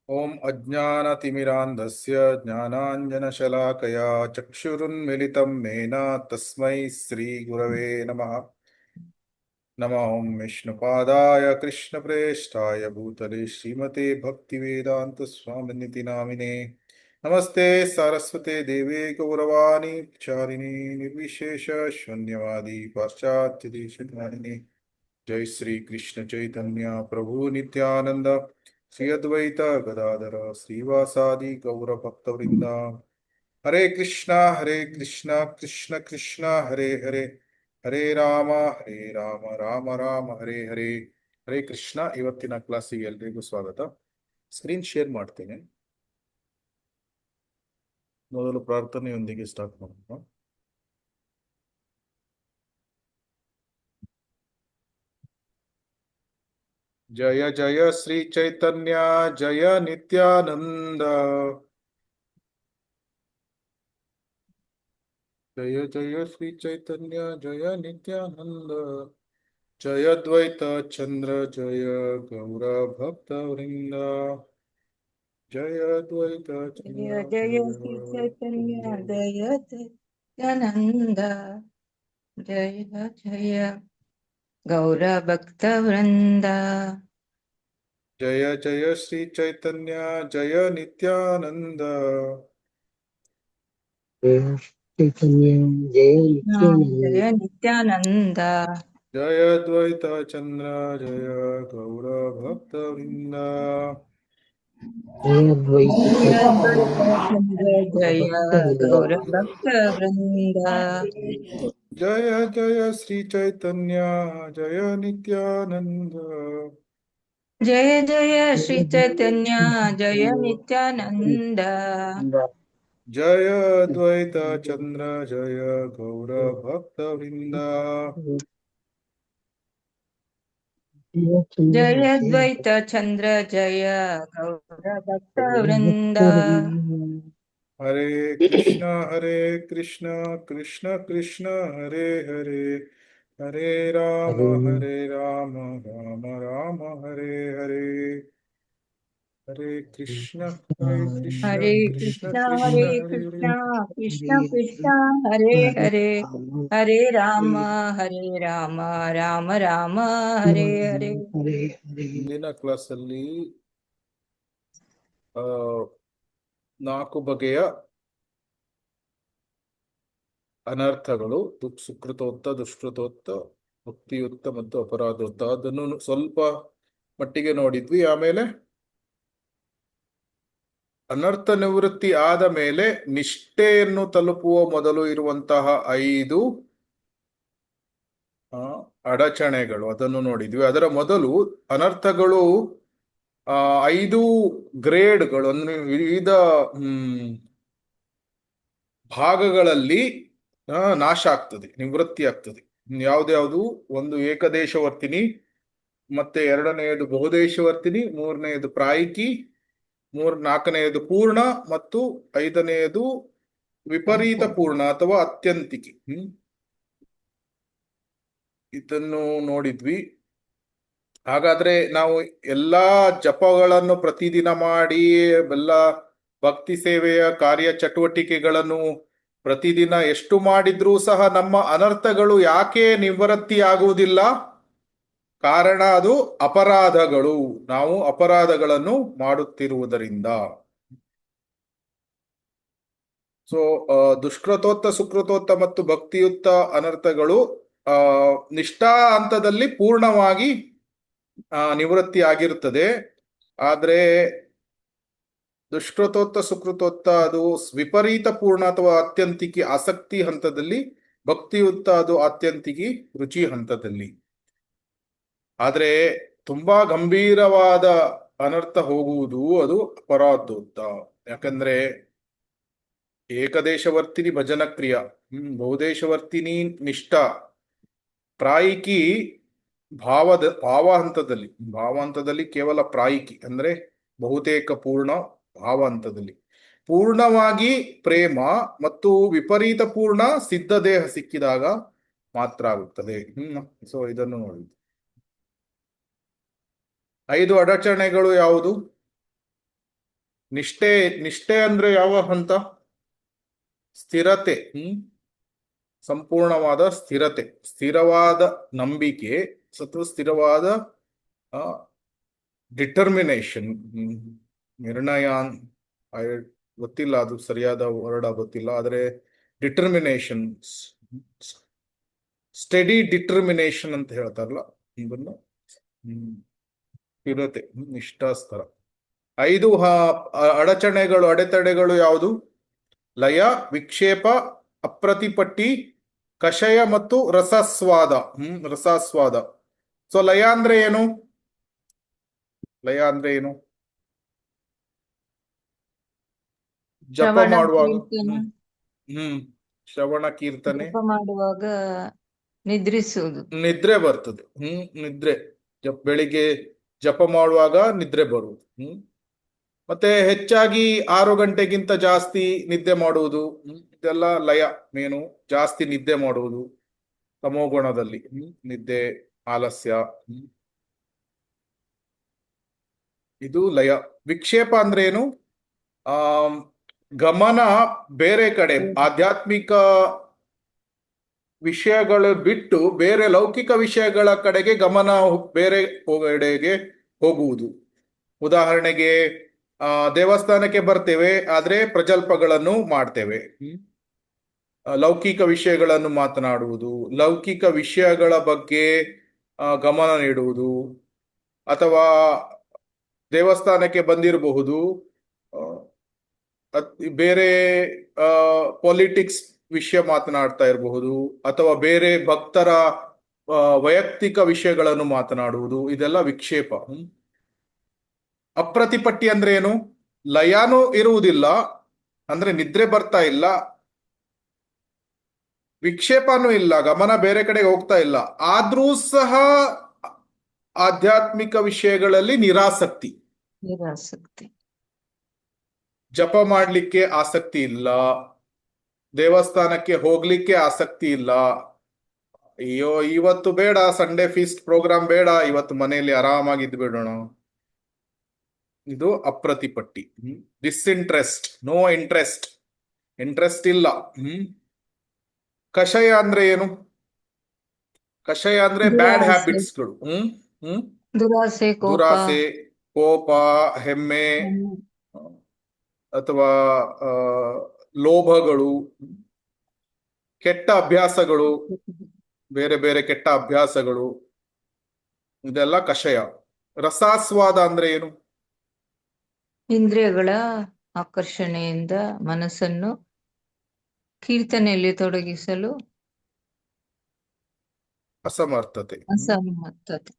ಓಂ ಅಜ್ಞಾನತಿಮಿರಾಂಧಸ್ಯ ಜ್ಞಾನಾಂಜನಶಲಾಕಯಾ ಚಕ್ಷುರುನ್ಮಿಲಿತಂ ಮೇನ ತಸ್ಮೈ ಶ್ರೀ ಗುರವೇ ನಮಃ. ನಮಃ ಓಂ ವಿಷ್ಣುಪಾದಾಯ ಕೃಷ್ಣಪ್ರೇಷ್ಠಾಯ ಭೂತಲೆ ಶ್ರೀಮತೆ ಭಕ್ತಿವೇದಾಂತ ಸ್ವಾಮಿನಿತಿ ನಾಮಿನೇ. ನಮಸ್ತೆ ಸಾರಸ್ವತೆ ದೇವೇ ಗೌರವಾಣಿ ಚಾರಿಣಿ ನಿರ್ವಿಶೇಷ ಶೂನ್ಯವಾದಿ ಪಾಶ್ಚಾತ್ಯ ದೇಶಧಾರಿಣಿ. ಜೈ ಶ್ರೀ ಕೃಷ್ಣ ಚೈತನ್ಯ ಪ್ರಭು ನಿತ್ಯಾನಂದ ಶ್ರೀ ಅದ್ವೈತ ಗದಾಧರ ಶ್ರೀವಾಸಾದಿ ಗೌರ ಭಕ್ತವೃಂದ. ಹರೇ ಕೃಷ್ಣ ಕೃಷ್ಣ ಕೃಷ್ಣ ಹರೇ ಹರೇ, ಹರೇ ರಾಮ ರಾಮ ರಾಮ ಹರೇ ಹರೇ. ಹರೇ ಕೃಷ್ಣ. ಇವತ್ತಿನ ಕ್ಲಾಸಿಗೆ ಎಲ್ರಿಗೂ ಸ್ವಾಗತ. ಸ್ಕ್ರೀನ್ ಶೇರ್ ಮಾಡ್ತೇನೆ. ಮೊದಲು ಪ್ರಾರ್ಥನೆಯೊಂದಿಗೆ ಸ್ಟಾರ್ಟ್ ಮಾಡೋಣ. ಜಯ ಜಯ ಶ್ರೀ ಚೈತನ್ಯ ಜಯ ನಿತ್ಯಾನಂದ, ಜಯ ಜಯ ಶ್ರೀ ಚೈತನ್ಯ ಜಯ ನಿತ್ಯಾನಂದ, ಜಯ ದ್ವೈತ ಚಂದ್ರ ಜಯ ಗೌರ ಭಕ್ತ ವೃಂದ, ಜಯ ದ್ವೈತ ಚಂದ್ರ ಜಯ ಜಯ ಶ್ರೀ ಚೈತನ್ಯ ಜಯ ನಿತ್ಯಾನಂದ, ಜಯ ಜಯ ಗೌರ ಭಕ್ತ ವೃಂದ. ಜಯ ಜಯ ಶ್ರೀ ಚೈತನ್ಯ ಜಯ ನಿತ್ಯಾನಂದ, ಚೈತನ್ಯ ಜಯ ನಿತ್ಯಾನಂದ, ಜಯ ನಿತ್ಯಾನಂದ, ಜಯ ದ್ವೈತ ಚಂದ್ರ ಜಯ ಗೌರ ಭಕ್ತ ವೃಂದ, ಜಯ ದ್ವೈತ ಜಯ ಚಂದ್ರ ಜಯ ಗೌರ ಭಕ್ತ ವೃಂದ. ಜಯ ಜಯ ಶ್ರೀ ಚೈತನ್ಯ ಜಯ ನಿತ್ಯಾನಂದ, ಜಯ ಜಯ ಶ್ರೀ ಚೈತನ್ಯ ಜಯ ನಿತ್ಯಾನಂದ, ಜಯ ದ್ವೈತ ಚಂದ್ರ ಜಯ ಗೌರ ಭಕ್ತ ವೃಂದ, ಜಯ ದ್ವೈತ ಚಂದ್ರ ಜಯ ಗೌರ ಭಕ್ತ ವೃಂದ. ಹರೇ ಕೃಷ್ಣ ಕೃಷ್ಣ ಕೃಷ್ಣ ಹರೇ ಹರೇ, ಹರೇ ರಾಮ ರಾಮ ರಾಮ ಹರೇ ಹರೇ. ಹರೇ ಕೃಷ್ಣ ಹರೇ ಕೃಷ್ಣ ಕೃಷ್ಣ ಕೃಷ್ಣ ಹರೇ ಹರೇ ಕೃಷ್ಣ ಹರೇ. ಕೃಷ್ಣ ಕೃಷ್ಣ ಹರೇ ಹರೇ, ಹರೇ ರಾಮ ರಾಮ ರಾಮ ಹರೇ ಹರೇ. ಇಂದಿನ ಕ್ಲಾಸಲ್ಲಿ 4 ಬಗೆಯ ಅನರ್ಥಗಳು, ಸುಕೃತೋಕ್ತ, ದುಷ್ಕೃತೋಕ್ತ, ಭಕ್ತಿಯುಕ್ತ ಮತ್ತು ಅಪರಾಧೋಕ್ತ, ಅದನ್ನು ಸ್ವಲ್ಪ ಮಟ್ಟಿಗೆ ನೋಡಿದ್ವಿ. ಆಮೇಲೆ ಅನರ್ಥ ನಿವೃತ್ತಿ ಆದ ಮೇಲೆ ನಿಷ್ಠೆಯನ್ನು ತಲುಪುವ ಮೊದಲು ಇರುವಂತಹ 5 ಅಡಚಣೆಗಳು, ಅದನ್ನು ನೋಡಿದ್ವಿ. ಅದರ ಮೊದಲು ಅನರ್ಥಗಳು 5 ಗ್ರೇಡ್ಗಳು, ಅಂದ್ರೆ ವಿವಿಧ ಭಾಗಗಳಲ್ಲಿ ನಾಶ ಆಗ್ತದೆ, ನಿವೃತ್ತಿ ಆಗ್ತದೆ. ಯಾವ್ದ್ಯಾವುದು? ಒಂದು ಏಕದೇಶವರ್ತಿನಿ, ಮತ್ತೆ 2ನೇದು ಬಹುದೇಶವರ್ತಿನಿ, 3ನೇದು ಪ್ರಾಯಿಕಿ, 4ನೇದು ಪೂರ್ಣ, ಮತ್ತು 5ನೇದು ವಿಪರೀತ ಪೂರ್ಣ ಅಥವಾ ಅತ್ಯಂತಿಕಿ. ಇದನ್ನು ನೋಡಿದ್ವಿ. ಹಾಗಾದ್ರೆ ನಾವು ಎಲ್ಲಾ ಜಪಗಳನ್ನು ಪ್ರತಿದಿನ ಮಾಡಿ, ಎಲ್ಲ ಭಕ್ತಿ ಸೇವೆಯ ಕಾರ್ಯ ಚಟುವಟಿಕೆಗಳನ್ನು ಪ್ರತಿದಿನ ಎಷ್ಟು ಮಾಡಿದ್ರೂ ಸಹ ನಮ್ಮ ಅನರ್ಥಗಳು ಯಾಕೆ ನಿವೃತ್ತಿ ಆಗುವುದಿಲ್ಲ? ಕಾರಣ ಅದು ಅಪರಾಧಗಳು. ನಾವು ಅಪರಾಧಗಳನ್ನು ಮಾಡುತ್ತಿರುವುದರಿಂದ. ಸೊ ದುಷ್ಕೃತೋತ್ತ, ಸುಕೃತೋತ್ತ ಮತ್ತು ಭಕ್ತಿಯುಕ್ತ ಅನರ್ಥಗಳು ನಿಷ್ಠಾ ಹಂತದಲ್ಲಿ ಪೂರ್ಣವಾಗಿ ನಿವೃತ್ತಿ ಆಗಿರುತ್ತದೆ. ಆದ್ರೆ ದುಷ್ಕೃತೋತ್ತ, ಸುಕೃತೋತ್ತ ಅದು ವಿಪರೀತ ಪೂರ್ಣ ಅಥವಾ ಆತ್ಯಂತಿಕಿ ಆಸಕ್ತಿ ಹಂತದಲ್ಲಿ, ಭಕ್ತಿಯುಕ್ತ ಅದು ಆತ್ಯಂತಿಕಿ ರುಚಿ ಹಂತದಲ್ಲಿ. ಆದ್ರೆ ತುಂಬಾ ಗಂಭೀರವಾದ ಅನರ್ಥ ಹೋಗುವುದು ಅದು ಅಪರಾಧೋಕ್ತ. ಯಾಕಂದ್ರೆ ಏಕದೇಶವರ್ತಿನಿ ಭಜನ ಕ್ರಿಯಾ, ಬಹುದೇಶವರ್ತಿನಿ ನಿಷ್ಠ, ಪ್ರಾಯಿಕಿ ಭಾವ ಹಂತದಲ್ಲಿ ಕೇವಲ ಪ್ರಾಯಿಕಿ ಅಂದ್ರೆ ಬಹುತೇಕ ಪೂರ್ಣ ಭಾವ ಹಂತದಲ್ಲಿ, ಪೂರ್ಣವಾಗಿ ಪ್ರೇಮ ಮತ್ತು ವಿಪರೀತ ಪೂರ್ಣ ಸಿದ್ಧ ದೇಹ ಸಿಕ್ಕಿದಾಗ ಮಾತ್ರ ಆಗುತ್ತದೆ. ಸೊ ಇದನ್ನು ನೋಡಿ. 5 ಅಡಚಣೆಗಳು ಯಾವುದು? ನಿಷ್ಠೆ. ನಿಷ್ಠೆ ಅಂದ್ರೆ ಯಾವ ಹಂತ? ಸ್ಥಿರತೆ. ಸಂಪೂರ್ಣವಾದ ಸ್ಥಿರತೆ, ಸ್ಥಿರವಾದ ನಂಬಿಕೆ ಅಥವಾ ಸ್ಥಿರವಾದ ಡಿಟರ್ಮಿನೇಷನ್, ನಿರ್ಣಯ. ಗೊತ್ತಿಲ್ಲ, ಅದು ಸರಿಯಾದ ವರ್ಡ್ ಗೊತ್ತಿಲ್ಲ, ಆದರೆ ಡಿಟರ್ಮಿನೇಷನ್, ಸ್ಟಡಿ ಡಿಟರ್ಮಿನೇಷನ್ ಅಂತ ಹೇಳ್ತಾರಲ್ಲ, ಇದನ್ನು ಸ್ಥಿರತೆ, ನಿಷ್ಠಾಸ್ತರ. 5 ಅಡಚಣೆಗಳು, ಅಡೆತಡೆಗಳು ಯಾವುದು? ಲಯ, ವಿಕ್ಷೇಪ, ಅಪ್ರತಿಪಟ್ಟಿ, ಕಷಯ ಮತ್ತು ರಸಸ್ವಾದ. ರಸಸ್ವಾದ. ಸೊ ಲಯ ಅಂದ್ರೆ ಏನು? ಲಯ ಅಂದ್ರೆ ಏನು? ಜಪ ಶ್ರವಣ ಮಾಡುವಾಗ, ಕೀರ್ತನ. ಶ್ರವಣ ಕೀರ್ತನೆ. ಜಪ ಮಾಡುವಾಗ ನಿದ್ರಿಸುವುದು. ನಿದ್ರೆ ಬರ್ತದೆ. ನಿದ್ರೆ. ಬೆಳಿಗ್ಗೆ ಜಪ ಮಾಡುವಾಗ ನಿದ್ರೆ ಬರುವುದು. ಮತ್ತೆ ಹೆಚ್ಚಾಗಿ 6 ಗಂಟೆಗಿಂತ ಜಾಸ್ತಿ ನಿದ್ದೆ ಮಾಡುವುದು, ಇದೆಲ್ಲ ಲಯ. ಮೇನು ಜಾಸ್ತಿ ನಿದ್ದೆ ಮಾಡುವುದು, ತಮೋಗುಣದಲ್ಲಿ ನಿದ್ದೆ, ಆಲಸ್ಯ, ಇದು ಲಯ. ವಿಕ್ಷೇಪ ಅಂದ್ರೆ ಏನು? ಗಮನ ಬೇರೆ ಕಡೆ, ಆಧ್ಯಾತ್ಮಿಕ ವಿಷಯಗಳು ಬಿಟ್ಟು ಬೇರೆ ಲೌಕಿಕ ವಿಷಯಗಳ ಕಡೆಗೆ ಗಮನ ಬೇರೆ ಕಡೆಗೆ ಹೋಗುವುದು. ಉದಾಹರಣೆಗೆ ದೇವಸ್ಥಾನಕ್ಕೆ ಬರ್ತೇವೆ, ಆದ್ರೆ ಪ್ರಜಲ್ಪಗಳನ್ನು ಮಾಡ್ತೇವೆ. ಲೌಕಿಕ ವಿಷಯಗಳನ್ನು ಮಾತನಾಡುವುದು, ಲೌಕಿಕ ವಿಷಯಗಳ ಬಗ್ಗೆ ಗಮನ ನೀಡುವುದು. ಅಥವಾ ದೇವಸ್ಥಾನಕ್ಕೆ ಬಂದಿರಬಹುದು, ಬೇರೆ ಪೊಲಿಟಿಕ್ಸ್ ವಿಷಯ ಮಾತನಾಡ್ತಾ ಇರಬಹುದು, ಅಥವಾ ಬೇರೆ ಭಕ್ತರ ವೈಯಕ್ತಿಕ ವಿಷಯಗಳನ್ನು ಮಾತನಾಡುವುದು, ಇದೆಲ್ಲ ವಿಕ್ಷೇಪ. ಅಪ್ರತಿಪಟ್ಟಿ ಅಂದ್ರೆ ಏನು? ಲಯನೂ ಇರುವುದಿಲ್ಲ, ಅಂದ್ರೆ ನಿದ್ರೆ ಬರ್ತಾ ಇಲ್ಲ, ವಿಕ್ಷೇಪನೂ ಇಲ್ಲ, ಗಮನ ಬೇರೆ ಕಡೆಗೆ ಹೋಗ್ತಾ ಇಲ್ಲ, ಆದ್ರೂ ಸಹ ಆಧ್ಯಾತ್ಮಿಕ ವಿಷಯಗಳಲ್ಲಿ ನಿರಾಸಕ್ತಿ. ಜಪ ಮಾಡ್ಲಿಕ್ಕೆ ಆಸಕ್ತಿ ಇಲ್ಲ, ದೇವಸ್ಥಾನಕ್ಕೆ ಹೋಗ್ಲಿಕ್ಕೆ ಆಸಕ್ತಿ ಇಲ್ಲ. ಅಯ್ಯೋ ಇವತ್ತು ಬೇಡ, ಸಂಡೇ ಫೀಸ್ಟ್ ಪ್ರೋಗ್ರಾಮ್ ಬೇಡ, ಇವತ್ತು ಮನೆಯಲ್ಲಿ ಆರಾಮಾಗಿದ್ದು ಬಿಡೋಣ. ಇದು ಅಪ್ರತಿಪಟ್ಟಿ. ಡಿಸ್ಇಂಟ್ರೆಸ್ಟ್, ನೋ ಇಂಟ್ರೆಸ್ಟ್, ಇಂಟ್ರೆಸ್ಟ್ ಇಲ್ಲ. ಕಷಯ ಅಂದ್ರೆ ಏನು? ಕಷಯ ಅಂದ್ರೆ ಬ್ಯಾಡ್ ಹ್ಯಾಬಿಟ್ಸ್ಗಳು. ದುರಾಸೆ, ದುರಾಸೆ, ಕೋಪ, ಹೆಮ್ಮೆ, ಅಥವಾ ಲೋಭಗಳು, ಕೆಟ್ಟ ಅಭ್ಯಾಸಗಳು, ಬೇರೆ ಬೇರೆ ಕೆಟ್ಟ ಅಭ್ಯಾಸಗಳು, ಇದೆಲ್ಲ ಕಷಯ. ರಸಾಸ್ವಾದ ಅಂದ್ರೆ ಏನು? ಇಂದ್ರಿಯಗಳ ಆಕರ್ಷಣೆಯಿಂದ ಮನಸ್ಸನ್ನು ಕೀರ್ತನೆಯಲ್ಲಿ ತೊಡಗಿಸಲು ಅಸಮರ್ಥತೆ. ಅಸಮರ್ಥತೆ.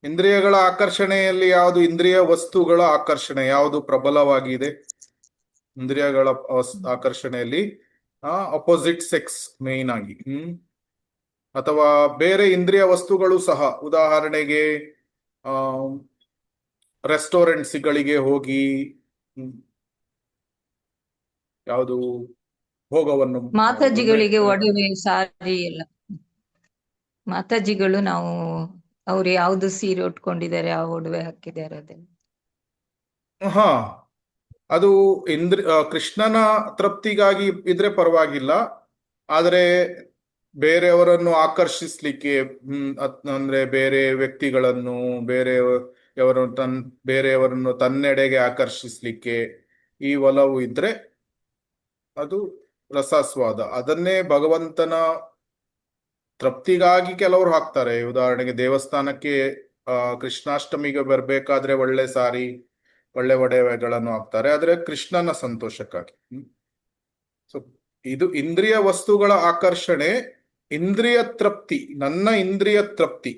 ಇಂದ್ರಿಯಗಳ ಆಕರ್ಷಣೆಯಲ್ಲಿ ಯಾವುದು? ಇಂದ್ರಿಯ ವಸ್ತುಗಳ ಆಕರ್ಷಣೆ ಯಾವುದು ಪ್ರಬಲವಾಗಿದೆ? ಇಂದ್ರಿಯಗಳ ಆಕರ್ಷಣೆಯಲ್ಲಿ ಅಪೋಸಿಟ್ ಸೆಕ್ಸ್ ಮೇನ್ ಆಗಿ, ಅಥವಾ ಬೇರೆ ಇಂದ್ರಿಯ ವಸ್ತುಗಳು ಸಹ. ಉದಾಹರಣೆಗೆ ರೆಸ್ಟೋರೆಂಟ್ಸ್ಗಳಿಗೆ ಹೋಗಿ ಯಾವುದು ಭೋಗವನ್ನು, ಮಾತಾಜಿಗಳಿಗೆ ಒಡವೆ, ಸಾರಿ ಎಲ್ಲ. ಮಾತಾಜಿಗಳು ನಾವು ಅವ್ರು ಯಾವ್ದು ಸೀರೆ ಉಟ್ಕೊಂಡಿದ್ದಾರೆ, ಯಾವ ಒಡವೆ ಹಾಕಿದ್ದಾರೆ, ಅದೆಲ್ಲ. ಹಾ, ಅದು ಕೃಷ್ಣನ ತೃಪ್ತಿಗಾಗಿ ಇದ್ರೆ ಪರವಾಗಿಲ್ಲ, ಆದರೆ ಬೇರೆಯವರನ್ನು ಆಕರ್ಷಿಸ್ಲಿಕ್ಕೆ, ಅಂದ್ರೆ ಬೇರೆ ವ್ಯಕ್ತಿಗಳನ್ನು, ಬೇರೆಯವರನ್ನು ತನ್ನೆಡೆಗೆ ಆಕರ್ಷಿಸ್ಲಿಕ್ಕೆ ಈ ಒಲವು ಇದ್ರೆ ಅದು ರಸಾಸ್ವಾದ. ಅದನ್ನೇ ಭಗವಂತನ ತೃಪ್ತಿಗಾಗಿ ಕೆಲವರು ಹಾಕ್ತಾರೆ. ಉದಾಹರಣೆಗೆ ದೇವಸ್ಥಾನಕ್ಕೆ ಕೃಷ್ಣಾಷ್ಟಮಿಗೆ ಬರ್ಬೇಕಾದ್ರೆ ಒಳ್ಳೆ ಸಾರಿ, ಒಳ್ಳೆ ಒಡವೆಗಳನ್ನು ಹಾಕ್ತಾರೆ, ಆದ್ರೆ ಕೃಷ್ಣನ ಸಂತೋಷಕ್ಕಾಗಿ. ಸೊ ಇದು ಇಂದ್ರಿಯ ವಸ್ತುಗಳ ಆಕರ್ಷಣೆ, ಇಂದ್ರಿಯ ತೃಪ್ತಿ, ನನ್ನ ಇಂದ್ರಿಯ ತೃಪ್ತಿ.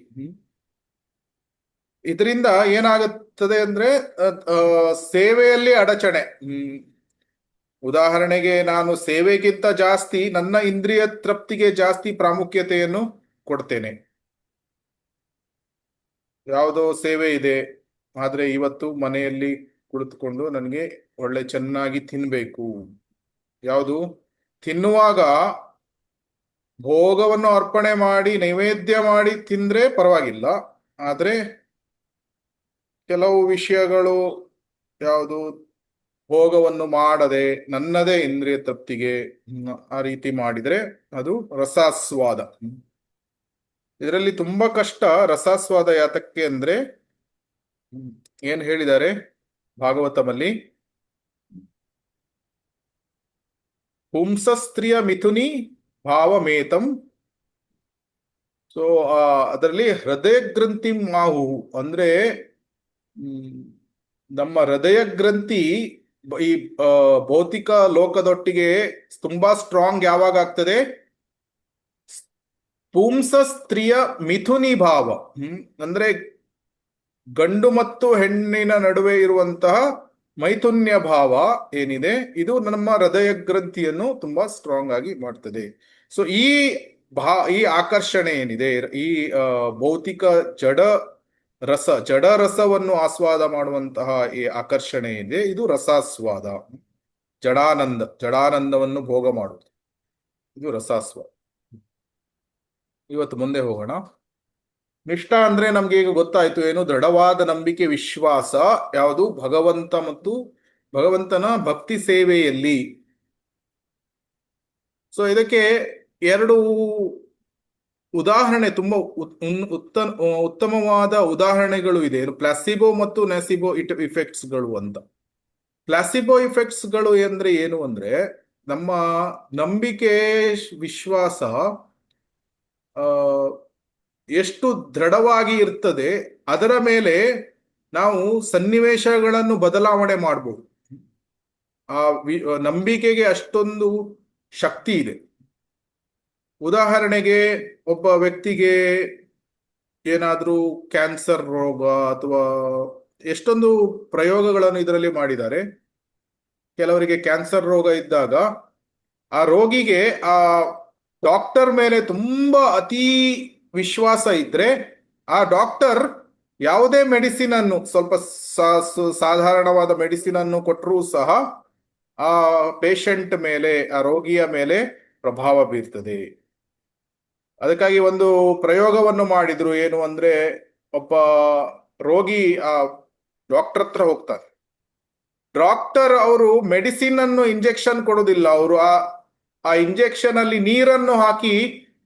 ಇದರಿಂದ ಏನಾಗುತ್ತದೆ ಅಂದ್ರೆ ಸೇವೆಯಲ್ಲಿ ಅಡಚಣೆ. ಉದಾಹರಣೆಗೆ ನಾನು ಸೇವೆಗಿಂತ ಜಾಸ್ತಿ ನನ್ನ ಇಂದ್ರಿಯ ತೃಪ್ತಿಗೆ ಜಾಸ್ತಿ ಪ್ರಾಮುಖ್ಯತೆಯನ್ನು ಕೊಡ್ತೇನೆ. ಯಾವುದೋ ಸೇವೆ ಇದೆ, ಆದ್ರೆ ಇವತ್ತು ಮನೆಯಲ್ಲಿ ಕುಳಿತುಕೊಂಡು ನನಗೆ ಒಳ್ಳೆ ಚೆನ್ನಾಗಿ ತಿನ್ಬೇಕು. ಯಾವುದು? ತಿನ್ನುವಾಗ ಭೋಗವನ್ನು ಅರ್ಪಣೆ ಮಾಡಿ ನೈವೇದ್ಯ ಮಾಡಿ ತಿಂದ್ರೆ ಪರವಾಗಿಲ್ಲ, ಆದ್ರೆ ಕೆಲವು ವಿಷಯಗಳು ಯಾವುದು ಭೋಗವನ್ನು ಮಾಡದೆ ನನ್ನದೇ ಇಂದ್ರಿಯ ತೃಪ್ತಿಗೆ ಆ ರೀತಿ ಮಾಡಿದ್ರೆ ಅದು ರಸಾಸ್ವಾದ. ಇದರಲ್ಲಿ ತುಂಬಾ ಕಷ್ಟ. ರಸಾಸ್ವಾದ ಯಾತಕ್ಕೆ ಅಂದ್ರೆ ಏನ್ ಹೇಳಿದ್ದಾರೆ ಭಾಗವತಮಲ್ಲಿ, ಪುಂಸಸ್ತ್ರೀಯ ಮಿಥುನಿ ಭಾವಮೇತಂ. ಸೊ ಅದರಲ್ಲಿ ಹೃದಯ ಗ್ರಂಥಿ ಮಾಹು ಅಂದ್ರೆ ನಮ್ಮ ಹೃದಯ ಗ್ರಂಥಿ ಈ ಭೌತಿಕ ಲೋಕದೊಟ್ಟಿಗೆ ತುಂಬಾ ಸ್ಟ್ರಾಂಗ್ ಯಾವಾಗ ಆಗ್ತದೆ, ಪುಂಸ ಸ್ತ್ರೀಯ ಮಿಥುನಿ ಭಾವ. ಅಂದ್ರೆ ಗಂಡು ಮತ್ತು ಹೆಣ್ಣಿನ ನಡುವೆ ಇರುವಂತಹ ಮೈಥುನ್ಯ ಭಾವ ಏನಿದೆ, ಇದು ನಮ್ಮ ಹೃದಯ ಗ್ರಂಥಿಯನ್ನು ತುಂಬಾ ಸ್ಟ್ರಾಂಗ್ ಆಗಿ ಮಾಡ್ತದೆ. ಸೊ ಈ ಆಕರ್ಷಣೆ ಏನಿದೆ, ಈ ಭೌತಿಕ ಜಡ ರಸವನ್ನು ಆಸ್ವಾದ ಮಾಡುವಂತಹ ಈ ಆಕರ್ಷಣೆ ಏನಿದೆ, ಇದು ರಸಾಸ್ವಾದ. ಜಡಾನಂದವನ್ನು ಭೋಗ ಮಾಡುವುದು, ಇದು ರಸಾಸ್ವಾದ. ಇವತ್ತು ಮುಂದೆ ಹೋಗೋಣ. ನಿಷ್ಠಾ ಅಂದ್ರೆ ನಮ್ಗೆ ಈಗ ಗೊತ್ತಾಯ್ತು ಏನು, ದೃಢವಾದ ನಂಬಿಕೆ, ವಿಶ್ವಾಸ ಯಾವುದು ಭಗವಂತ ಮತ್ತು ಭಗವಂತನ ಭಕ್ತಿ ಸೇವೆಯಲ್ಲಿ. ಸೊ ಇದಕ್ಕೆ ಎರಡು ಉದಾಹರಣೆ, ತುಂಬಾ ಉತ್ತಮವಾದ ಉದಾಹರಣೆಗಳು ಇದೆ. ಪ್ಲಾಸಿಬೋ ಮತ್ತು ನೆಸಿಬೋ ಇಫೆಕ್ಟ್ಸ್ಗಳು ಅಂತ. ಪ್ಲಾಸಿಬೋ ಇಫೆಕ್ಟ್ಸ್ಗಳು ಅಂದ್ರೆ ಏನು ಅಂದ್ರೆ, ನಮ್ಮ ನಂಬಿಕೆ ವಿಶ್ವಾಸ ಎಷ್ಟು ದೃಢವಾಗಿ ಇರ್ತದೆ ಅದರ ಮೇಲೆ ನಾವು ಸನ್ನಿವೇಶಗಳನ್ನು ಬದಲಾವಣೆ ಮಾಡಬಹುದು. ಆ ನಂಬಿಕೆಗೆ ಅಷ್ಟೊಂದು ಶಕ್ತಿ ಇದೆ. ಉದಾಹರಣೆಗೆ ಒಬ್ಬ ವ್ಯಕ್ತಿಗೆ ಏನಾದ್ರೂ ಕ್ಯಾನ್ಸರ್ ರೋಗ ಅಥವಾ ಎಷ್ಟೊಂದು ಪ್ರಯೋಗಗಳನ್ನು ಇದರಲ್ಲಿ ಮಾಡಿದ್ದಾರೆ. ಕೆಲವರಿಗೆ ಕ್ಯಾನ್ಸರ್ ರೋಗ ಇದ್ದಾಗ ಆ ರೋಗಿಗೆ ಆ ಡಾಕ್ಟರ್ ಮೇಲೆ ತುಂಬಾ ಅತಿ ವಿಶ್ವಾಸ ಇದ್ರೆ ಆ ಡಾಕ್ಟರ್ ಯಾವುದೇ ಮೆಡಿಸಿನ್ ಅನ್ನು, ಸ್ವಲ್ಪ ಸಾಧಾರಣವಾದ ಮೆಡಿಸಿನ್ ಅನ್ನು ಕೊಟ್ಟರೂ ಸಹ ಆ ಪೇಷಂಟ್ ಮೇಲೆ, ಆ ರೋಗಿಯ ಮೇಲೆ ಪ್ರಭಾವ ಬೀರ್ತದೆ. ಅದಕ್ಕಾಗಿ ಒಂದು ಪ್ರಯೋಗವನ್ನು ಮಾಡಿದ್ರು. ಏನು ಅಂದ್ರೆ, ಒಬ್ಬ ರೋಗಿ ಆ ಡಾಕ್ಟರ್ ಹತ್ರ ಹೋಗ್ತಾರೆ. ಡಾಕ್ಟರ್ ಅವರು ಮೆಡಿಸಿನ್ ಅನ್ನು ಇಂಜೆಕ್ಷನ್ ಕೊಡೋದಿಲ್ಲ, ಅವರು ಆ ಇಂಜೆಕ್ಷನ್ ಅಲ್ಲಿ ನೀರನ್ನು ಹಾಕಿ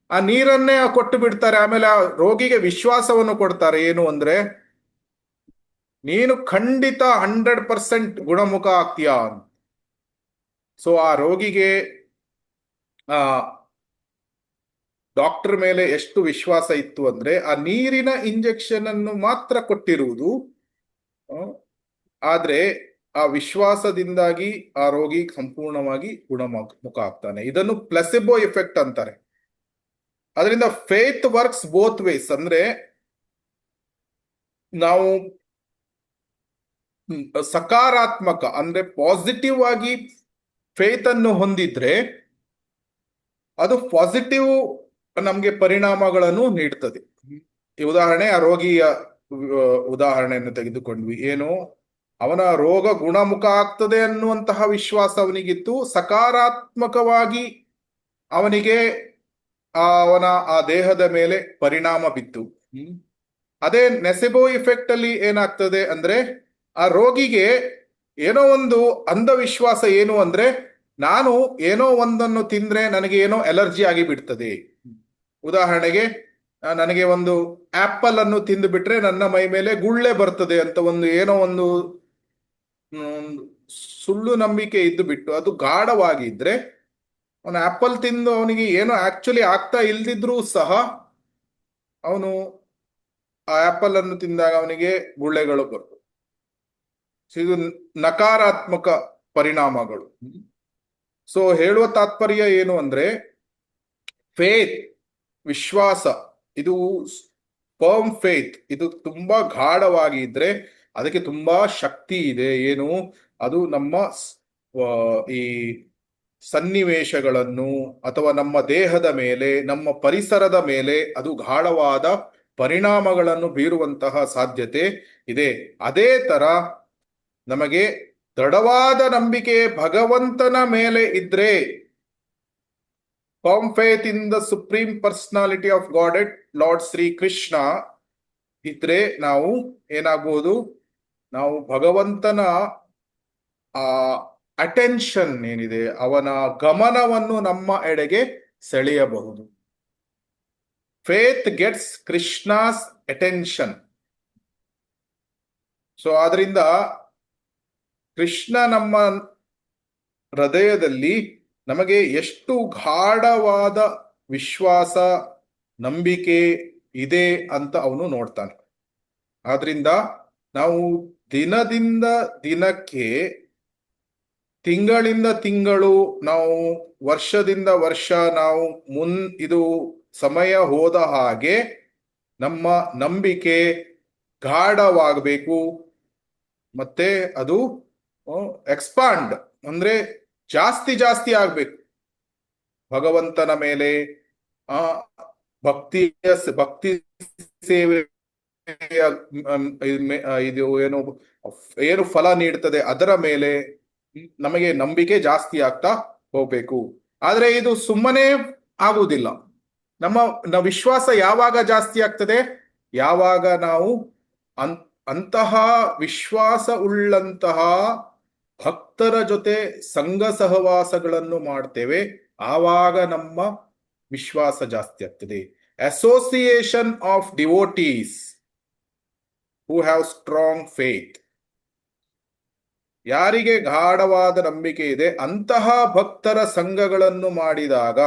ಆ ನೀರನ್ನೇ ಕೊಟ್ಟು ಬಿಡ್ತಾರೆ. ಆಮೇಲೆ ಆ ರೋಗಿಗೆ ವಿಶ್ವಾಸವನ್ನು ಕೊಡ್ತಾರೆ, ಏನು ಅಂದ್ರೆ, ನೀನು ಖಂಡಿತ 100% ಗುಣಮುಖ ಆಗ್ತೀಯಾ. ಸೊ ಆ ರೋಗಿಗೆ ಆ ಡಾಕ್ಟರ್ ಮೇಲೆ ಎಷ್ಟು ವಿಶ್ವಾಸ ಇತ್ತು ಅಂದ್ರೆ, ಆ ನೀರಿನ ಇಂಜೆಕ್ಷನ್ ಅನ್ನು ಮಾತ್ರ ಕೊಟ್ಟಿರುವುದು, ಆದ್ರೆ ಆ ವಿಶ್ವಾಸದಿಂದಾಗಿ ಆ ರೋಗಿ ಸಂಪೂರ್ಣವಾಗಿ ಗುಣಮುಖ ಆಗ್ತಾನೆ. ಇದನ್ನು ಪ್ಲೆಸಿಬೋ ಎಫೆಕ್ಟ್ ಅಂತಾರೆ. ಅದರಿಂದ ಫೇತ್ ವರ್ಕ್ಸ್ ಬೋತ್ ವೇಸ್. ಅಂದ್ರೆ ನಾವು ಸಕಾರಾತ್ಮಕ ಅಂದ್ರೆ ಪಾಸಿಟಿವ್ ಆಗಿ ಫೇತ್ ಅನ್ನು ಹೊಂದಿದ್ರೆ ಅದು ಪಾಸಿಟಿವ್ ನಮ್ಗೆ ಪರಿಣಾಮಗಳನ್ನು ನೀಡ್ತದೆ. ಈ ಉದಾಹರಣೆ, ಆ ರೋಗಿಯ ಉದಾಹರಣೆಯನ್ನು ತೆಗೆದುಕೊಂಡ್ವಿ. ಏನು, ಅವನ ರೋಗ ಗುಣಮುಖ ಆಗ್ತದೆ ಅನ್ನುವಂತಹ ವಿಶ್ವಾಸ ಅವನಿಗಿತ್ತು. ಸಕಾರಾತ್ಮಕವಾಗಿ ಅವನಿಗೆ ಅವನ ಆ ದೇಹದ ಮೇಲೆ ಪರಿಣಾಮ ಬಿತ್ತು. ಅದೇ ನೆಸೆಬೋ ಇಫೆಕ್ಟ್ ಅಲ್ಲಿ ಏನಾಗ್ತದೆ ಅಂದ್ರೆ, ಆ ರೋಗಿಗೆ ಏನೋ ಒಂದು ಅಂಧವಿಶ್ವಾಸ, ಏನು ಅಂದ್ರೆ, ನಾನು ಏನೋ ಒಂದನ್ನು ತಿಂದ್ರೆ ನನಗೆ ಏನೋ ಅಲರ್ಜಿ ಆಗಿ ಬಿಡ್ತದೆ. ಉದಾಹರಣೆಗೆ, ನನಗೆ ಒಂದು ಆಪಲ್ ಅನ್ನು ತಿಂದು ಬಿಟ್ರೆ ನನ್ನ ಮೈ ಮೇಲೆ ಗುಳ್ಳೆ ಬರ್ತದೆ ಅಂತ ಏನೋ ಒಂದು ಸುಳ್ಳು ನಂಬಿಕೆ ಇದ್ದು ಬಿಟ್ಟು ಅದು ಗಾಢವಾಗಿದ್ರೆ, ಅವನು ಆಪಲ್ ತಿಂದು ಅವನಿಗೆ ಏನೋ ಆಕ್ಚುಲಿ ಆಗ್ತಾ ಇಲ್ದಿದ್ರೂ ಸಹ ಅವನು ಆ ಆಪಲ್ ಅನ್ನು ತಿಂದಾಗ ಅವನಿಗೆ ಗುಳ್ಳೆಗಳು ಬರ್ತವೆ. ಇದು ನಕಾರಾತ್ಮಕ ಪರಿಣಾಮಗಳು. ಸೊ ಹೇಳುವ ತಾತ್ಪರ್ಯ ಏನು ಅಂದ್ರೆ, ಫೇತ್, ವಿಶ್ವಾಸ, ಇದು ಫರ್ಮ್ ಫೇತ್, ಇದು ತುಂಬಾ ಗಾಢವಾಗಿ ಇದ್ರೆ ಅದಕ್ಕೆ ತುಂಬಾ ಶಕ್ತಿ ಇದೆ. ಏನು, ಅದು ನಮ್ಮ ಈ ಸನ್ನಿವೇಶಗಳನ್ನು ಅಥವಾ ನಮ್ಮ ದೇಹದ ಮೇಲೆ, ನಮ್ಮ ಪರಿಸರದ ಮೇಲೆ ಅದು ಗಾಢವಾದ ಪರಿಣಾಮಗಳನ್ನು ಬೀರುವಂತಹ ಸಾಧ್ಯತೆ ಇದೆ. ಅದೇ ತರ ನಮಗೆ ದೃಢವಾದ ನಂಬಿಕೆ ಭಗವಂತನ ಮೇಲೆ ಇದ್ರೆ, firm faith in the supreme personality of god lord Shri Krishna ಇದ್ರೆ, ನಾವು ಏನಾಗ್ಬೋದು, ನಾವು ಭಗವಂತನ ಆ ಅಟೆನ್ಷನ್ ಏನಿದೆ, ಅವನ ಗಮನವನ್ನು ನಮ್ಮ ಎಡೆಗೆ ಸೆಳೆಯಬಹುದು. Faith gets Krishna's attention. So ಆದ್ರಿಂದ ಕೃಷ್ಣ ನಮ್ಮ ಹೃದಯದಲ್ಲಿ ನಮಗೆ ಎಷ್ಟು ಗಾಢವಾದ ವಿಶ್ವಾಸ, ನಂಬಿಕೆ ಇದೆ ಅಂತ ಅವನು ನೋಡ್ತಾನೆ. ಆದ್ರಿಂದ ನಾವು ದಿನದಿಂದ ದಿನಕ್ಕೆ, ತಿಂಗಳಿಂದ ತಿಂಗಳು, ನಾವು ವರ್ಷದಿಂದ ವರ್ಷ, ನಾವು ಇದು ಸಮಯ ಹೋದ ಹಾಗೆ ನಮ್ಮ ನಂಬಿಕೆ ಗಾಢವಾಗಬೇಕು. ಮತ್ತೆ ಅದು ಎಕ್ಸ್ಪಾಂಡ್ ಅಂದ್ರೆ ಜಾಸ್ತಿ ಜಾಸ್ತಿ ಆಗ್ಬೇಕು ಭಗವಂತನ ಮೇಲೆ. ಆ ಭಕ್ತಿ ಸೇವೆ ಇದು ಏನು ಫಲ ನೀಡ್ತದೆ ಅದರ ಮೇಲೆ ನಮಗೆ ನಂಬಿಕೆ ಜಾಸ್ತಿ ಹೋಗ್ಬೇಕು. ಆದ್ರೆ ಇದು ಸುಮ್ಮನೆ ಆಗುವುದಿಲ್ಲ. ನಮ್ಮ ವಿಶ್ವಾಸ ಯಾವಾಗ ಜಾಸ್ತಿ ಆಗ್ತದೆ? ಯಾವಾಗ ನಾವು ಅಂತಹ ವಿಶ್ವಾಸ ಉಳ್ಳಂತಹ ಭಕ್ತರ ಜೊತೆ ಸಂಘ ಸಹವಾಸಗಳನ್ನು ಮಾಡ್ತೇವೆ, ಆವಾಗ ನಮ್ಮ ವಿಶ್ವಾಸ ಜಾಸ್ತಿ ಆಗ್ತದೆ. Association of devotees who have strong faith. ಯಾರಿಗೆ ಗಾಢವಾದ ನಂಬಿಕೆ ಇದೆ ಅಂತಹ ಭಕ್ತರ ಸಂಘಗಳನ್ನು ಮಾಡಿದಾಗ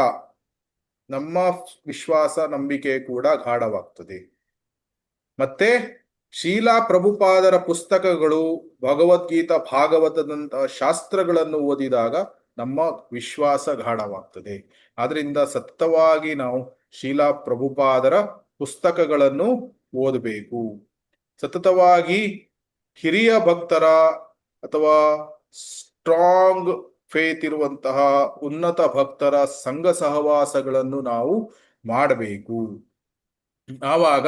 ನಮ್ಮ ವಿಶ್ವಾಸ, ನಂಬಿಕೆ ಕೂಡ ಗಾಢವಾಗ್ತದೆ. ಮತ್ತೆ ಶೀಲಾ ಪ್ರಭುಪಾದರ ಪುಸ್ತಕಗಳು, ಭಗವದ್ಗೀತಾ, ಭಾಗವತದಂತಹ ಶಾಸ್ತ್ರಗಳನ್ನು ಓದಿದಾಗ ನಮ್ಮ ವಿಶ್ವಾಸ ಗಾಢವಾಗ್ತದೆ. ಆದ್ರಿಂದ ಸತತವಾಗಿ ನಾವು ಶೀಲಾ ಪ್ರಭುಪಾದರ ಪುಸ್ತಕಗಳನ್ನು ಓದಬೇಕು. ಸತತವಾಗಿ ಹಿರಿಯ ಭಕ್ತರ ಅಥವಾ ಸ್ಟ್ರಾಂಗ್ ಫೇತ್ ಇರುವಂತಹ ಉನ್ನತ ಭಕ್ತರ ಸಂಘ ಸಹವಾಸಗಳನ್ನು ನಾವು ಮಾಡಬೇಕು. ಆವಾಗ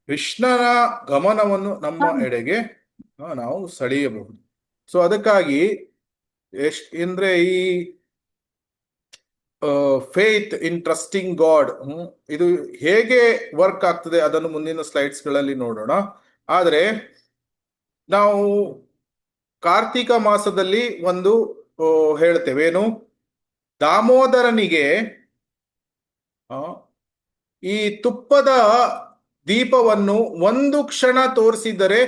ಕೃಷ್ಣನ ಗಮನವನ್ನು ನಮ್ಮ ಎಡೆಗೆ ನಾವು ಸೆಳೆಯಬಹುದು. ಸೊ ಅದಕ್ಕಾಗಿ ಅಂದ್ರೆ ಈ ಫೇತ್ ಇನ್ ಟ್ರಸ್ಟಿಂಗ್ ಗಾಡ್ ಇದು ಹೇಗೆ ವರ್ಕ್ ಆಗ್ತದೆ ಅದನ್ನು ಮುಂದಿನ ಸ್ಲೈಡ್ಸ್ ಗಳಲ್ಲಿ ನೋಡೋಣ. ಆದ್ರೆ ನಾವು ಕಾರ್ತಿಕ ಮಾಸದಲ್ಲಿ ಒಂದು ಹೇಳ್ತೇವೆ, ಏನು, ದಾಮೋದರನಿಗೆ ಈ ತುಪ್ಪದ ದೀಪವನ್ನು ಒಂದು ಕ್ಷಣ ತೋರಿಸಿದರೆ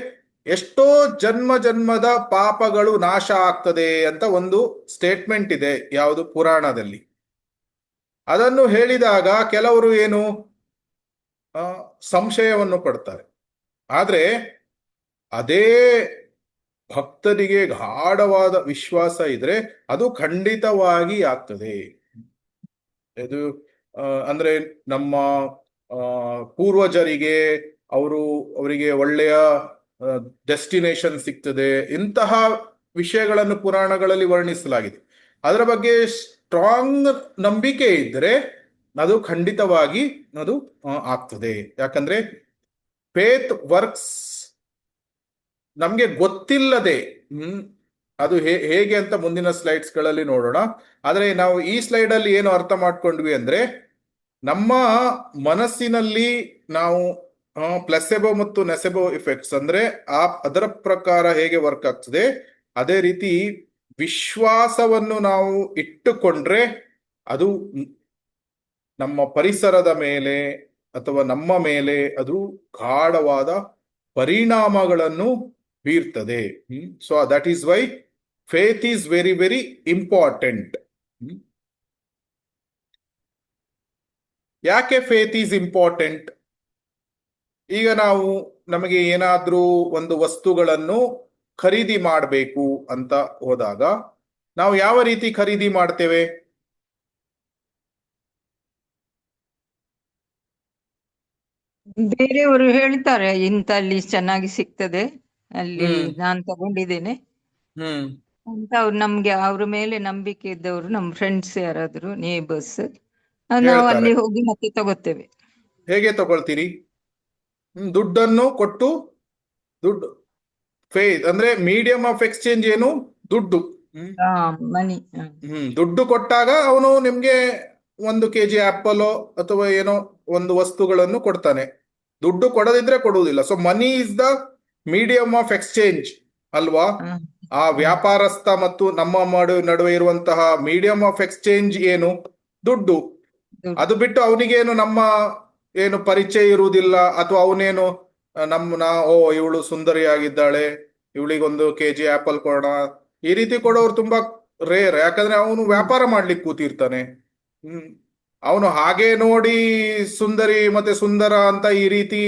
ಎಷ್ಟೋ ಜನ್ಮ ಜನ್ಮದ ಪಾಪಗಳು ನಾಶ ಆಗ್ತದೆ ಅಂತ ಒಂದು ಸ್ಟೇಟ್ಮೆಂಟ್ ಇದೆ, ಯಾವುದು ಪುರಾಣದಲ್ಲಿ. ಅದನ್ನು ಹೇಳಿದಾಗ ಕೆಲವರು ಏನು ಸಂಶಯವನ್ನು ಪಡ್ತಾರೆ. ಆದ್ರೆ ಅದೇ ಭಕ್ತರಿಗೆ ಗಾಢವಾದ ವಿಶ್ವಾಸ ಇದ್ರೆ ಅದು ಖಂಡಿತವಾಗಿ ಆಗ್ತದೆ. ಇದು ಅಂದ್ರೆ ನಮ್ಮ ಪೂರ್ವಜರಿಗೆ ಅವರಿಗೆ ಒಳ್ಳೆಯ ಡೆಸ್ಟಿನೇಷನ್ ಸಿಗ್ತದೆ, ಇಂತಹ ವಿಷಯಗಳನ್ನು ಪುರಾಣಗಳಲ್ಲಿ ವರ್ಣಿಸಲಾಗಿದೆ. ಅದರ ಬಗ್ಗೆ ಸ್ಟ್ರಾಂಗ್ ನಂಬಿಕೆ ಇದ್ರೆ ಅದು ಖಂಡಿತವಾಗಿ ಅದು ಆಗ್ತದೆ. ಯಾಕಂದ್ರೆ ಫೇತ್ ವರ್ಕ್ಸ್ ನಮ್ಗೆ ಗೊತ್ತಿಲ್ಲದೆ ಅದು ಹೇಗೆ ಅಂತ ಮುಂದಿನ ಸ್ಲೈಡ್ಸ್ ಗಳಲ್ಲಿ ನೋಡೋಣ. ಆದ್ರೆ ನಾವು ಈ ಸ್ಲೈಡ್ ಅಲ್ಲಿ ಏನು ಅರ್ಥ ಮಾಡ್ಕೊಂಡ್ವಿ ಅಂದ್ರೆ, ನಮ್ಮ ಮನಸ್ಸಿನಲ್ಲಿ ನಾವು ಪ್ಲೆಸೆಬೋ ಮತ್ತು ನೆಸೆಬೋ ಇಫೆಕ್ಟ್ಸ್ ಅಂದ್ರೆ ಅದರ ಪ್ರಕಾರ ಹೇಗೆ ವರ್ಕ್ ಆಗ್ತದೆ, ಅದೇ ರೀತಿ ವಿಶ್ವಾಸವನ್ನು ನಾವು ಇಟ್ಟುಕೊಂಡ್ರೆ ಅದು ನಮ್ಮ ಪರಿಸರದ ಮೇಲೆ ಅಥವಾ ನಮ್ಮ ಮೇಲೆ ಅದು ಗಾಢವಾದ ಪರಿಣಾಮಗಳನ್ನು ಬೀರ್ತದೆ. So that is why faith is very very important. ಯಾಕೆ ಫೇತ್ ಈಸ್ ಇಂಪಾರ್ಟೆಂಟ್? ಈಗ ನಮಗೆ ಏನಾದ್ರೂ ಒಂದು ವಸ್ತುಗಳನ್ನು ಖರೀದಿ ಮಾಡಬೇಕು ಅಂತ ಹೋದಾಗ ನಾವು ಯಾವ ರೀತಿ ಖರೀದಿ ಮಾಡ್ತೇವೆ? ಬೇರೆಯವರು ಹೇಳ್ತಾರೆ ಇಂತಲ್ಲಿ ಚೆನ್ನಾಗಿ ಸಿಗ್ತದೆ, ಅಲ್ಲಿ ನಾನ್ ತಗೊಂಡಿದ್ದೇನೆ ಅಂತ. ಅವ್ರು ನಮ್ಗೆ ಅವ್ರ ಮೇಲೆ ನಂಬಿಕೆ ಇದ್ದವರು, ನಮ್ ಫ್ರೆಂಡ್ಸ್ ಯಾರಾದ್ರು, ನೇಬರ್ಸ್, ನಾವು ಅಲ್ಲಿ ಹೋಗಿ ಮತ್ತೆ ತಗೋತೇವೆ. ಹೇಗೆ ತಗೊಳ್ತೀರಿ? ದುಡ್ಡನ್ನು ಕೊಟ್ಟು. ಫೇತ್ ಅಂದ್ರೆ ಮೀಡಿಯಂ ಆಫ್ ಎಕ್ಸ್ಚೇಂಜ್ ಏನು? ದುಡ್ಡು. ಮನಿ. ದುಡ್ಡು ಕೊಟ್ಟಾಗ ಅವನು ನಿಮ್ಗೆ 1 kg ಆಪಲ್ ಅಥವಾ ಏನೋ ಒಂದು ವಸ್ತುಗಳನ್ನು ಕೊಡ್ತಾನೆ. ದುಡ್ಡು ಕೊಡದಿದ್ರೆ ಕೊಡುವುದಿಲ್ಲ. So money is the medium of exchange ಅಲ್ವಾ? ಆ ವ್ಯಾಪಾರಸ್ಥ ಮತ್ತು ನಮ್ಮ ನಡುವೆ ಇರುವಂತಹ ಮೀಡಿಯಂ ಆಫ್ ಎಕ್ಸ್ಚೇಂಜ್ ಏನು? ದುಡ್ಡು. ಅದು ಬಿಟ್ಟು ಅವನಿಗೇನು ನಮ್ಮ ಏನು ಪರಿಚಯ ಇರುವುದಿಲ್ಲ, ಅಥವಾ ಅವನೇನು ಓ ಇವಳು ಸುಂದರಿಯಾಗಿದ್ದಾಳೆ, ಇವಳಿಗೊಂದು KG ಆಪಲ್ ಕೊಡೋಣ, ಈ ರೀತಿ ಕೊಡೋರು ತುಂಬಾ ರೇರ್. ಯಾಕಂದ್ರೆ ಅವನು ವ್ಯಾಪಾರ ಮಾಡ್ಲಿಕ್ಕೆ ಕೂತಿರ್ತಾನೆ. ಅವನು ಹಾಗೆ ನೋಡಿ ಸುಂದರಿ ಮತ್ತೆ ಸುಂದರ ಅಂತ ಈ ರೀತಿ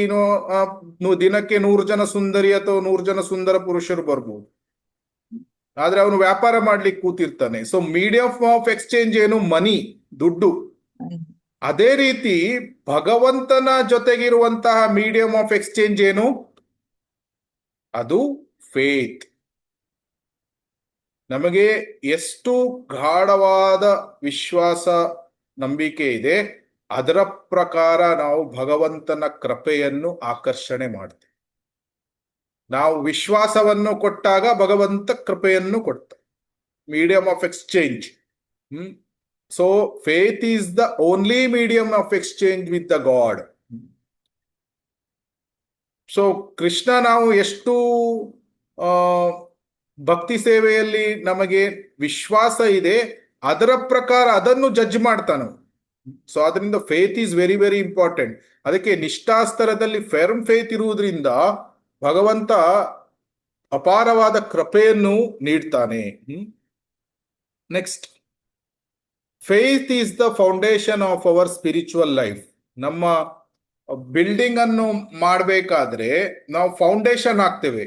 ದಿನಕ್ಕೆ 100 ಜನ ಸುಂದರಿ ಅಥವಾ 100 ಜನ ಸುಂದರ ಪುರುಷರು ಬರ್ಬೋದು, ಆದ್ರೆ ಅವನು ವ್ಯಾಪಾರ ಮಾಡ್ಲಿಕ್ಕೆ ಕೂತಿರ್ತಾನೆ. ಸೊ ಮೀಡಿಯಂ ಆಫ್ ಎಕ್ಸ್ಚೇಂಜ್ ಏನು? ಮನಿ, ದುಡ್ಡು. ಅದೇ ರೀತಿ ಭಗವಂತನ ಜೊತೆಗಿರುವಂತಹ ಮೀಡಿಯಂ ಆಫ್ ಎಕ್ಸ್ಚೇಂಜ್ ಏನು? ಅದು ಫೇತ್. ನಮಗೆ ಎಷ್ಟು ಗಾಢವಾದ ವಿಶ್ವಾಸ, ನಂಬಿಕೆ ಇದೆ, ಅದರ ಪ್ರಕಾರ ನಾವು ಭಗವಂತನ ಕೃಪೆಯನ್ನು ಆಕರ್ಷಣೆ ಮಾಡ್ತೇವೆ. ನಾವು ವಿಶ್ವಾಸವನ್ನು ಕೊಟ್ಟಾಗ ಭಗವಂತ ಕೃಪೆಯನ್ನು ಕೊಡ್ತಾನೆ. Medium of exchange. So faith is the only medium of exchange with the god. So Krishna ನಾವು ಎಷ್ಟು ಭಕ್ತಿ ಸೇವೆಯಲ್ಲಿ ನಮಗೆ ವಿಶ್ವಾಸ ಇದೆ, ಅದರ ಪ್ರಕಾರ ಅದನ್ನು ಜಡ್ಜ್ ಮಾಡ್ತಾನೆ. ಸೊ ಅದರಿಂದ faith is very very important. ಅದಕ್ಕೆ ನಿಷ್ಠಾಸ್ತರದಲ್ಲಿ ಫರ್ಮ್ ಫೇತ್ ಇರುವುದರಿಂದ ಭಗವಂತ ಅಪಾರವಾದ ಕೃಪೆಯನ್ನು ನೀಡ್ತಾನೆ. Next, faith is the foundation of our spiritual life. ನಮ್ಮ ಬಿಲ್ಡಿಂಗ್ ಅನ್ನು ಮಾಡಬೇಕಾದ್ರೆ ನಾವು ಫೌಂಡೇಶನ್ ಹಾಕ್ತೇವೆ.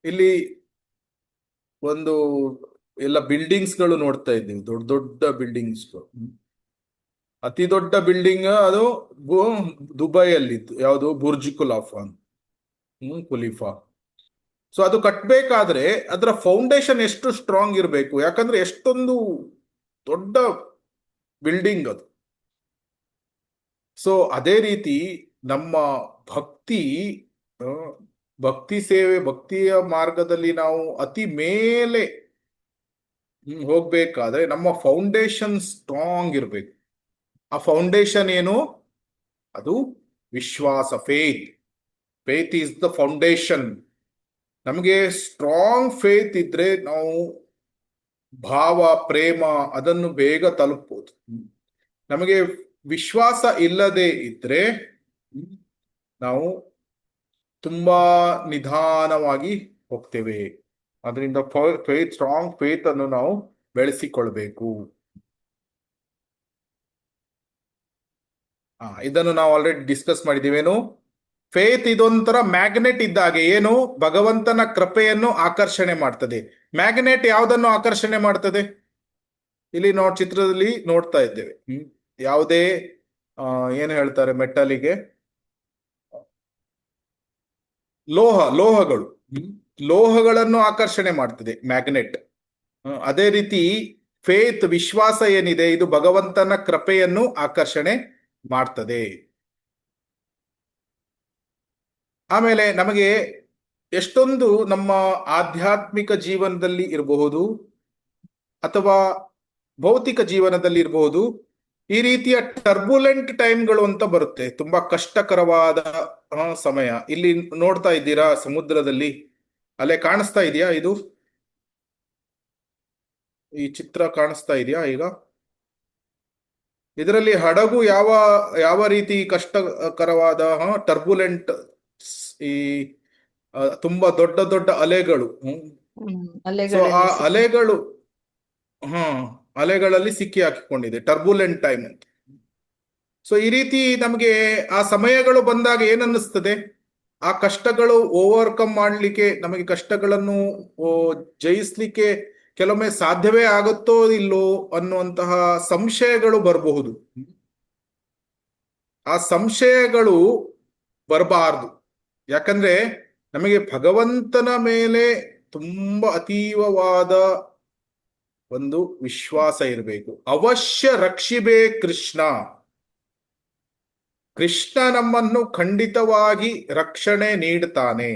ಇಲ್ಲಿ ಒಂದು ಎಲ್ಲ ಬಿಲ್ಡಿಂಗ್ಸ್ಗಳು ನೋಡ್ತಾ ಇದ್ದೀವಿ, ದೊಡ್ಡ ದೊಡ್ಡ ಬಿಲ್ಡಿಂಗ್ಸ್ಗಳು. ಅತಿ ದೊಡ್ಡ ಬಿಲ್ಡಿಂಗ್ ಅದು ದುಬೈಯಲ್ಲಿತ್ತು, ಯಾವುದು ಬುರ್ಜ್ ಖಲೀಫಾ. ಖಲೀಫಾ. ಸೊ ಅದು ಕಟ್ಟಬೇಕಾದ್ರೆ ಅದರ ಫೌಂಡೇಶನ್ ಎಷ್ಟು ಸ್ಟ್ರಾಂಗ್ ಇರಬೇಕು, ಯಾಕಂದ್ರೆ ಎಷ್ಟೊಂದು ದೊಡ್ಡ ಬಿಲ್ಡಿಂಗ್ ಅದು. ಸೊ ಅದೇ ರೀತಿ ನಮ್ಮ ಭಕ್ತಿ ಸೇವೆ, ಭಕ್ತಿಯ ಮಾರ್ಗದಲ್ಲಿ ನಾವು ಅತಿ ಮೇಲೆ ಹೋಗ್ಬೇಕಾದ್ರೆ ನಮ್ಮ ಫೌಂಡೇಶನ್ ಸ್ಟ್ರಾಂಗ್ ಇರಬೇಕು. ಆ ಫೌಂಡೇಶನ್ ಏನು? ಅದು ವಿಶ್ವಾಸ, faith. Faith is the foundation. ನಮಗೆ ಸ್ಟ್ರಾಂಗ್ ಫೇತ್ ಇದ್ರೆ ನಾವು ಭಾವ, ಪ್ರೇಮ ಅದನ್ನು ಬೇಗ ತಲುಪಬಹುದು. ನಮಗೆ ವಿಶ್ವಾಸ ಇಲ್ಲದೆ ಇದ್ರೆ ನಾವು ತುಂಬಾ ನಿಧಾನವಾಗಿ ಹೋಗ್ತೇವೆ. ಅದರಿಂದ ಫೇತ್, ಸ್ಟ್ರಾಂಗ್ ಫೇತ್ ಅನ್ನು ನಾವು ಬೆಳೆಸಿಕೊಳ್ಬೇಕು. ಇದನ್ನು ನಾವು ಆಲ್ರೆಡಿ ಡಿಸ್ಕಸ್ ಮಾಡಿದ್ದೀವೇನು? ಫೇತ್ ಇದೊಂಥರ ಮ್ಯಾಗ್ನೆಟ್ ಇದ್ದಾಗೆ. ಏನು? ಭಗವಂತನ ಕೃಪೆಯನ್ನು ಆಕರ್ಷಣೆ ಮಾಡ್ತದೆ. ಮ್ಯಾಗ್ನೆಟ್ ಯಾವುದನ್ನು ಆಕರ್ಷಣೆ ಮಾಡ್ತದೆ? ಇಲ್ಲಿ ಚಿತ್ರದಲ್ಲಿ ನೋಡ್ತಾ ಇದ್ದೇವೆ. ಯಾವುದೇ ಏನು ಹೇಳ್ತಾರೆ ಮೆಟಲಿಗೆ? ಲೋಹಗಳನ್ನು ಆಕರ್ಷಣೆ ಮಾಡ್ತದೆ ಮ್ಯಾಗ್ನೆಟ್. ಅದೇ ರೀತಿ ಫೇತ್, ವಿಶ್ವಾಸ ಏನಿದೆ, ಇದು ಭಗವಂತನ ಕೃಪೆಯನ್ನು ಆಕರ್ಷಣೆ ಮಾಡ್ತದೆ. ಆಮೇಲೆ ನಮಗೆ ಎಷ್ಟೊಂದು ನಮ್ಮ ಆಧ್ಯಾತ್ಮಿಕ ಜೀವನದಲ್ಲಿ ಇರಬಹುದು ಅಥವಾ ಭೌತಿಕ ಜೀವನದಲ್ಲಿ ಇರಬಹುದು, ಈ ರೀತಿಯ ಟರ್ಬುಲೆಂಟ್ ಟೈಮ್ಗಳು ಅಂತ ಬರುತ್ತೆ, ತುಂಬಾ ಕಷ್ಟಕರವಾದ ಸಮಯ. ಇಲ್ಲಿ ನೋಡ್ತಾ ಇದ್ದೀರಾ ಸಮುದ್ರದಲ್ಲಿ ಅಲೆ ಕಾಣಿಸ್ತಾ ಇದೆಯಾ? ಇದು ಈ ಚಿತ್ರ ಕಾಣಿಸ್ತಾ ಇದೆಯಾ ಈಗ? ಇದರಲ್ಲಿ ಹಡಗು ಯಾವ ರೀತಿ ಕಷ್ಟಕರವಾದ ಟರ್ಬುಲೆಂಟ್, ಈ ತುಂಬಾ ದೊಡ್ಡ ದೊಡ್ಡ ಅಲೆಗಳು. ಸೊ ಆ ಅಲೆಗಳಲ್ಲಿ ಸಿಕ್ಕಿ ಹಾಕಿಕೊಂಡಿದೆ, ಟರ್ಬುಲೆಂಟ್ ಟೈಮ್ ಅಂತ. ಸೊ ಈ ರೀತಿ ನಮಗೆ ಆ ಸಮಯಗಳು ಬಂದಾಗ ಏನನ್ನಿಸ್ತದೆ? ಆ ಕಷ್ಟಗಳು ಓವರ್ಕಮ್ ಮಾಡಲಿಕ್ಕೆ, ನಮಗೆ ಕಷ್ಟಗಳನ್ನು ಜಯಿಸ್ಲಿಕ್ಕೆ ಕೆಲವೊಮ್ಮೆ ಸಾಧ್ಯವೇ ಆಗುತ್ತೋ ಇಲ್ಲೋ ಅನ್ನುವಂತಹ ಸಂಶಯಗಳು ಬರಬಹುದು. ಆ ಸಂಶಯಗಳು ಬರಬಾರ್ದು. ಯಾಕಂದ್ರೆ ನಮಗೆ ಭಗವಂತನ ಮೇಲೆ ತುಂಬಾ ಅತೀವವಾದ ಒಂದು ವಿಶ್ವಾಸ ಇರಬೇಕು. ಅವಶ್ಯ ರಕ್ಷಿಬೇ ಕೃಷ್ಣ. ಕೃಷ್ಣ ನಮ್ಮನ್ನು ಖಂಡಿತವಾಗಿ ರಕ್ಷಣೆ ನೀಡ್ತಾನೆ.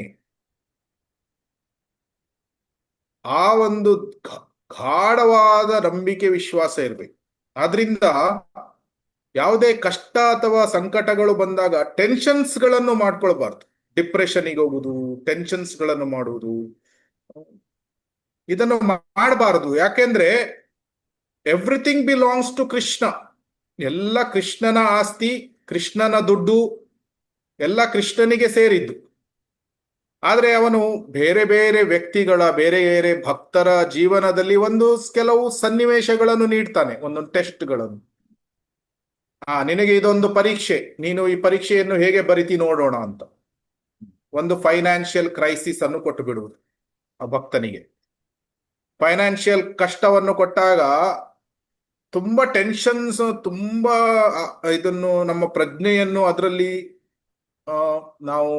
ಆ ಒಂದು ಗಾಢವಾದ ನಂಬಿಕೆ, ವಿಶ್ವಾಸ ಇರಬೇಕು. ಆದ್ರಿಂದ ಯಾವುದೇ ಕಷ್ಟ ಅಥವಾ ಸಂಕಟಗಳು ಬಂದಾಗ ಟೆನ್ಷನ್ಸ್ಗಳನ್ನು ಮಾಡ್ಕೊಳ್ಬಾರ್ದು. ಡಿಪ್ರೆಷನ್ಗೆ ಹೋಗುದು, ಟೆನ್ಷನ್ಸ್ ಗಳನ್ನು ಮಾಡುವುದು, ಇದನ್ನು ಮಾಡಬಾರದು. ಯಾಕೆಂದ್ರೆ ಎವ್ರಿಥಿಂಗ್ ಬಿಲಾಂಗ್ಸ್ ಟು ಕೃಷ್ಣ. ಎಲ್ಲ ಕೃಷ್ಣನ ಆಸ್ತಿ, ಕೃಷ್ಣನ ದುಡ್ಡು, ಎಲ್ಲ ಕೃಷ್ಣನಿಗೆ ಸೇರಿದ್ದು. ಆದ್ರೆ ಅವನು ಬೇರೆ ಬೇರೆ ವ್ಯಕ್ತಿಗಳ, ಬೇರೆ ಬೇರೆ ಭಕ್ತರ ಜೀವನದಲ್ಲಿ ಕೆಲವು ಸನ್ನಿವೇಶಗಳನ್ನು ನೀಡ್ತಾನೆ, ಒಂದೊಂದು ಟೆಸ್ಟ್ಗಳನ್ನು. ನಿನಗೆ ಇದೊಂದು ಪರೀಕ್ಷೆ, ನೀನು ಈ ಪರೀಕ್ಷೆಯನ್ನು ಹೇಗೆ ಬರಿತಿ ನೋಡೋಣ ಅಂತ ಒಂದು ಫೈನಾನ್ಷಿಯಲ್ ಕ್ರೈಸಿಸ್ ಅನ್ನು ಕೊಟ್ಟು ಬಿಡುವುದು ಆ ಭಕ್ತನಿಗೆ. ಫೈನಾನ್ಷಿಯಲ್ ಕಷ್ಟವನ್ನು ಕೊಟ್ಟಾಗ ತುಂಬಾ ಟೆನ್ಷನ್ಸ್, ತುಂಬಾ ಇದನ್ನು ನಮ್ಮ ಪ್ರಜ್ಞೆಯನ್ನು ಅದರಲ್ಲಿ ನಾವು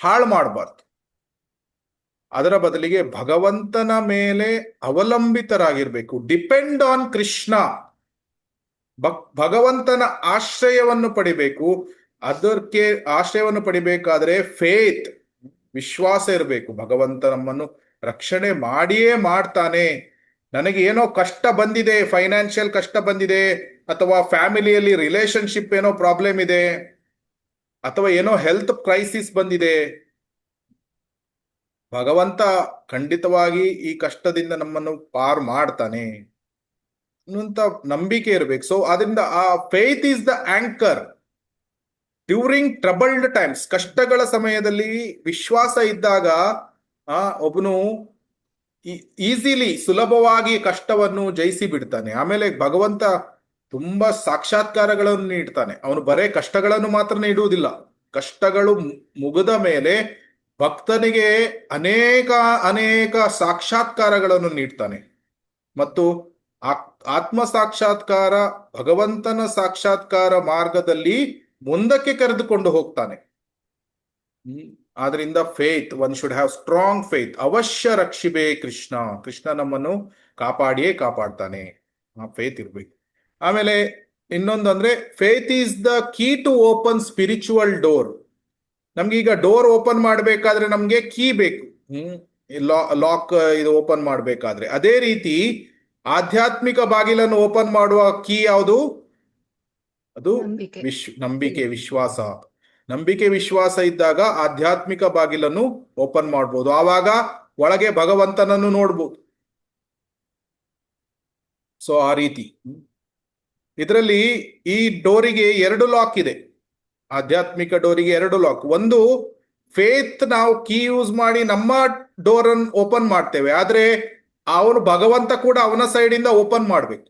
ಹಾಳು ಮಾಡಬಾರ್ದು. ಅದರ ಬದಲಿಗೆ ಭಗವಂತನ ಮೇಲೆ ಅವಲಂಬಿತರಾಗಿರ್ಬೇಕು. Depend on Krishna. ಭಗವಂತನ ಆಶ್ರಯವನ್ನು ಪಡಿಬೇಕು. ಅದಕ್ಕೆ ಆಶ್ರಯವನ್ನು ಪಡಿಬೇಕಾದ್ರೆ ಫೇತ್, ವಿಶ್ವಾಸ ಇರಬೇಕು. ಭಗವಂತ ನಮ್ಮನ್ನು ರಕ್ಷಣೆ ಮಾಡಿಯೇ ಮಾಡ್ತಾನೆ. ನನಗೆ ಏನೋ ಕಷ್ಟ ಬಂದಿದೆ, ಫೈನಾನ್ಷಿಯಲ್ ಕಷ್ಟ ಬಂದಿದೆ, ಅಥವಾ ಫ್ಯಾಮಿಲಿಯಲ್ಲಿ ರಿಲೇಶನ್ಶಿಪ್ ಏನೋ ಪ್ರಾಬ್ಲಮ್ ಇದೆ, ಅಥವಾ ಏನೋ ಹೆಲ್ತ್ ಕ್ರೈಸಿಸ್ ಬಂದಿದೆ, ಭಗವಂತ ಖಂಡಿತವಾಗಿ ಈ ಕಷ್ಟದಿಂದ ನಮ್ಮನ್ನು ಪಾರ್ ಮಾಡ್ತಾನೆ ಅನ್ನುವಂತ ನಂಬಿಕೆ ಇರಬೇಕು. ಸೊ ಅದರಿಂದ ಆ faith is the anchor during troubled times. ಕಷ್ಟಗಳ ಸಮಯದಲ್ಲಿ ವಿಶ್ವಾಸ ಇದ್ದಾಗ ಒಬ್ಬನು ಈಸಿಲಿ, ಸುಲಭವಾಗಿ ಕಷ್ಟವನ್ನು ಜಯಿಸಿ ಬಿಡ್ತಾನೆ. ಆಮೇಲೆ ಭಗವಂತ ತುಂಬಾ ಸಾಕ್ಷಾತ್ಕಾರಗಳನ್ನು ನೀಡ್ತಾನೆ. ಅವನು ಬರೇ ಕಷ್ಟಗಳನ್ನು ಮಾತ್ರ ನೀಡುವುದಿಲ್ಲ. ಕಷ್ಟಗಳು ಮುಗಿದ ಮೇಲೆ ಭಕ್ತನಿಗೆ ಅನೇಕ ಅನೇಕ ಸಾಕ್ಷಾತ್ಕಾರಗಳನ್ನು ನೀಡ್ತಾನೆ. ಮತ್ತು ಆತ್ಮ ಸಾಕ್ಷಾತ್ಕಾರ, ಭಗವಂತನ ಸಾಕ್ಷಾತ್ಕಾರ ಮಾರ್ಗದಲ್ಲಿ ಮುಂದಕ್ಕೆ ಕರೆದುಕೊಂಡು ಹೋಗ್ತಾನೆ. ಆದ್ರಿಂದ faith, one should have strong faith. ಅವಶ್ಯ ರಕ್ಷಿಬೇ ಕೃಷ್ಣ. ಕೃಷ್ಣ ನಮ್ಮನ್ನು ಕಾಪಾಡಿಯೇ ಕಾಪಾಡ್ತಾನೆ. ಆ ಫೇತ್ ಇರ್ಬೇಕು. ಆಮೇಲೆ ಇನ್ನೊಂದು ಅಂದ್ರೆ, faith is the key to open spiritual door. ನಮ್ಗೆ ಈಗ ಡೋರ್ ಓಪನ್ ಮಾಡಬೇಕಾದ್ರೆ ನಮ್ಗೆ ಕೀ ಬೇಕು, ಲಾಕ್ ಇದು ಓಪನ್ ಮಾಡಬೇಕಾದ್ರೆ. ಅದೇ ರೀತಿ ಆಧ್ಯಾತ್ಮಿಕ ಬಾಗಿಲನ್ನು ಓಪನ್ ಮಾಡುವ ಕೀ ಯಾವುದು? ಅದು ನಂಬಿಕೆ, ವಿಶ್ವಾಸ. ನಂಬಿಕೆ, ವಿಶ್ವಾಸ ಇದ್ದಾಗ ಆಧ್ಯಾತ್ಮಿಕ ಬಾಗಿಲನ್ನು ಓಪನ್ ಮಾಡ್ಬೋದು. ಆವಾಗ ಒಳಗೆ ಭಗವಂತನನ್ನು ನೋಡ್ಬೋದು. ಸೊ ಆ ರೀತಿ ಇದರಲ್ಲಿ ಈ ಡೋರಿಗೆ 2 ಲಾಕ್ ಇದೆ. ಆಧ್ಯಾತ್ಮಿಕ ಡೋರಿಗೆ 2 ಲಾಕ್. ಒಂದು, ಫೇತ್ ನಾವು ಕೀ ಯೂಸ್ ಮಾಡಿ ನಮ್ಮ ಡೋರ್ ಅನ್ನು ಓಪನ್ ಮಾಡ್ತೇವೆ. ಆದ್ರೆ ಅವನು ಭಗವಂತ ಕೂಡ ಅವನ ಸೈಡ್ ಇಂದ ಓಪನ್ ಮಾಡ್ಬೇಕು.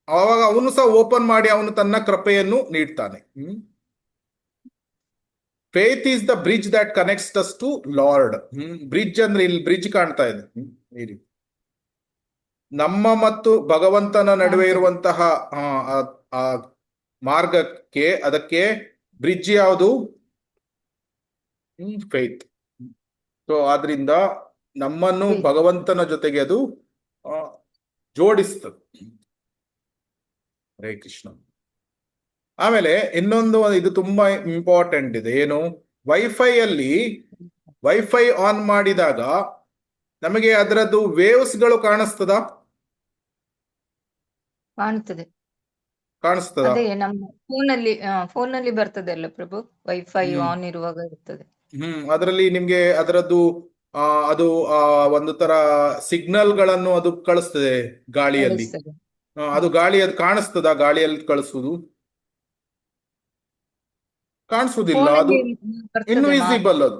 ಆವಾಗ ಅವನು ಸಹ ಓಪನ್ ಮಾಡಿ ಅವನು ತನ್ನ ಕೃಪೆಯನ್ನು ನೀಡ್ತಾನೆ. Faith is the bridge that connects us to Lord. Bridge ಅಂದ್ರೆ ಇಲ್ಲಿ ಬ್ರಿಡ್ಜ್ ಕಾಣ್ತಾ ಇದೆ ಈ ರೀತಿ. ನಮ್ಮ ಮತ್ತು ಭಗವಂತನ ನಡುವೆ ಇರುವಂತಹ ಆ ಮಾರ್ಗಕ್ಕೆ, ಅದಕ್ಕೆ ಬ್ರಿಡ್ಜ್ ಯಾವುದು? ಫೇತ್. ಸೊ ಆದ್ರಿಂದ ನಮ್ಮನ್ನು ಭಗವಂತನ ಜೊತೆಗೆ ಅದು ಜೋಡಿಸ್ತದೆ. ಹರೇ ಕೃಷ್ಣ. ಆಮೇಲೆ ಇನ್ನೊಂದು, ಇದು ತುಂಬಾ ಇಂಪಾರ್ಟೆಂಟ್ ಇದೆ. ಏನು? ವೈಫೈ ಆನ್ ಮಾಡಿದಾಗ ನಮಗೆ ಅದರದ್ದು ವೇವ್ಸ್ಗಳು ಕಾಣಿಸ್ತದ? ಕಾಣಿಸ್ತದ? ಅದೇ ನಮ್ಮ ಫೋನಲ್ಲಿ ಬರ್ತದೆ ಅಲ್ಲ ಪ್ರಭು, ವೈಫೈ ಆನ್ ಇರುವಾಗ ಇರ್ತದೆ. ಅದರಲ್ಲಿ ನಿಮ್ಗೆ ಅದರದ್ದು ಅದು ಒಂದು ತರ ಸಿಗ್ನಲ್ ಗಳನ್ನು ಅದು ಕಳಿಸ್ತದೆ ಗಾಳಿಯಲ್ಲಿ. ಅದು ಅದು ಕಾಣಿಸ್ತದ? ಗಾಳಿಯಲ್ಲಿ ಕಳಿಸುವುದು ಕಾಣಿಸುವುದಿಲ್ಲ, ಅದು ಇನ್ವಿಸಿಬಲ್. ಅದು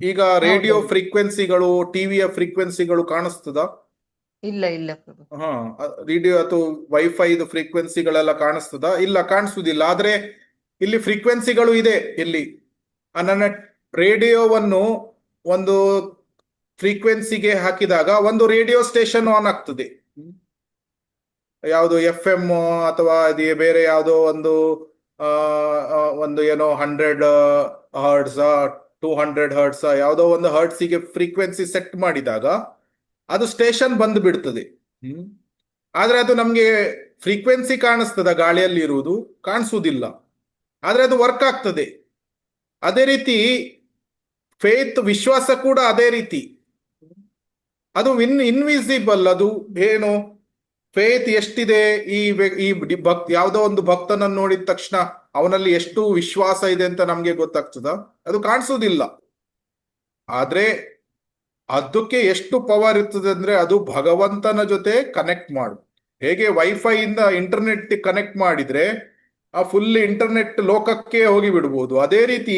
ಈಗ ರೇಡಿಯೋ ಫ್ರೀಕ್ವೆನ್ಸಿಗಳು, ಟಿವಿಯ ಫ್ರೀಕ್ವೆನ್ಸಿಗಳು ಕಾಣಿಸ್ತದ? ಇಲ್ಲ ಇಲ್ಲ ಪ್ರಭು. ರೇಡಿಯೋ ಅಥವಾ ವೈಫೈದು ಫ್ರೀಕ್ವೆನ್ಸಿಗಳೆಲ್ಲ ಕಾಣಿಸ್ತದ? ಇಲ್ಲ, ಕಾಣಿಸುವುದಿಲ್ಲ. ಆದ್ರೆ ಇಲ್ಲಿ ಫ್ರೀಕ್ವೆನ್ಸಿಗಳು ಇದೆ. ಇಲ್ಲಿ ನನ್ನ ರೇಡಿಯೋವನ್ನು ಒಂದು ಫ್ರೀಕ್ವೆನ್ಸಿಗೆ ಹಾಕಿದಾಗ ಒಂದು ರೇಡಿಯೋ ಸ್ಟೇಷನ್ ಆನ್ ಆಗ್ತದೆ. ಯಾವುದು FM ಅಥವಾ ಬೇರೆ ಯಾವುದೋ ಒಂದು ಏನೋ 100 ಹರ್ಟ್ಸ್ 200 ಹರ್ಟ್ಸ್ ಯಾವುದೋ ಒಂದು ಹರ್ಟ್ಸಿಗೆ ಫ್ರೀಕ್ವೆನ್ಸಿ ಸೆಟ್ ಮಾಡಿದಾಗ ಅದು ಸ್ಟೇಷನ್ ಬಂದು ಬಿಡ್ತದೆ. ಆದ್ರೆ ಅದು ನಮ್ಗೆ ಫ್ರೀಕ್ವೆನ್ಸಿ ಕಾಣಿಸ್ತದ? ಗಾಳಿಯಲ್ಲಿ ಇರುವುದು ಕಾಣಿಸುವುದಿಲ್ಲ, ಆದ್ರೆ ಅದು ವರ್ಕ್ ಆಗ್ತದೆ. ಅದೇ ರೀತಿ ಫೇತ್, ವಿಶ್ವಾಸ ಕೂಡ ಅದೇ ರೀತಿ. ಅದು ಇನ್ವಿಸಿಬಲ್. ಅದು ಏನು? ಫೇತ್ ಎಷ್ಟಿದೆ, ಯಾವುದೋ ಒಂದು ಭಕ್ತನನ್ನು ನೋಡಿದ ತಕ್ಷಣ ಅವನಲ್ಲಿ ಎಷ್ಟು ವಿಶ್ವಾಸ ಇದೆ ಅಂತ ನಮ್ಗೆ ಗೊತ್ತಾಗ್ತದ? ಅದು ಕಾಣಿಸೋದಿಲ್ಲ. ಆದ್ರೆ ಅದಕ್ಕೆ ಎಷ್ಟು ಪವರ್ ಇರ್ತದೆ ಅಂದ್ರೆ ಅದು ಭಗವಂತನ ಜೊತೆ ಕನೆಕ್ಟ್ ಮಾಡು. ಹೇಗೆ ವೈಫೈ ಇಂದ ಇಂಟರ್ನೆಟ್ ಕನೆಕ್ಟ್ ಮಾಡಿದ್ರೆ ಆ ಫುಲ್ ಇಂಟರ್ನೆಟ್ ಲೋಕಕ್ಕೆ ಹೋಗಿ ಬಿಡ್ಬೋದು, ಅದೇ ರೀತಿ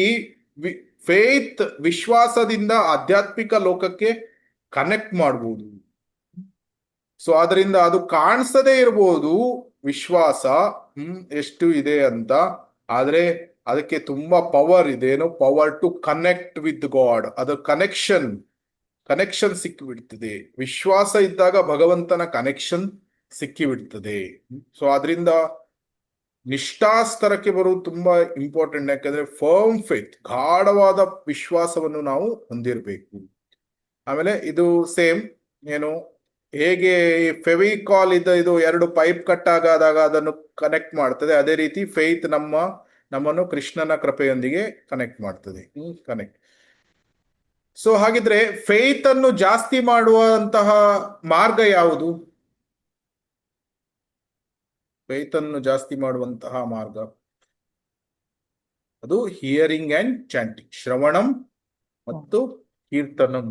ಫೇತ್ ವಿಶ್ವಾಸದಿಂದ ಆಧ್ಯಾತ್ಮಿಕ ಲೋಕಕ್ಕೆ ಕನೆಕ್ಟ್ ಮಾಡ್ಬೋದು. ಸೊ ಅದರಿಂದ ಅದು ಕಾಣಿಸದೇ ಇರ್ಬೋದು ವಿಶ್ವಾಸ ಎಷ್ಟು ಇದೆ ಅಂತ, ಆದ್ರೆ ಅದಕ್ಕೆ ತುಂಬಾ ಪವರ್ ಇದೆ. ಏನು power to connect with God. ಅದು ಕನೆಕ್ಷನ್ ಸಿಕ್ಕಿಬಿಡ್ತದೆ. ವಿಶ್ವಾಸ ಇದ್ದಾಗ ಭಗವಂತನ ಕನೆಕ್ಷನ್ ಸಿಕ್ಕಿಬಿಡ್ತದೆ. ಸೊ ಅದರಿಂದ ನಿಷ್ಠಾಸ್ತರಕ್ಕೆ ಬರುವುದು ತುಂಬಾ ಇಂಪಾರ್ಟೆಂಟ್. ಯಾಕಂದ್ರೆ ಫರ್ಮ್ ಫೇತ್, ಗಾಢವಾದ ವಿಶ್ವಾಸವನ್ನು ನಾವು ಹೊಂದಿರಬೇಕು. ಆಮೇಲೆ ಇದು ಸೇಮ್ ಏನು, ಹೇಗೆ ಫೆವಿಕಾಲ್ ಇದು ಎರಡು ಪೈಪ್ ಕಟ್ ಆಗಾದಾಗ ಅದನ್ನು ಕನೆಕ್ಟ್ ಮಾಡ್ತದೆ, ಅದೇ ರೀತಿ ಫೇತ್ ನಮ್ಮನ್ನು ಕೃಷ್ಣನ ಕೃಪೆಯೊಂದಿಗೆ ಕನೆಕ್ಟ್ ಮಾಡ್ತದೆ. ಕನೆಕ್ಟ್. ಸೊ ಹಾಗಿದ್ರೆ ಫೇತ್ ಅನ್ನು ಜಾಸ್ತಿ ಮಾಡುವಂತಹ ಮಾರ್ಗ ಯಾವುದು? ಫೇತ್ ಅನ್ನು ಜಾಸ್ತಿ ಮಾಡುವಂತಹ ಮಾರ್ಗ ಅದು ಹಿಯರಿಂಗ್ ಅಂಡ್ ಚಾಂಟಿಂಗ್, ಶ್ರವಣಂ ಮತ್ತು ಕೀರ್ತನಂ.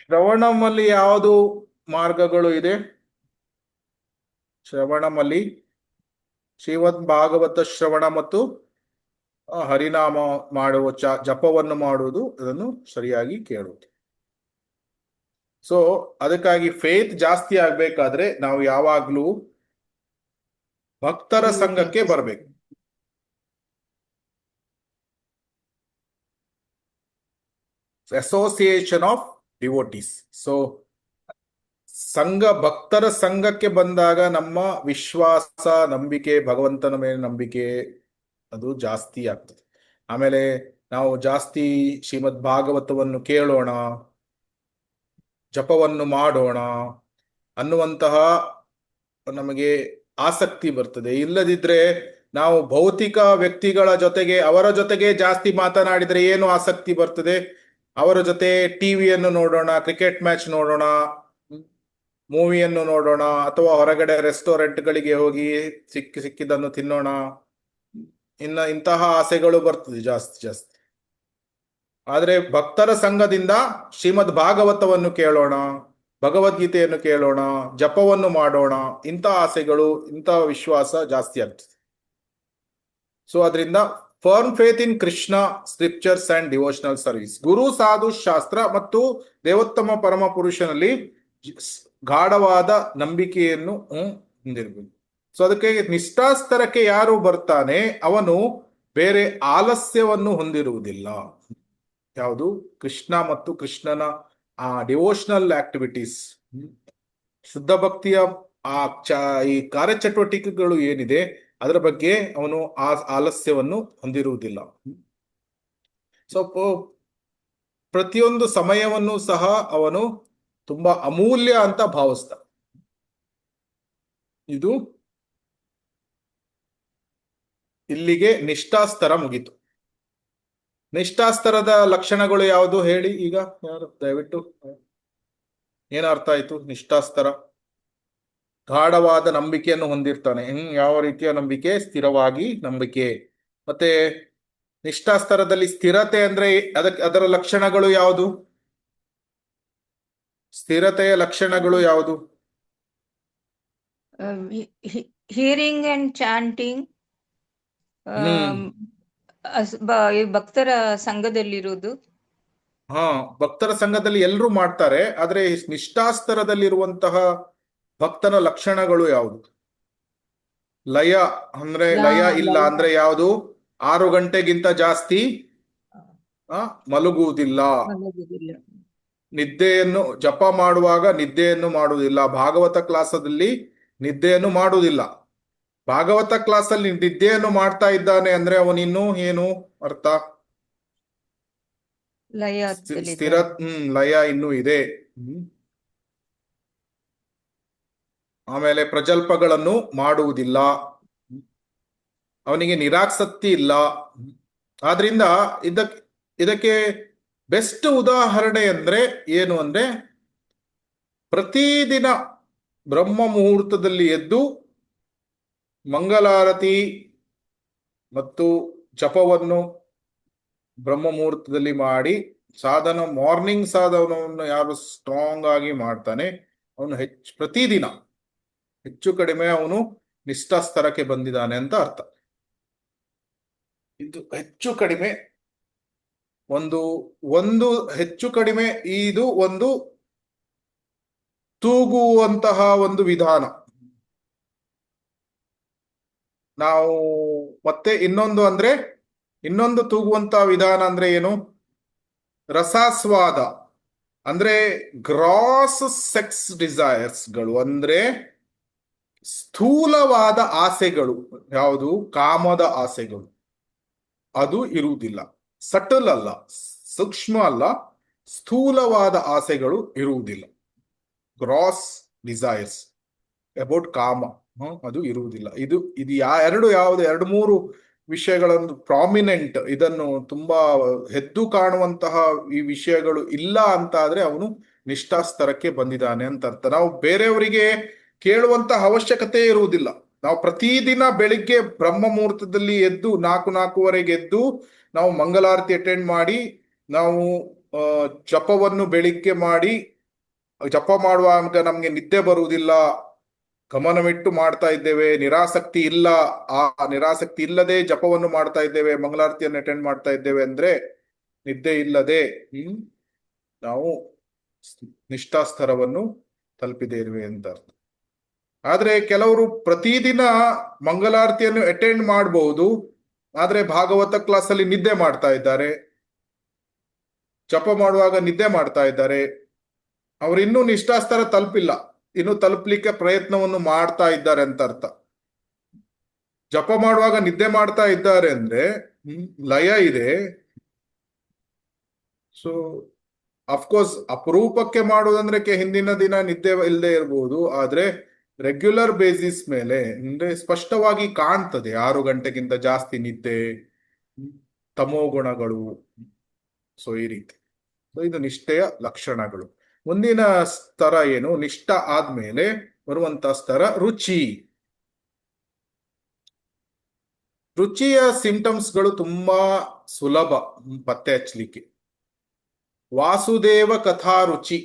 ಶ್ರವಣಮಲ್ಲಿ ಯಾವುದು ಮಾರ್ಗಗಳು ಇದೆ? ಶ್ರವಣಮಲ್ಲಿ ಶ್ರೀಮದ್ ಭಾಗವತ ಶ್ರವಣ ಮತ್ತು ಹರಿನಾಮ ಮಾಡುವ ಜಪವನ್ನು ಮಾಡುವುದು, ಅದನ್ನು ಸರಿಯಾಗಿ ಕೇಳುವುದು. ಸೊ ಅದಕ್ಕಾಗಿ ಫೇತ್ ಜಾಸ್ತಿ ಆಗ್ಬೇಕಾದ್ರೆ ನಾವು ಯಾವಾಗ್ಲೂ ಭಕ್ತರ ಸಂಘಕ್ಕೆ ಬರಬೇಕು. Association of devotees. ಸೊ ಭಕ್ತರ ಸಂಘಕ್ಕೆ ಬಂದಾಗ ನಮ್ಮ ವಿಶ್ವಾಸ, ನಂಬಿಕೆ, ಭಗವಂತನ ಮೇಲೆ ನಂಬಿಕೆ ಅದು ಜಾಸ್ತಿ ಆಗ್ತದೆ. ಆಮೇಲೆ ನಾವು ಜಾಸ್ತಿ ಶ್ರೀಮದ್ ಭಾಗವತವನ್ನು ಕೇಳೋಣ, ಜಪವನ್ನು ಮಾಡೋಣ ಅನ್ನುವಂತಹ ನಮಗೆ ಆಸಕ್ತಿ ಬರ್ತದೆ. ಇಲ್ಲದಿದ್ರೆ ನಾವು ಭೌತಿಕ ವ್ಯಕ್ತಿಗಳ ಜೊತೆಗೆ, ಅವರ ಜೊತೆಗೆ ಜಾಸ್ತಿ ಮಾತನಾಡಿದ್ರೆ ಏನು ಆಸಕ್ತಿ ಬರ್ತದೆ? ಅವರ ಜೊತೆ ಟಿವಿಯನ್ನು ನೋಡೋಣ, ಕ್ರಿಕೆಟ್ ಮ್ಯಾಚ್ ನೋಡೋಣ, ಮೂವಿಯನ್ನು ನೋಡೋಣ, ಅಥವಾ ಹೊರಗಡೆ ರೆಸ್ಟೋರೆಂಟ್ಗಳಿಗೆ ಹೋಗಿ ಸಿಕ್ಕಿದ್ದನ್ನು ತಿನ್ನೋಣ, ಇಂತಹ ಆಸೆಗಳು ಬರ್ತದೆ ಜಾಸ್ತಿ. ಆದ್ರೆ ಭಕ್ತರ ಸಂಘದಿಂದ ಶ್ರೀಮದ್ ಭಾಗವತವನ್ನು ಕೇಳೋಣ, ಭಗವದ್ಗೀತೆಯನ್ನು ಕೇಳೋಣ, ಜಪವನ್ನು ಮಾಡೋಣ, ಇಂತಹ ಆಸೆಗಳು, ಇಂತಹ ವಿಶ್ವಾಸ ಜಾಸ್ತಿ ಆಗ್ತದೆ. ಸೊ ಅದರಿಂದ firm faith in Krishna, scriptures and devotional service. ಗುರು, ಸಾಧು, ಶಾಸ್ತ್ರ ಮತ್ತು ದೇವೋತ್ತಮ ಪರಮ ಪುರುಷನಲ್ಲಿ ಗಾಢವಾದ ನಂಬಿಕೆಯನ್ನು ಹೊಂದಿರಬೇಕು. ಸೊ ಅದಕ್ಕೆ ನಿಷ್ಠಾಸ್ತರಕ್ಕೆ ಯಾರು ಬರ್ತಾನೆ ಅವನು ಬೇರೆ ಆಲಸ್ಯವನ್ನು ಹೊಂದಿರುವುದಿಲ್ಲ. ಯಾವುದು? ಕೃಷ್ಣ ಮತ್ತು ಕೃಷ್ಣನ ಆ ಡಿವೋಷನಲ್ ಆಕ್ಟಿವಿಟೀಸ್, ಶುದ್ಧ ಭಕ್ತಿಯ ಈ ಕಾರ್ಯಚಟುವಟಿಕೆಗಳು ಏನಿದೆ ಅದರ ಬಗ್ಗೆ ಅವನು ಆಲಸ್ಯವನ್ನು ಹೊಂದಿರುವುದಿಲ್ಲ. ಸೊ ಪ್ರತಿಯೊಂದು ಸಮಯವನ್ನು ಸಹ ಅವನು ತುಂಬಾ ಅಮೂಲ್ಯ ಅಂತ ಭಾವಿಸ್ತ. ಇದು ಇಲ್ಲಿಗೆ ನಿಷ್ಠಾಸ್ತರ ಮುಗಿತು. ನಿಷ್ಠಾಸ್ತರದ ಲಕ್ಷಣಗಳು ಯಾವುದು ಹೇಳಿ ಈಗ ಯಾರು ದಯವಿಟ್ಟು. ಏನು ಅರ್ಥ ಆಯ್ತು? ನಿಷ್ಠಾಸ್ತರ ಗಾಢವಾದ ನಂಬಿಕೆಯನ್ನು ಹೊಂದಿರ್ತಾನೆ. ಯಾವ ರೀತಿಯ ನಂಬಿಕೆ? ಸ್ಥಿರವಾಗಿ ನಂಬಿಕೆ. ಮತ್ತೆ ನಿಷ್ಠಾಸ್ತರದಲ್ಲಿ ಸ್ಥಿರತೆ ಅಂದ್ರೆ ಅದರ ಲಕ್ಷಣಗಳು ಯಾವುದು? ಸ್ಥಿರತೆಯ ಲಕ್ಷಣಗಳು ಯಾವುದು? ಹಿಯರಿಂಗ್ ಅಂಡ್ ಚಾಂಟಿಂಗ್, ಭಕ್ತರ ಸಂಘದಲ್ಲಿರುವುದು. ಭಕ್ತರ ಸಂಘದಲ್ಲಿ ಎಲ್ಲರೂ ಮಾಡ್ತಾರೆ, ಆದ್ರೆ ನಿಷ್ಠಾಸ್ತರದಲ್ಲಿರುವಂತಹ ಭಕ್ತನ ಲಕ್ಷಣಗಳು ಯಾವುದು? ಲಯ ಅಂದ್ರೆ ಲಯ ಇಲ್ಲ ಅಂದ್ರೆ ಯಾವುದು? 6 ಗಂಟೆಗಿಂತ ಜಾಸ್ತಿ ಮಲಗುವುದಿಲ್ಲ. ನಿದ್ದೆಯನ್ನು ಜಪ ಮಾಡುವಾಗ ನಿದ್ದೆಯನ್ನು ಮಾಡುವುದಿಲ್ಲ. ಭಾಗವತ ಕ್ಲಾಸಲ್ಲಿ ನಿದ್ದೆಯನ್ನು ಮಾಡುವುದಿಲ್ಲ. ಭಾಗವತ ಕ್ಲಾಸಲ್ಲಿ ನಿದ್ದೆಯನ್ನು ಮಾಡ್ತಾ ಇದ್ದಾನೆ ಅಂದ್ರೆ ಅವನಿನ್ನೂ ಏನು ಅರ್ಥ? ಸ್ಥಿರ ಲಯ ಇನ್ನೂ ಇದೆ. ಆಮೇಲೆ ಪ್ರಜಲ್ಪಗಳನ್ನು ಮಾಡುವುದಿಲ್ಲ, ಅವನಿಗೆ ನಿರಾಸಕ್ತಿ ಇಲ್ಲ. ಆದ್ರಿಂದ ಇದಕ್ಕೆ ಬೆಸ್ಟ್ ಉದಾಹರಣೆ ಅಂದ್ರೆ ಏನು ಅಂದ್ರೆ, ಪ್ರತಿದಿನ ಬ್ರಹ್ಮ ಮುಹೂರ್ತದಲ್ಲಿ ಎದ್ದು ಮಂಗಲಾರತಿ ಮತ್ತು ಜಪವನ್ನು ಬ್ರಹ್ಮ ಮುಹೂರ್ತದಲ್ಲಿ ಮಾಡಿ ಮಾರ್ನಿಂಗ್ ಸಾಧನವನ್ನು ಯಾರು ಸ್ಟ್ರಾಂಗ್ ಆಗಿ ಮಾಡ್ತಾನೆ ಅವನು ಪ್ರತಿದಿನ ಹೆಚ್ಚು ಕಡಿಮೆ ಅವನು ನಿಷ್ಠಾಸ್ತರಕ್ಕೆ ಬಂದಿದ್ದಾನೆ ಅಂತ ಅರ್ಥ. ಇದು ಹೆಚ್ಚು ಕಡಿಮೆ ಒಂದು ಒಂದು ಹೆಚ್ಚು ಕಡಿಮೆ ಇದು ಒಂದು ತೂಗುವಂತಹ ಒಂದು ವಿಧಾನ. ನಾವು ಮತ್ತೆ ಇನ್ನೊಂದು ತೂಗುವಂತಹ ವಿಧಾನ ಅಂದ್ರೆ ಏನು? ರಸಾಸ್ವಾದ ಅಂದ್ರೆ ಗ್ರಾಸ್ ಸೆಕ್ಸ್ ಡಿಸೈರ್ಸ್ಗಳು, ಅಂದ್ರೆ ಸ್ಥೂಲವಾದ ಆಸೆಗಳು, ಯಾವುದು ಕಾಮದ ಆಸೆಗಳು, ಅದು ಇರುವುದಿಲ್ಲ. ಸಟಲ್ ಅಲ್ಲ, ಸೂಕ್ಷ್ಮ ಅಲ್ಲ, ಸ್ಥೂಲವಾದ ಆಸೆಗಳು ಇರುವುದಿಲ್ಲ. ಗ್ರಾಸ್ ಡಿಸೈರ್ಸ್ ಅಬೌಟ್ ಕಾಮ ಅದು ಇರುವುದಿಲ್ಲ. ಇದು ಎರಡು ಮೂರು ವಿಷಯಗಳನ್ನು ಪ್ರಾಮಿನೆಂಟ್, ಇದನ್ನು ತುಂಬಾ ಎದ್ದು ಕಾಣುವಂತಹ ಈ ವಿಷಯಗಳು ಇಲ್ಲ ಅಂತ ಆದ್ರೆ ಅವನು ನಿಷ್ಠಾಸ್ತರಕ್ಕೆ ಬಂದಿದ್ದಾನೆ ಅಂತ ಅರ್ಥ. ನಾವು ಬೇರೆಯವರಿಗೆ ಕೇಳುವಂತಹ ಅವಶ್ಯಕತೆ ಇರುವುದಿಲ್ಲ. ನಾವು ಪ್ರತಿದಿನ ಬೆಳಿಗ್ಗೆ ಬ್ರಹ್ಮ ಮುಹೂರ್ತದಲ್ಲಿ ಎದ್ದು 4:45 ಎದ್ದು ನಾವು ಮಂಗಳಾರತಿ ಅಟೆಂಡ್ ಮಾಡಿ, ನಾವು ಜಪವನ್ನು ಬೆಳಿಗ್ಗೆ ಮಾಡಿ, ಜಪ ಮಾಡುವಾಗ ನಮ್ಗೆ ನಿದ್ದೆ ಬರುವುದಿಲ್ಲ, ಗಮನವಿಟ್ಟು ಮಾಡ್ತಾ ಇದ್ದೇವೆ, ನಿರಾಸಕ್ತಿ ಇಲ್ಲ, ಆ ನಿರಾಸಕ್ತಿ ಇಲ್ಲದೆ ಜಪವನ್ನು ಮಾಡ್ತಾ ಇದ್ದೇವೆ, ಮಂಗಳಾರತಿಯನ್ನು ಅಟೆಂಡ್ ಮಾಡ್ತಾ ಇದ್ದೇವೆ ಅಂದ್ರೆ ನಿದ್ದೆ ಇಲ್ಲದೆ ನಾವು ನಿಷ್ಠಾಸ್ತರವನ್ನು ತಲುಪಿದ್ದೇವೆ ಅಂತ ಅರ್ಥ. ಆದ್ರೆ ಕೆಲವರು ಪ್ರತಿದಿನ ಮಂಗಳಾರತಿಯನ್ನು ಅಟೆಂಡ್ ಮಾಡಬಹುದು, ಆದ್ರೆ ಭಾಗವತ ಕ್ಲಾಸಲ್ಲಿ ನಿದ್ದೆ ಮಾಡ್ತಾ ಇದ್ದಾರೆ, ಜಪ ಮಾಡುವಾಗ ನಿದ್ದೆ ಮಾಡ್ತಾ ಇದ್ದಾರೆ. ಅವರು ಇನ್ನೂ ನಿಷ್ಠಾಸ್ತರ ತಲುಪಿಲ್ಲ, ಇನ್ನು ತಲುಪಲಿಕ್ಕೆ ಪ್ರಯತ್ನವನ್ನು ಮಾಡ್ತಾ ಇದ್ದಾರೆ ಅಂತ ಅರ್ಥ. ಜಪ ಮಾಡುವಾಗ ನಿದ್ದೆ ಮಾಡ್ತಾ ಇದ್ದಾರೆ ಅಂದ್ರೆ ಲಯ ಇದೆ. ಸೊ ಅಫ್ಕೋರ್ಸ್ ಅಪರೂಪಕ್ಕೆ ಮಾಡುವುದಂದ್ರೆ ಹಿಂದಿನ ದಿನ ನಿದ್ದೆ ಇಲ್ಲದೆ ಇರಬಹುದು, ಆದ್ರೆ ರೆಗ್ಯುಲರ್ ಬೇಸಿಸ್ ಮೇಲೆ ಅಂದ್ರೆ ಸ್ಪಷ್ಟವಾಗಿ ಕಾಣ್ತದೆ 6 ಗಂಟೆಗಿಂತ ಜಾಸ್ತಿ ನಿದ್ದೆ, ತಮೋ ಗುಣಗಳು. ಸೊ ಈ ರೀತಿ, ಸೊ ಇದು ನಿಷ್ಠೆಯ ಲಕ್ಷಣಗಳು. ಮುಂದಿನ ಸ್ತರ ಏನು? ನಿಷ್ಠ ಆದ್ಮೇಲೆ ಬರುವಂತ ಸ್ತರ ರುಚಿ. ರುಚಿಯ ಸಿಂಟಮ್ಸ್ಗಳು ತುಂಬಾ ಸುಲಭ ಪತ್ತೆ ಹಚ್ಚಲಿಕ್ಕೆ. ವಾಸುದೇವ ಕಥಾ ರುಚಿ,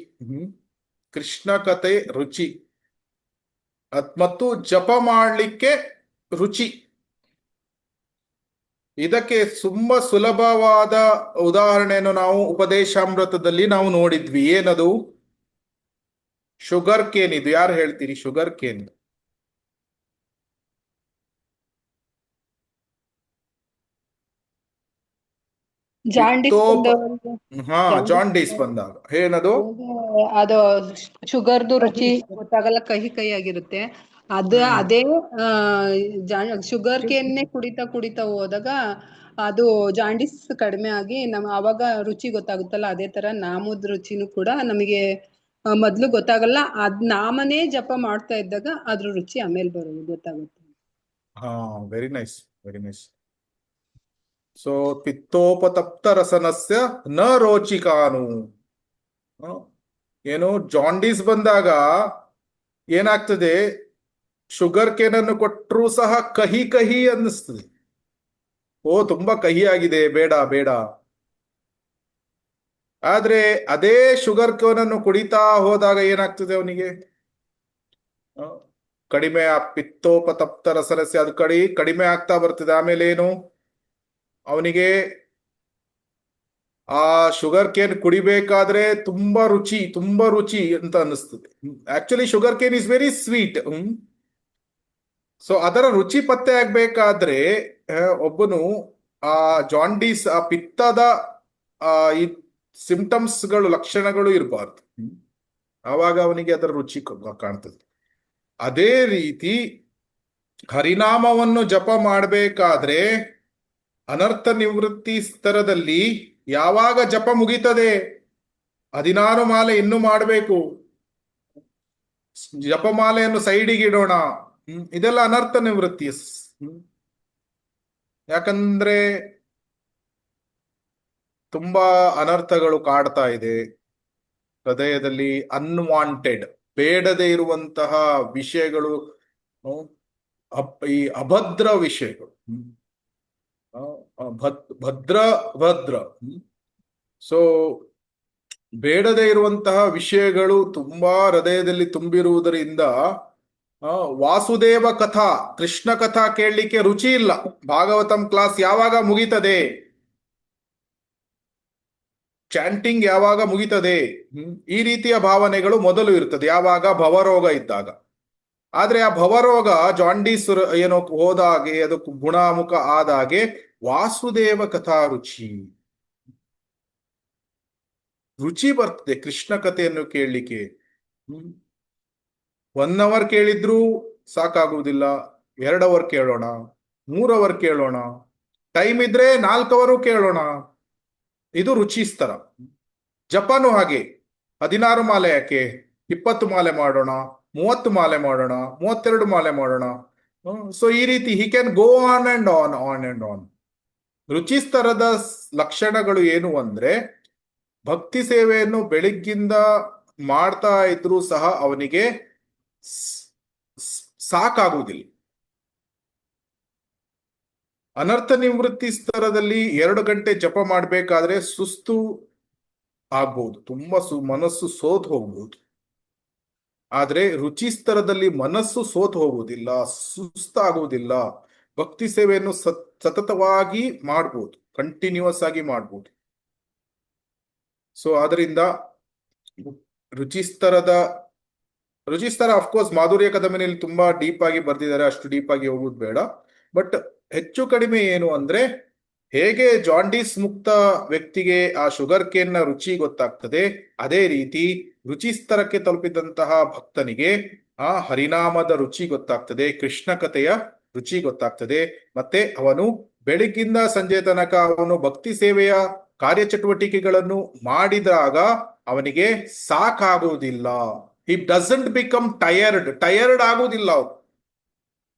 ಕೃಷ್ಣ ಕಥೆ ರುಚಿ, ಮತ್ತು ಜಪ ಮಾಡಲಿಕ್ಕೆ ರುಚಿ. ಇದಕ್ಕೆ ತುಂಬಾ ಸುಲಭವಾದ ಉದಾಹರಣೆಯನ್ನು ನಾವು ಉಪದೇಶಾಮೃತದಲ್ಲಿ ನಾವು ನೋಡಿದ್ವಿ. ಏನದು? Sugar cane. ಇದು ಯಾರು ಹೇಳ್ತೀರಿ? Sugar cane. ಜಾಂಡೀಸ್ ಬಂದಾಗ ಏನದು? ಅದು ಶುಗರ್ದು ರುಚಿ ಗೊತ್ತಾಗಲ್ಲ, ಕಹಿ ಆಗಿರುತ್ತೆ. ಅದೇ ಶುಗರ್ ಕೇನ್ನೇ ಕುಡಿತಾ ಹೋದಾಗ ಅದು ಜಾಂಡೀಸ್ ಕಡಿಮೆ ಆಗಿ ಅವಾಗ ರುಚಿ ಗೊತ್ತಾಗುತ್ತಲ್ಲ, ಅದೇ ತರ ನಾಮದ ರುಚಿನೂ ಕೂಡ ನಮಗೆ ಮೊದ್ಲು ಗೊತ್ತಾಗಲ್ಲ. ನಾಮನೇ ಜಪ ಮಾಡ್ತಾ ಇದ್ದಾಗ ಅದ್ರ ರುಚಿ ಆಮೇಲೆ ಗೊತ್ತಾಗುತ್ತೆ. Very nice, very nice. So ಪಿತ್ತೋಪತಪ್ತ ರಸನಸ್ಯ ನ ರೋಚಿಕಾನು. ಏನು? ಜಾಂಡೀಸ್ ಬಂದಾಗ ಏನಾಗ್ತದೆ? ಶುಗರ್ ಕೇನ್ ಅನ್ನು ಕೊಟ್ಟರೂ ಸಹ ಕಹಿ ಕಹಿ ಅನ್ನಿಸ್ತದೆ. ತುಂಬಾ ಕಹಿ ಆಗಿದೆ, ಬೇಡ ಬೇಡ. ಆದ್ರೆ ಅದೇ ಶುಗರ್ ಕೇನ್ ಅನ್ನು ಕುಡಿತಾ ಹೋದಾಗ ಏನಾಗ್ತದೆ ಅವನಿಗೆ? ಕಡಿಮೆ, ಆ ಪಿತ್ತೋಪತಪ್ತ ರಸನಸ್ಯ ಅದು ಕಡಿಮೆ ಆಗ್ತಾ ಬರ್ತದೆ. ಆಮೇಲೆ ಏನು? ಅವನಿಗೆ ಆ ಶುಗರ್ ಕೇನ್ ಕುಡಿಬೇಕಾದ್ರೆ ತುಂಬಾ ರುಚಿ ಅಂತ ಅನ್ನಿಸ್ತದೆ. Actually sugar cane is very sweet. So ಅದರ ರುಚಿ ಪತ್ತೆ ಆಗ್ಬೇಕಾದ್ರೆ ಒಬ್ಬನು ಆ ಜಾಂಡೀಸ್, ಆ ಪಿತ್ತದ ಈ ಸಿಂಪ್ಟಮ್ಸ್ಗಳು, ಲಕ್ಷಣಗಳು ಇರಬಾರ್ದು. ಆವಾಗ ಅವನಿಗೆ ಅದರ ರುಚಿ ಕಾಣ್ತದೆ. ಅದೇ ರೀತಿ ಹರಿನಾಮವನ್ನು ಜಪ ಮಾಡಬೇಕಾದ್ರೆ ಅನರ್ಥ ನಿವೃತ್ತಿ ಸ್ತರದಲ್ಲಿ ಯಾವಾಗ ಜಪ ಮುಗಿತದೆ, 16 ಮಾಲೆ ಇನ್ನೂ ಮಾಡಬೇಕು, ಜಪಮಾಲೆಯನ್ನು ಸೈಡಿಗೆ ಇಡೋಣ, ಇದೆಲ್ಲ ಅನರ್ಥ ನಿವೃತ್ತಿ. ಯಾಕಂದ್ರೆ ತುಂಬಾ ಅನರ್ಥಗಳು ಕಾಡ್ತಾ ಇದೆ ಹೃದಯದಲ್ಲಿ. ಅನ್ವಾಂಟೆಡ್, ಬೇಡದೇ ಇರುವಂತಹ ವಿಷಯಗಳು, ಈ ಅಭದ್ರ ವಿಷಯಗಳು. ಭದ್ರ ಭದ್ರ. ಸೊ ಬೇಡದೇ ಇರುವಂತಹ ವಿಷಯಗಳು ತುಂಬಾ ಹೃದಯದಲ್ಲಿ ತುಂಬಿರುವುದರಿಂದ ವಾಸುದೇವ ಕಥಾ, ಕೃಷ್ಣ ಕಥಾ ಕೇಳಲಿಕ್ಕೆ ರುಚಿ ಇಲ್ಲ. ಭಾಗವತಂ ಕ್ಲಾಸ್ ಯಾವಾಗ ಮುಗಿತದೆ, ಚಾಂಟಿಂಗ್ ಯಾವಾಗ ಮುಗಿತದೆ, ಈ ರೀತಿಯ ಭಾವನೆಗಳು ಮೊದಲು ಇರ್ತದೆ ಯಾವಾಗ ಭವರೋಗ ಇದ್ದಾಗ. ಆದ್ರೆ ಆ ಭವರೋಗ ಜಾಂಡೀಸ್ ಏನೋ ಹೋದಾಗೆ, ಅದಕ್ಕೆ ಗುಣಮುಖ ಆದಾಗೆ ವಾಸುದೇವ ಕಥಾ ರುಚಿ ಬರ್ತದೆ ಕೃಷ್ಣ ಕಥೆಯನ್ನು ಕೇಳಲಿಕ್ಕೆ. 1 ಅವರ್ ಕೇಳಿದ್ರೂ ಸಾಕಾಗುವುದಿಲ್ಲ, 2 ಅವರ್ ಕೇಳೋಣ, 3 ಅವರ್ ಕೇಳೋಣ, ಟೈಮ್ ಇದ್ರೆ 4 ಅವರು ಕೇಳೋಣ. ಇದು ರುಚಿಸ್ತರ. ಜಪನು ಹಾಗೆ, 16 ಮಾಲೆ ಯಾಕೆ, 20 ಮಾಲೆ ಮಾಡೋಣ, 30 ಮಾಲೆ ಮಾಡೋಣ, 32 ಮಾಲೆ ಮಾಡೋಣ. ಸೊ ಈ ರೀತಿ he can go on and on, on and on. ರುಚಿಸ್ತರದ ಲಕ್ಷಣಗಳು ಏನು ಅಂದ್ರೆ, ಭಕ್ತಿ ಸೇವೆಯನ್ನು ಬೆಳಿಗ್ಗಿಂದ ಮಾಡ್ತಾ ಇದ್ರೂ ಸಹ ಅವನಿಗೆ ಸಾಕಾಗುವುದಿಲ್ಲ. ಅನರ್ಥ ನಿವೃತ್ತಿ ಸ್ತರದಲ್ಲಿ 2 ಗಂಟೆ ಜಪ ಮಾಡಬೇಕಾದ್ರೆ ಸುಸ್ತು ಆಗ್ಬಹುದು, ತುಂಬಾ ಮನಸ್ಸು ಸೋತ್ ಹೋಗ್ಬಹುದು. ಆದ್ರೆ ರುಚಿ ಸ್ತರದಲ್ಲಿ ಮನಸ್ಸು ಸೋತ್ ಹೋಗುವುದಿಲ್ಲ, ಸುಸ್ತಾಗುವುದಿಲ್ಲ. ಭಕ್ತಿ ಸೇವೆಯನ್ನು ಸತತವಾಗಿ ಮಾಡ್ಬೋದು, ಕಂಟಿನ್ಯೂಸ್ ಆಗಿ ಮಾಡ್ಬೋದು. ಸೊ ಆದ್ರಿಂದ ರುಚಿಸ್ತರ ಅಫ್ಕೋರ್ಸ್ ಮಾಧುರ್ಯ ಕದಮಿನಲ್ಲಿ ತುಂಬಾ ಡೀಪ್ ಆಗಿ ಬರ್ದಿದ್ದಾರೆ, ಅಷ್ಟು ಡೀಪ್ ಆಗಿ ಹೋಗುದು ಬೇಡ. ಬಟ್ ಹೆಚ್ಚು ಕಡಿಮೆ ಏನು ಅಂದ್ರೆ, ಹೇಗೆ ಜಾಂಡೀಸ್ ಮುಕ್ತ ವ್ಯಕ್ತಿಗೆ ಆ ಶುಗರ್ ಕೇನ್ ನ ರುಚಿ ಗೊತ್ತಾಗ್ತದೆ, ಅದೇ ರೀತಿ ರುಚಿಸ್ತರಕ್ಕೆ ತಲುಪಿದಂತಹ ಭಕ್ತನಿಗೆ ಆ ಹರಿನಾಮದ ರುಚಿ ಗೊತ್ತಾಗ್ತದೆ, ಕೃಷ್ಣ ಕಥೆಯ ರುಚಿ ಗೊತ್ತಾಗ್ತದೆ. ಮತ್ತೆ ಅವನು ಬೆಳಗ್ಗಿಂದ ಸಂಜೆ ತನಕ ಅವನು ಭಕ್ತಿ ಸೇವೆಯ ಕಾರ್ಯಚಟುವಟಿಕೆಗಳನ್ನು ಮಾಡಿದಾಗ ಅವನಿಗೆ ಸಾಕಾಗುವುದಿಲ್ಲ. ಹಿ ಡಸಂಟ್ ಬಿಕಮ್ ಟಯರ್ಡ್ ಆಗುವುದಿಲ್ಲ. ಅವನು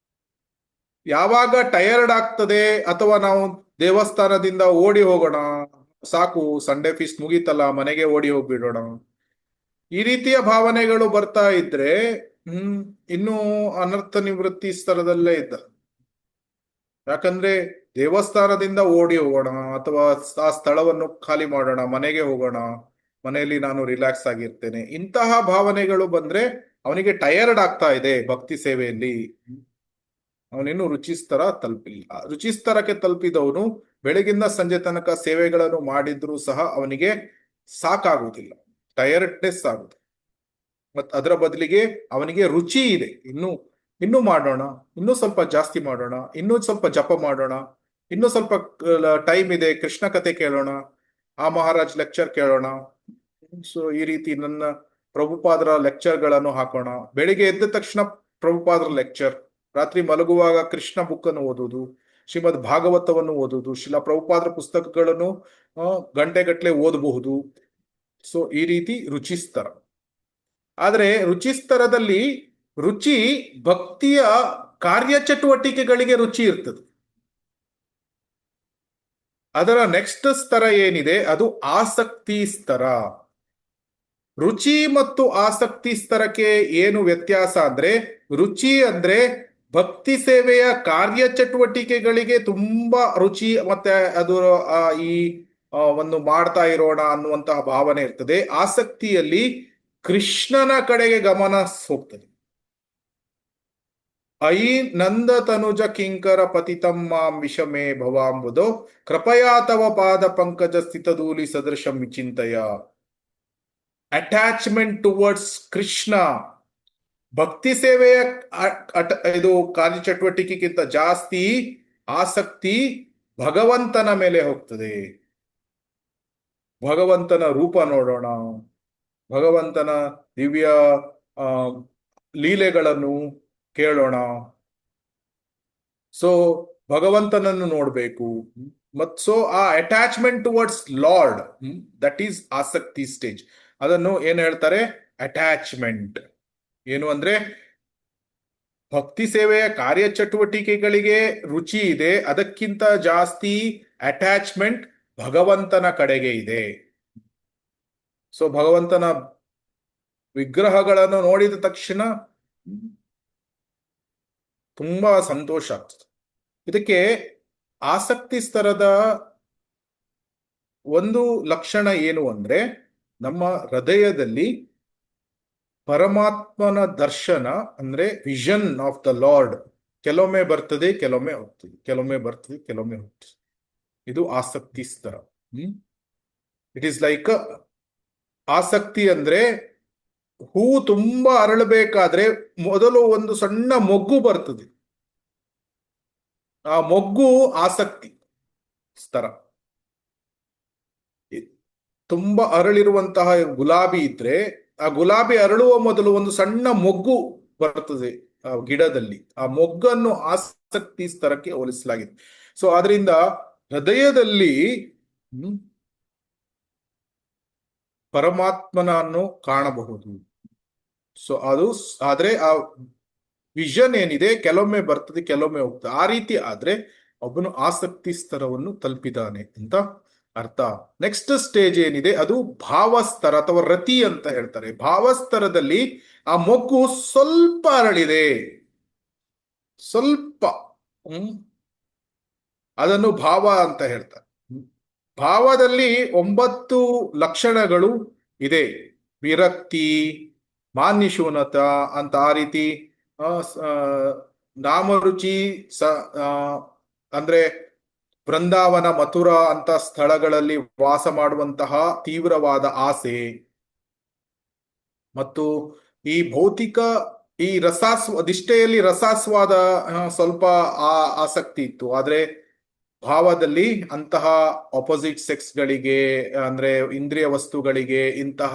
ಯಾವಾಗ ಟಯರ್ಡ್ ಆಗ್ತದೆ, ಅಥವಾ ನಾವು ದೇವಸ್ಥಾನದಿಂದ ಓಡಿ ಹೋಗೋಣ, ಸಾಕು ಸಂಡೇ ಫೀಸ್ಟ್ ಮುಗೀತಲ್ಲ ಮನೆಗೆ ಓಡಿ ಹೋಗ್ಬಿಡೋಣ, ಈ ರೀತಿಯ ಭಾವನೆಗಳು ಬರ್ತಾ ಇದ್ರೆ ಇನ್ನೂ ಅನರ್ಥ ನಿವೃತ್ತಿ ಸ್ತರದಲ್ಲೇ ಇದ್ದ. ಯಾಕಂದ್ರೆ ದೇವಸ್ಥಾನದಿಂದ ಓಡಿ ಹೋಗೋಣ, ಅಥವಾ ಆ ಸ್ಥಳವನ್ನು ಖಾಲಿ ಮಾಡೋಣ, ಮನೆಗೆ ಹೋಗೋಣ, ಮನೆಯಲ್ಲಿ ನಾನು ರಿಲ್ಯಾಕ್ಸ್ ಆಗಿರ್ತೇನೆ, ಇಂತಹ ಭಾವನೆಗಳು ಬಂದ್ರೆ ಅವನಿಗೆ ಟಯರ್ಡ್ ಆಗ್ತಾ ಇದೆ ಭಕ್ತಿ ಸೇವೆಯಲ್ಲಿ. ಅವನಿನ್ನು ರುಚಿಸ್ತರ ತಲುಪಿಲ್ಲ. ರುಚಿಸ್ತರಕ್ಕೆ ತಲುಪಿದವನು ಬೆಳಗಿಂದ ಸಂಜೆ ತನಕ ಸೇವೆಗಳನ್ನು ಮಾಡಿದ್ರೂ ಸಹ ಅವನಿಗೆ ಸಾಕಾಗುವುದಿಲ್ಲ, ಟಯರ್ಡ್ನೆಸ್ ಆಗುತ್ತೆ. ಮತ್ ಅದರ ಬದಲಿಗೆ ಅವನಿಗೆ ರುಚಿ ಇದೆ, ಇನ್ನೂ ಮಾಡೋಣ, ಇನ್ನೂ ಸ್ವಲ್ಪ ಜಾಸ್ತಿ ಮಾಡೋಣ, ಇನ್ನೂ ಸ್ವಲ್ಪ ಜಪ ಮಾಡೋಣ, ಇನ್ನೂ ಸ್ವಲ್ಪ ಟೈಮ್ ಇದೆ, ಕೃಷ್ಣ ಕಥೆ ಕೇಳೋಣ, ಆ ಮಹಾರಾಜ್ ಲೆಕ್ಚರ್ ಕೇಳೋಣ. ಸೊ ಈ ರೀತಿ ನನ್ನ ಪ್ರಭುಪಾದರ ಲೆಕ್ಚರ್ಗಳನ್ನು ಹಾಕೋಣ. ಬೆಳಿಗ್ಗೆ ಎದ್ದ ತಕ್ಷಣ ಪ್ರಭುಪಾದರ ಲೆಕ್ಚರ್, ರಾತ್ರಿ ಮಲಗುವಾಗ ಕೃಷ್ಣ ಬುಕ್ ಅನ್ನು ಓದುವುದು, ಶ್ರೀಮದ್ ಭಾಗವತವನ್ನು ಓದುವುದು, ಶಿಲಾ ಪ್ರಭುಪಾದರ ಪುಸ್ತಕಗಳನ್ನು ಗಂಟೆಗಟ್ಟಲೆ ಓದಬಹುದು. ಸೊ ಈ ರೀತಿ ರುಚಿಸ್ತರ. ಆದ್ರೆ ರುಚಿಸ್ತರದಲ್ಲಿ ರುಚಿ ಭಕ್ತಿಯ ಕಾರ್ಯಚಟುವಟಿಕೆಗಳಿಗೆ ರುಚಿ ಇರ್ತದೆ. ಅದರ ನೆಕ್ಸ್ಟ್ ಸ್ತರ ಏನಿದೆ ಅದು ಆಸಕ್ತಿ ಸ್ತರ. ರುಚಿ ಮತ್ತು ಆಸಕ್ತಿ ಸ್ತರಕ್ಕೆ ಏನು ವ್ಯತ್ಯಾಸ ಅಂದ್ರೆ, ರುಚಿ ಅಂದ್ರೆ ಭಕ್ತಿ ಸೇವೆಯ ಕಾರ್ಯಚಟುವಟಿಕೆಗಳಿಗೆ ತುಂಬಾ ರುಚಿ, ಮತ್ತೆ ಅದು ಈ ಒಂದು ಮಾಡ್ತಾ ಇರೋಣ ಅನ್ನುವಂತಹ ಭಾವನೆ ಇರ್ತದೆ. ಆಸಕ್ತಿಯಲ್ಲಿ ಕೃಷ್ಣನ ಕಡೆಗೆ ಗಮನ ಹೋಗ್ತದೆ. ಐ ನಂದ ತನುಜ ಕಿಂಕರ ಪತಿತಂ ಮಾಂ ವಿಷಮೇ ಭವಾಂಬುದೋ ಕೃಪಯಾ ತವ ಪಾದ ಪಂಕಜ ಸ್ಥಿತಧೂಲಿ ಸದೃಶಂ ವಿಚಿಂತಯ. ಅಟ್ಯಾಚ್ಮೆಂಟ್ ಟುವರ್ಡ್ಸ್ ಕೃಷ್ಣ, ಭಕ್ತಿ ಸೇವೆಯ ಇದು ಕಾರ್ಯಚಟುವಟಿಕೆಗಿಂತ ಜಾಸ್ತಿ ಆಸಕ್ತಿ ಭಗವಂತನ ಮೇಲೆ ಹೋಗ್ತದೆ. ಭಗವಂತನ ರೂಪ ನೋಡೋಣ, ಭಗವಂತನ ದಿವ್ಯ ಲೀಲೆಗಳನ್ನು ಕೇಳೋಣ. ಸೊ ಭಗವಂತನನ್ನು ನೋಡ್ಬೇಕು. ಮತ್ ಸೊ ಆ attachment towards lord, that is ಆಸಕ್ತಿ ಸ್ಟೇಜ್. ಅದನ್ನು ಏನ್ ಹೇಳ್ತಾರೆ, ಅಟ್ಯಾಚ್ಮೆಂಟ್. ಏನು ಅಂದ್ರೆ ಭಕ್ತಿ ಸೇವೆಯ ಕಾರ್ಯಚಟುವಟಿಕೆಗಳಿಗೆ ರುಚಿ ಇದೆ, ಅದಕ್ಕಿಂತ ಜಾಸ್ತಿ ಅಟ್ಯಾಚ್ಮೆಂಟ್ ಭಗವಂತನ ಕಡೆಗೆ ಇದೆ. ಸೊ ಭಗವಂತನ ವಿಗ್ರಹಗಳನ್ನು ನೋಡಿದ ತಕ್ಷಣ ತುಂಬಾ ಸಂತೋಷ ಆಗ್ತದೆ. ಇದಕ್ಕೆ ಆಸಕ್ತಿ ಸ್ತರದ ಒಂದು ಲಕ್ಷಣ ಏನು ಅಂದ್ರೆ, ನಮ್ಮ ಹೃದಯದಲ್ಲಿ ಪರಮಾತ್ಮನ ದರ್ಶನ ಅಂದ್ರೆ ವಿಷನ್ ಆಫ್ ದ ಲಾರ್ಡ್ ಕೆಲವೊಮ್ಮೆ ಬರ್ತದೆ, ಕೆಲವೊಮ್ಮೆ ಹೋಗ್ತದೆ, ಕೆಲವೊಮ್ಮೆ ಬರ್ತದೆ, ಕೆಲವೊಮ್ಮೆ ಹೋಗ್ತದೆ. ಇದು ಆಸಕ್ತಿ ಸ್ತರ. ಇಟ್ ಈಸ್ ಲೈಕ್ ಆಸಕ್ತಿ ಅಂದ್ರೆ ಹೂ ತುಂಬಾ ಅರಳಬೇಕಾದ್ರೆ ಮೊದಲು ಒಂದು ಸಣ್ಣ ಮೊಗ್ಗು ಬರ್ತದೆ. ಆ ಮೊಗ್ಗು ಆಸಕ್ತಿ ಸ್ತರ. ತುಂಬಾ ಅರಳಿರುವಂತಹ ಗುಲಾಬಿ ಇದ್ರೆ ಆ ಗುಲಾಬಿ ಅರಳುವ ಮೊದಲು ಒಂದು ಸಣ್ಣ ಮೊಗ್ಗು ಬರ್ತದೆ ಆ ಗಿಡದಲ್ಲಿ. ಆ ಮೊಗ್ಗನ್ನು ಆಸಕ್ತಿ ಸ್ತರಕ್ಕೆ ಹೋಲಿಸಲಾಗಿದೆ. ಸೊ ಆದ್ರಿಂದ ಹೃದಯದಲ್ಲಿ ಪರಮಾತ್ಮನನ್ನು ಕಾಣಬಹುದು. ಸೊ ಆದ್ರೆ ಆ ವಿಷನ್ ಏನಿದೆ ಕೆಲವೊಮ್ಮೆ ಬರ್ತದೆ, ಕೆಲವೊಮ್ಮೆ ಹೋಗ್ತದೆ. ಆ ರೀತಿ ಆದ್ರೆ ಒಬ್ಬನು ಆಸಕ್ತಿ ಸ್ತರವನ್ನು ತಲುಪಿದಾನೆ ಅಂತ ಅರ್ಥ. ನೆಕ್ಸ್ಟ್ ಸ್ಟೇಜ್ ಏನಿದೆ ಅದು ಭಾವಸ್ತರ ಅಥವಾ ರತಿ ಅಂತ ಹೇಳ್ತಾರೆ. ಭಾವಸ್ತರದಲ್ಲಿ ಆ ಮೊಗ್ಗು ಸ್ವಲ್ಪ ಅರಳಿದೆ, ಸ್ವಲ್ಪ ಅದನ್ನು ಭಾವ ಅಂತ ಹೇಳ್ತಾರೆ. ಭಾವದಲ್ಲಿ 9 ಲಕ್ಷಣಗಳು ಇದೆ. ವಿರಕ್ತಿ, ಮಾನ್ಯಶೂನತ ಅಂತ ಆ ರೀತಿ ನಾಮರುಚಿ ಅಂದ್ರೆ ಬೃಂದಾವನ, ಮಥುರಾ ಅಂತ ಸ್ಥಳಗಳಲ್ಲಿ ವಾಸ ಮಾಡುವಂತಹ ತೀವ್ರವಾದ ಆಸೆ, ಮತ್ತು ಈ ಭೌತಿಕ ಈ ದಿಷ್ಟೆಯಲ್ಲಿ ರಸಾಸ್ವಾದ ಸ್ವಲ್ಪ ಆಸಕ್ತಿ ಇತ್ತು. ಆದ್ರೆ ಭಾವದಲ್ಲಿ ಅಂತಹ ಆಪೋಸಿಟ್ ಸೆಕ್ಸ್ಗಳಿಗೆ ಅಂದ್ರೆ ಇಂದ್ರಿಯ ವಸ್ತುಗಳಿಗೆ ಇಂತಹ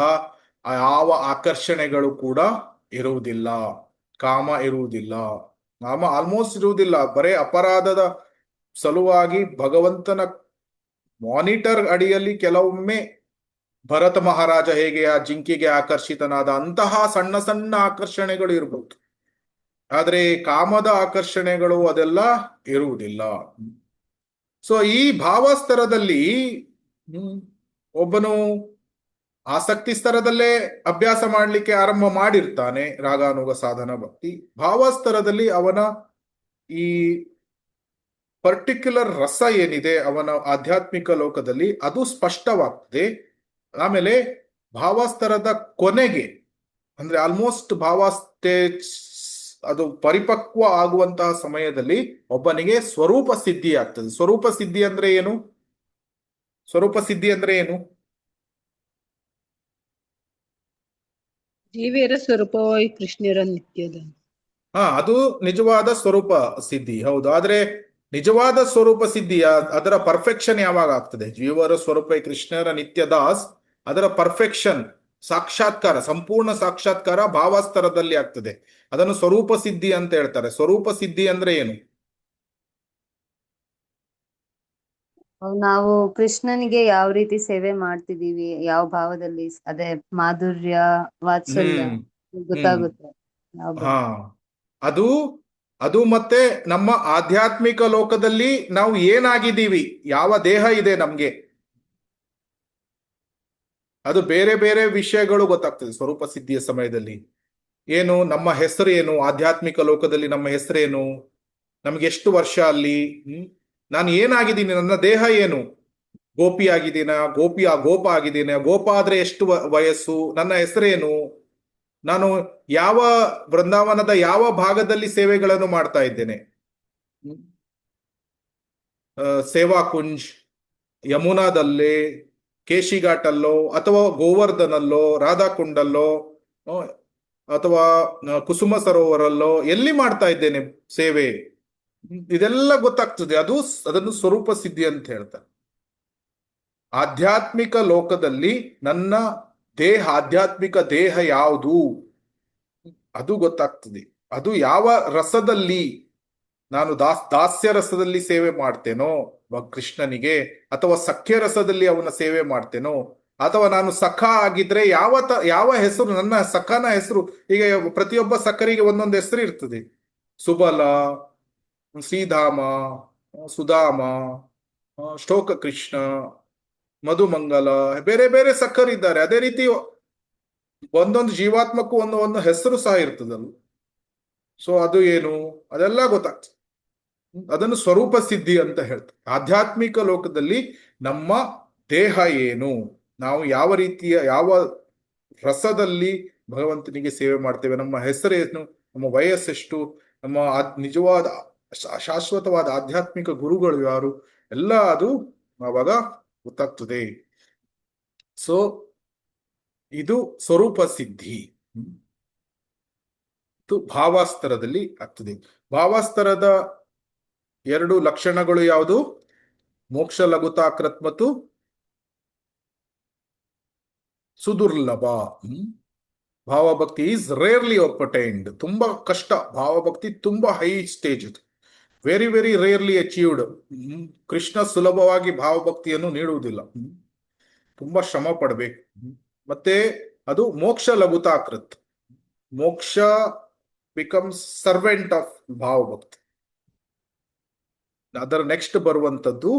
ಯಾವ ಆಕರ್ಷಣೆಗಳು ಕೂಡ ಇರುವುದಿಲ್ಲ. ಕಾಮ ಇರುವುದಿಲ್ಲ, ಕಾಮ ಆಲ್ಮೋಸ್ಟ್ ಇರುವುದಿಲ್ಲ. ಬರೇ ಅಪರಾಧದ ಸಲುವಾಗಿ ಭಗವಂತನ ಮಾನಿಟರ್ ಅಡಿಯಲ್ಲಿ ಕೆಲವೊಮ್ಮೆ ಭರತ ಮಹಾರಾಜ ಹೇಗೆ ಆ ಜಿಂಕೆಗೆ ಆಕರ್ಷಿತನಾದ ಅಂತಹ ಸಣ್ಣ ಸಣ್ಣ ಆಕರ್ಷಣೆಗಳು ಇರಬಹುದು. ಆದ್ರೆ ಕಾಮದ ಆಕರ್ಷಣೆಗಳು ಅದೆಲ್ಲ ಇರುವುದಿಲ್ಲ. ಸೊ ಈ ಭಾವಸ್ತರದಲ್ಲಿ ಒಬ್ಬನು ಆಸಕ್ತಿ ಸ್ತರದಲ್ಲೇ ಅಭ್ಯಾಸ ಮಾಡಲಿಕ್ಕೆ ಆರಂಭ ಮಾಡಿರ್ತಾನೆ, ರಾಗಾನುಗ ಸಾಧನ ಭಕ್ತಿ. ಭಾವಸ್ತರದಲ್ಲಿ ಅವನ ಈ ಪರ್ಟಿಕ್ಯುಲರ್ ರಸ ಏನಿದೆ ಅವನ ಆಧ್ಯಾತ್ಮಿಕ ಲೋಕದಲ್ಲಿ ಅದು ಸ್ಪಷ್ಟವಾಗ್ತದೆ. ಆಮೇಲೆ ಭಾವಸ್ತರದ ಕೊನೆಗೆ ಅಂದ್ರೆ ಆಲ್ಮೋಸ್ಟ್ ಭಾವಸ್ಟೇಜ್ ಅದು ಪರಿಪಕ್ವ ಆಗುವಂತಹ ಸಮಯದಲ್ಲಿ ಒಬ್ಬನಿಗೆ ಸ್ವರೂಪ ಸಿದ್ಧಿ ಆಗ್ತದೆ. ಸ್ವರೂಪ ಸಿದ್ಧಿ ಅಂದ್ರೆ ಏನು? ಸ್ವರೂಪ ಸಿದ್ಧಿ ಅಂದ್ರೆ ಏನು? ಜೀವಿಯರ ಸ್ವರೂಪವಾಗಿ ಕೃಷ್ಣರ ನಿತ್ಯದ. ಅದು ನಿಜವಾದ ಸ್ವರೂಪ ಸಿದ್ಧಿ, ಹೌದು. ಆದ್ರೆ ನಿಜವಾದ ಸ್ವರೂಪ ಸಿದ್ಧಿ ಅದರ ಪರ್ಫೆಕ್ಷನ್ ಯಾವಾಗ ಆಗ್ತದೆ? ಜೀವರ ಸ್ವರೂಪ ಕೃಷ್ಣರ ನಿತ್ಯ ದಾಸ್, ಅದರ ಪರ್ಫೆಕ್ಷನ್ ಸಾಕ್ಷಾತ್ಕಾರ, ಸಂಪೂರ್ಣ ಸಾಕ್ಷಾತ್ಕಾರ ಭಾವಸ್ತರದಲ್ಲಿ ಆಗ್ತದೆ. ಅದನ್ನು ಸ್ವರೂಪ ಸಿದ್ಧಿ ಅಂತ ಹೇಳ್ತಾರೆ. ಸ್ವರೂಪ ಸಿದ್ಧಿ ಅಂದ್ರೆ ಏನು? ನಾವು ಕೃಷ್ಣನಿಗೆ ಯಾವ ರೀತಿ ಸೇವೆ ಮಾಡ್ತಿದೀವಿ, ಯಾವ ಭಾವದಲ್ಲಿ, ಅದೇ ಮಾಧುರ್ಯ, ವಾತ್ಸಲ್ಯ ಗೊತ್ತಾಗುತ್ತೆ. ಹಾ, ಅದು ಮತ್ತೆ ನಮ್ಮ ಆಧ್ಯಾತ್ಮಿಕ ಲೋಕದಲ್ಲಿ ನಾವು ಏನಾಗಿದ್ದೀವಿ, ಯಾವ ದೇಹ ಇದೆ ನಮ್ಗೆ, ಅದು ಬೇರೆ ಬೇರೆ ವಿಷಯಗಳು ಗೊತ್ತಾಗ್ತದೆ ಸ್ವರೂಪ ಸಿದ್ಧಿಯ ಸಮಯದಲ್ಲಿ. ಏನು ನಮ್ಮ ಹೆಸರು ಏನು, ಆಧ್ಯಾತ್ಮಿಕ ಲೋಕದಲ್ಲಿ ನಮ್ಮ ಹೆಸರೇನು, ನಮ್ಗೆ ಎಷ್ಟು ವರ್ಷ ಅಲ್ಲಿ, ನಾನು ಏನಾಗಿದ್ದೀನಿ, ನನ್ನ ದೇಹ ಏನು, ಗೋಪಿ ಆಗಿದ್ದೀನ, ಗೋಪ ಆಗಿದ್ದೀನಿ, ಗೋಪ ಆದ್ರೆ ಎಷ್ಟು ವಯಸ್ಸು, ನನ್ನ ಹೆಸರೇನು, ನಾನು ಯಾವ ಬೃಂದಾವನದ ಯಾವ ಭಾಗದಲ್ಲಿ ಸೇವೆಗಳನ್ನು ಮಾಡ್ತಾ ಇದ್ದೇನೆ, ಸೇವಾ ಕುಂಜ್, ಯಮುನಾದಲ್ಲೇ, ಕೇಶಿಘಾಟಲ್ಲೋ, ಅಥವಾ ಗೋವರ್ಧನಲ್ಲೋ, ರಾಧಾಕುಂಡಲ್ಲೋ, ಅಥವಾ ಕುಸುಮ ಸರೋವರಲ್ಲೋ ಎಲ್ಲಿ ಮಾಡ್ತಾ ಇದ್ದೇನೆ ಸೇವೆ, ಇದೆಲ್ಲ ಗೊತ್ತಾಗ್ತದೆ. ಅದನ್ನು ಸ್ವರೂಪ ಸಿದ್ಧಿ ಅಂತ ಹೇಳ್ತಾರೆ. ಆಧ್ಯಾತ್ಮಿಕ ಲೋಕದಲ್ಲಿ ನನ್ನ ಆಧ್ಯಾತ್ಮಿಕ ದೇಹ ಯಾವುದು ಅದು ಗೊತ್ತಾಗ್ತದೆ. ಅದು ಯಾವ ರಸದಲ್ಲಿ ನಾನು ದಾಸ್ಯ ರಸದಲ್ಲಿ ಸೇವೆ ಮಾಡ್ತೇನೋ ಕೃಷ್ಣನಿಗೆ, ಅಥವಾ ಸಖ್ಯ ರಸದಲ್ಲಿ ಅವನ ಸೇವೆ ಮಾಡ್ತೇನೋ, ಅಥವಾ ನಾನು ಸಖ ಆಗಿದ್ರೆ ಯಾವ ಹೆಸರು, ನನ್ನ ಸಖನ ಹೆಸರು. ಈಗ ಪ್ರತಿಯೊಬ್ಬ ಸಖರಿಗೆ ಒಂದೊಂದು ಹೆಸರು ಇರ್ತದೆ. ಸುಬಲ, ಶ್ರೀಧಾಮ, ಸುಧಾಮ, ಶ್ಲೋಕ ಕೃಷ್ಣ, ಮಧುಮಂಗಲ, ಬೇರೆ ಬೇರೆ ಸಖರಿದ್ದಾರೆ. ಅದೇ ರೀತಿ ಒಂದೊಂದು ಜೀವಾತ್ಮಕ್ಕೂ ಒಂದು ಹೆಸರು ಸಹ ಇರ್ತದಲ್ಲ. ಸೊ ಅದು ಏನು, ಅದೆಲ್ಲ ಗೊತ್ತಾಗ್ತದೆ. ಅದನ್ನು ಸ್ವರೂಪ ಸಿದ್ಧಿ ಅಂತ ಹೇಳ್ತಾರೆ. ಆಧ್ಯಾತ್ಮಿಕ ಲೋಕದಲ್ಲಿ ನಮ್ಮ ದೇಹ ಏನು, ನಾವು ಯಾವ ರೀತಿಯ ಯಾವ ರಸದಲ್ಲಿ ಭಗವಂತನಿಗೆ ಸೇವೆ ಮಾಡ್ತೇವೆ, ನಮ್ಮ ಹೆಸರೇನು, ನಮ್ಮ ವಯಸ್ಸೆಷ್ಟು, ನಮ್ಮ ನಿಜವಾದ ಶಾಶ್ವತವಾದ ಆಧ್ಯಾತ್ಮಿಕ ಗುರುಗಳು ಯಾರು, ಎಲ್ಲ ಅದು ಆವಾಗ ಗೊತ್ತಾಗ್ತದೆ. ಸೊ ಇದು ಸ್ವರೂಪ ಸಿದ್ಧಿ. ಭಾವಾಸ್ತರದಲ್ಲಿ ಆಗ್ತದೆ. ಭಾವಾಸ್ತರದ 2 ಲಕ್ಷಣಗಳು ಯಾವುದು? ಮೋಕ್ಷ ಲಘುತಾಕೃತ್ ಮತ್ತು ಸುದುರ್ಲಭ. ಭಾವಭಕ್ತಿ ಈಸ್ ರೇರ್ಲಿ ಒಪಟೈನ್ಡ್. ತುಂಬಾ ಕಷ್ಟ. ಭಾವಭಕ್ತಿ ತುಂಬಾ high stage. Very very rarely achieved. Krishna ಸುಲಭವಾಗಿ ಭಾವಭಕ್ತಿಯನ್ನು ನೀಡುವುದಿಲ್ಲ. ತುಂಬಾ ಶ್ರಮ ಪಡಬೇಕು. ಮತ್ತೆ ಅದು ಮೋಕ್ಷ ಲಘುತಾಕೃತ್. ಮೋಕ್ಷ ಬಿಕಮ್ಸ್ ಸರ್ವೆಂಟ್ ಆಫ್ ಭಾವಭಕ್ತಿ. ಅದರ ನೆಕ್ಸ್ಟ್ ಬರುವಂತದ್ದು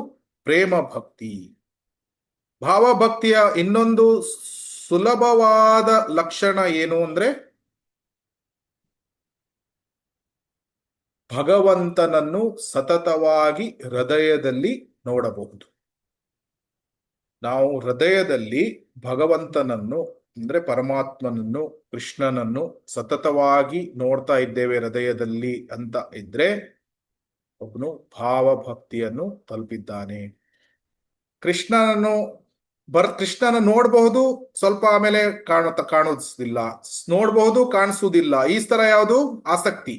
ಪ್ರೇಮ ಭಕ್ತಿ. ಭಾವಭಕ್ತಿಯ ಇನ್ನೊಂದು ಸುಲಭವಾದ ಲಕ್ಷಣ ಏನು ಅಂದ್ರೆ ಭಗವಂತನನ್ನು ಸತತವಾಗಿ ಹೃದಯದಲ್ಲಿ ನೋಡಬಹುದು. ನಾವು ಹೃದಯದಲ್ಲಿ ಭಗವಂತನನ್ನು ಅಂದ್ರೆ ಪರಮಾತ್ಮನನ್ನು, ಕೃಷ್ಣನನ್ನು ಸತತವಾಗಿ ನೋಡ್ತಾ ಇದ್ದೇವೆ ಹೃದಯದಲ್ಲಿ ಅಂತ ಇದ್ರೆ ಒಬ್ಬನು ಭಾವಭಕ್ತಿಯನ್ನು ತಲುಪಿದ್ದಾನೆ. ಕೃಷ್ಣನ ನೋಡಬಹುದು, ಸ್ವಲ್ಪ ಆಮೇಲೆ ಕಾಣಿಸುವುದಿಲ್ಲ, ನೋಡಬಹುದು, ಕಾಣಿಸುವುದಿಲ್ಲ. ಈ ತರ ಯಾವುದು? ಆಸಕ್ತಿ.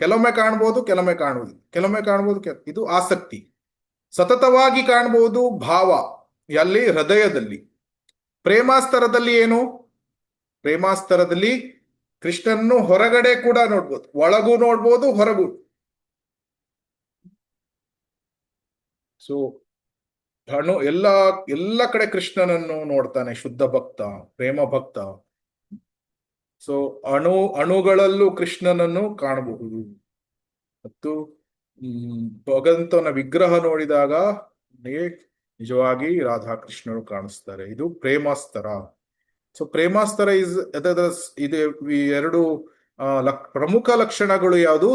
ಕೆಲವೊಮ್ಮೆ ಕಾಣಬಹುದು, ಕೆಲವೊಮ್ಮೆ ಕಾಣುವುದಿಲ್ಲ, ಕೆಲವೊಮ್ಮೆ ಕಾಣಬಹುದು, ಇದು ಆಸಕ್ತಿ. ಸತತವಾಗಿ ಕಾಣಬಹುದು ಭಾವ ಎಲ್ಲಿ? ಹೃದಯದಲ್ಲಿ. ಪ್ರೇಮಾಸ್ತರದಲ್ಲಿ ಏನು? ಪ್ರೇಮಾಸ್ತರದಲ್ಲಿ ಕೃಷ್ಣನ್ನು ಹೊರಗಡೆ ಕೂಡ ನೋಡ್ಬೋದು, ಒಳಗೂ ನೋಡ್ಬೋದು, ಹೊರಗೂ. ಸೊ ಎಲ್ಲ ಕಡೆ ಕೃಷ್ಣನನ್ನು ನೋಡ್ತಾನೆ ಶುದ್ಧ ಭಕ್ತ, ಪ್ರೇಮ ಭಕ್ತ. ಸೊ ಅಣುಗಳಲ್ಲೂ ಕೃಷ್ಣನನ್ನು ಕಾಣಬಹುದು. ಮತ್ತು ಭಗವಂತನ ವಿಗ್ರಹ ನೋಡಿದಾಗ ನಿಜವಾಗಿ ರಾಧಾಕೃಷ್ಣರು ಕಾಣಿಸ್ತಾರೆ. ಇದು ಪ್ರೇಮಾಸ್ತರ. ಸೊ ಪ್ರೇಮಾಸ್ತರ ಇದು 2 ಪ್ರಮುಖ ಲಕ್ಷಣಗಳು ಯಾವುದು?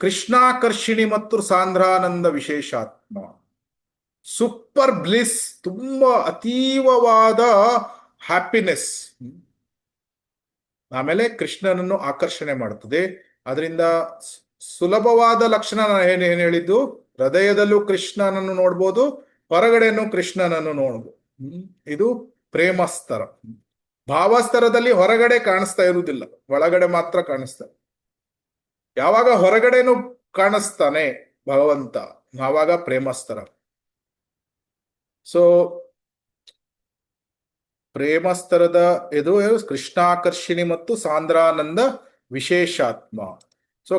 ಕೃಷ್ಣಾಕರ್ಷಿಣಿ ಮತ್ತು ಸಾಂದ್ರಾನಂದ ವಿಶೇಷಾತ್ಮ. ಸೂಪರ್ ಬ್ಲಿಸ್, ತುಂಬಾ ಅತೀವವಾದ ಹ್ಯಾಪಿನೆಸ್. ಆಮೇಲೆ ಕೃಷ್ಣನನ್ನು ಆಕರ್ಷಣೆ ಮಾಡುತ್ತದೆ. ಅದರಿಂದ ಸುಲಭವಾದ ಲಕ್ಷಣ ನಾನು ಏನ್ ಹೇಳಿದ್ದು, ಹೃದಯದಲ್ಲೂ ಕೃಷ್ಣನನ್ನು ನೋಡ್ಬೋದು, ಹೊರಗಡೆನೂ ಕೃಷ್ಣನನ್ನು ನೋಡ್ಬೋದು. ಇದು ಪ್ರೇಮಸ್ತರ. ಭಾವಸ್ತರದಲ್ಲಿ ಹೊರಗಡೆ ಕಾಣಿಸ್ತಾ ಇರುವುದಿಲ್ಲ, ಒಳಗಡೆ ಮಾತ್ರ ಕಾಣಿಸ್ತಾನೆ. ಯಾವಾಗ ಹೊರಗಡೆನೂ ಕಾಣಿಸ್ತಾನೆ ಭಗವಂತ, ಆವಾಗ ಪ್ರೇಮಸ್ತರ. ಸೊ ಪ್ರೇಮಸ್ತರದ ಇದು ಕೃಷ್ಣಾಕರ್ಷಿಣಿ ಮತ್ತು ಸಾಂದ್ರಾನಂದ ವಿಶೇಷಾತ್ಮ. ಸೊ